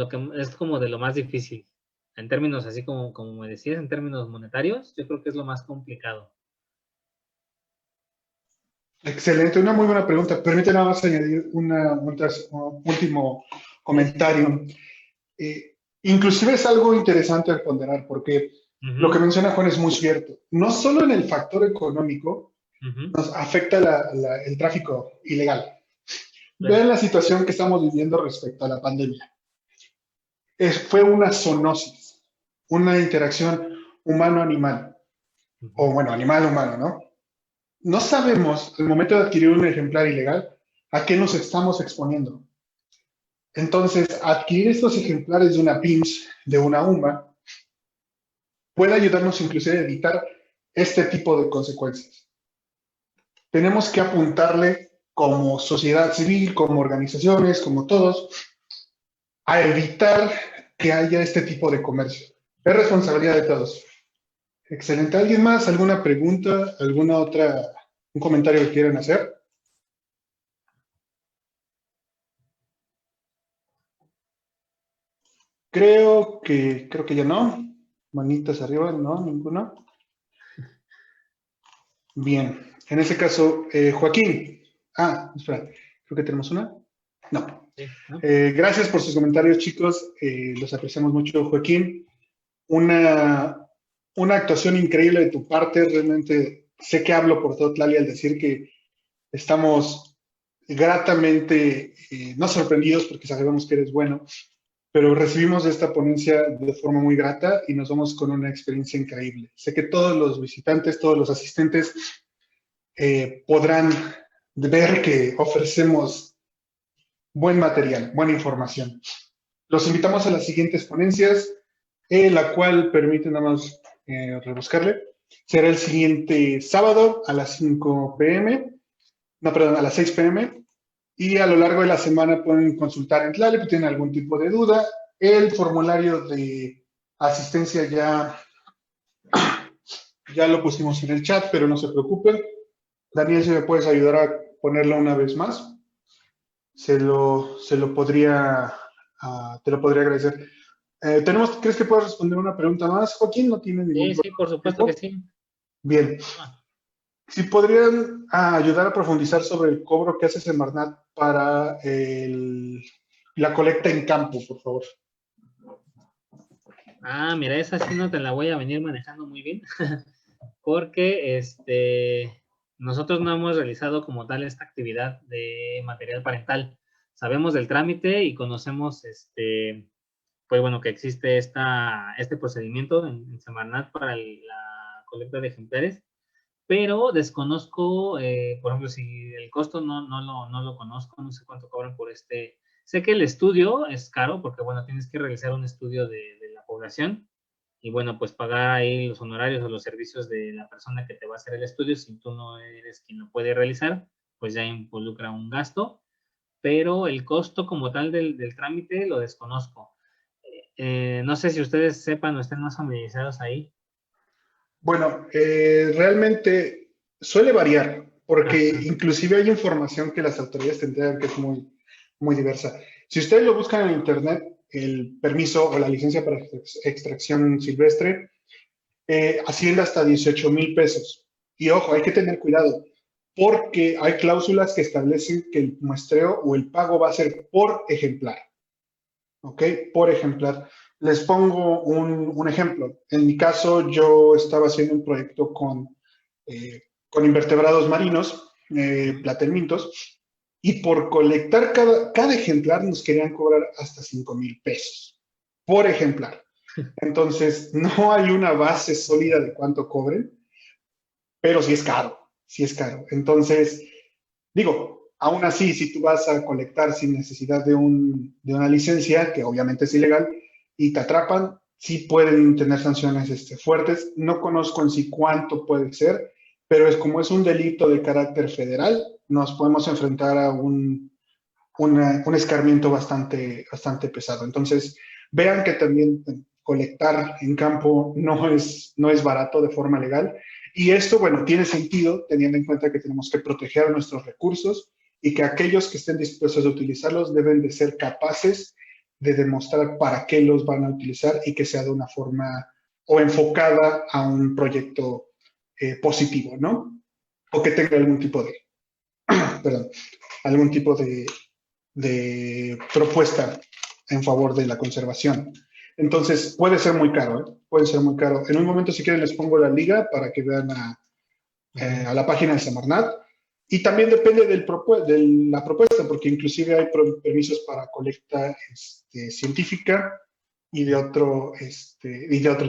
que es como de lo más difícil. En términos, así como me decías, en términos monetarios, yo creo que es lo más complicado. Excelente, una muy buena pregunta. Permíteme nada más añadir un último comentario. Inclusive es algo interesante al ponderar, porque lo que menciona Juan es muy cierto. No solo en el factor económico nos afecta el tráfico ilegal. Vean la situación que estamos viviendo respecto a la pandemia. Fue una zoonosis, una interacción humano-animal, o bueno, animal-humano, ¿no? No sabemos, al momento de adquirir un ejemplar ilegal, a qué nos estamos exponiendo. Entonces, adquirir estos ejemplares de una PIMS, de una UMA, puede ayudarnos inclusive a evitar este tipo de consecuencias. Tenemos que apuntarle como sociedad civil, como organizaciones, como todos, a evitar que haya este tipo de comercio. Es responsabilidad de todos. Excelente. ¿Alguien más? ¿Alguna pregunta? ¿Alguna otra? ¿Un comentario que quieran hacer? Creo que ya no. Manitas arriba, no, ninguno. Bien. En ese caso, Joaquín. Espera. Creo que tenemos una. No. Sí, ¿no? Gracias por sus comentarios, chicos. Los apreciamos mucho, Joaquín. Una actuación increíble de tu parte. Realmente sé que hablo por todo Tlali al decir que estamos gratamente, no sorprendidos porque sabemos que eres bueno, pero recibimos esta ponencia de forma muy grata y nos vamos con una experiencia increíble. Sé que todos los visitantes, todos los asistentes podrán ver que ofrecemos buen material, buena información. Los invitamos a las siguientes ponencias, la cual, permite nada más rebuscarle, será el siguiente sábado a las 5 p.m., no, perdón, a las 6 p.m., y a lo largo de la semana pueden consultar en Tlali si tienen algún tipo de duda. El formulario de asistencia ya lo pusimos en el chat, pero no se preocupen. Daniel, si me puedes ayudar a ponerlo una vez más, te lo podría agradecer. ¿Crees que puedas responder una pregunta más, Joaquín? No tiene ningún Sí, por supuesto que sí. Bien. Si podrían ayudar a profundizar sobre el cobro que hace Semarnat para la colecta en campo, por favor. Mira, esa sí no te la voy a venir manejando muy bien, porque nosotros no hemos realizado como tal esta actividad de material parental. Sabemos del trámite y conocemos, pues bueno, que existe este procedimiento en Semarnat para la colecta de ejemplares, pero desconozco, por ejemplo, si el costo no lo conozco, no sé cuánto cobran por este. Sé que el estudio es caro porque, bueno, tienes que realizar un estudio de la población y, bueno, pues pagar ahí los honorarios o los servicios de la persona que te va a hacer el estudio. Si tú no eres quien lo puede realizar, pues ya involucra un gasto, pero el costo como tal del trámite lo desconozco. No sé si ustedes sepan o estén más familiarizados ahí. Bueno, realmente suele variar, porque inclusive hay información que las autoridades te entregan que es muy, muy diversa. Si ustedes lo buscan en internet, el permiso o la licencia para extracción silvestre asciende hasta 18,000 pesos. Y ojo, hay que tener cuidado, porque hay cláusulas que establecen que el muestreo o el pago va a ser por ejemplar. ¿Ok? Por ejemplar. Les pongo un ejemplo. En mi caso, yo estaba haciendo un proyecto con invertebrados marinos, platelmintos, y por colectar cada ejemplar nos querían cobrar hasta 5,000 pesos por ejemplar. Entonces, no hay una base sólida de cuánto cobren, pero sí es caro, sí es caro. Entonces, digo, aún así, si tú vas a colectar sin necesidad de una licencia, que obviamente es ilegal, y te atrapan, sí pueden tener sanciones fuertes. No conozco en sí cuánto puede ser, pero como es un delito de carácter federal, nos podemos enfrentar a un escarmiento bastante pesado. Entonces, vean que también colectar en campo no es barato de forma legal. Y esto, bueno, tiene sentido teniendo en cuenta que tenemos que proteger nuestros recursos y que aquellos que estén dispuestos a utilizarlos deben de ser capaces de demostrar para qué los van a utilizar y que sea de una forma o enfocada a un proyecto positivo, ¿no? O que tenga algún tipo de, perdón, algún tipo de propuesta en favor de la conservación. Entonces, puede ser muy caro, ¿eh? Puede ser muy caro. En un momento, si quieren, les pongo la liga para que vean a la página de Semarnat. Y también depende de la propuesta, porque inclusive hay permisos para colecta científica y de otro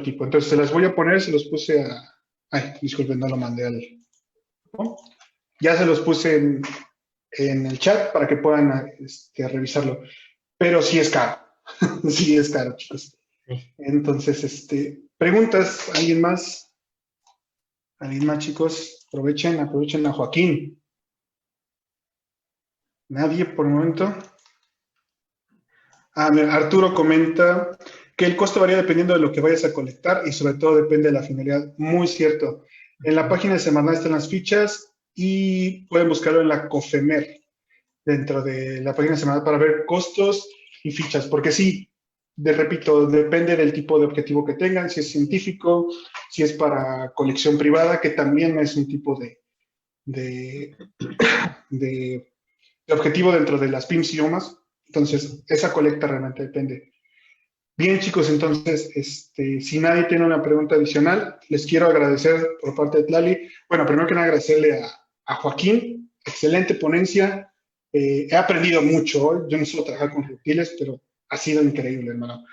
tipo. Entonces, se las voy a poner, se los puse a... Ay, disculpen, no lo mandé al... ¿no? Ya se los puse en el chat para que puedan revisarlo. Pero sí es caro. Sí es caro, chicos. Entonces, preguntas, ¿alguien más? ¿Alguien más, chicos? Aprovechen a Joaquín. Nadie por el momento. Mira, Arturo comenta que el costo varía dependiendo de lo que vayas a colectar y sobre todo depende de la finalidad. Muy cierto. En la página de Semarnat están las fichas y pueden buscarlo en la COFEMER, dentro de la página de Semarnat, para ver costos y fichas, porque sí, repito, depende del tipo de objetivo que tengan, si es científico, si es para colección privada, que también es un tipo de objetivo dentro de las PIMS y OMAS. Entonces, esa colecta realmente depende. Bien, chicos, entonces, si nadie tiene una pregunta adicional, les quiero agradecer por parte de Tlali. Bueno, primero que nada, agradecerle a Joaquín. Excelente ponencia. He aprendido mucho hoy. Yo no suelo trabajar con reptiles, pero ha sido increíble, hermano.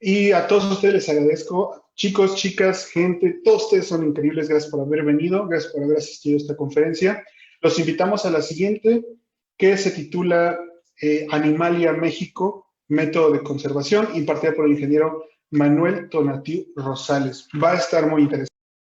Y a todos ustedes les agradezco. Chicos, chicas, gente, todos ustedes son increíbles. Gracias por haber venido. Gracias por haber asistido a esta conferencia. Los invitamos a la siguiente, que se titula Animalia México, método de conservación, impartida por el ingeniero Manuel Tonatiu Rosales. Va a estar muy interesante.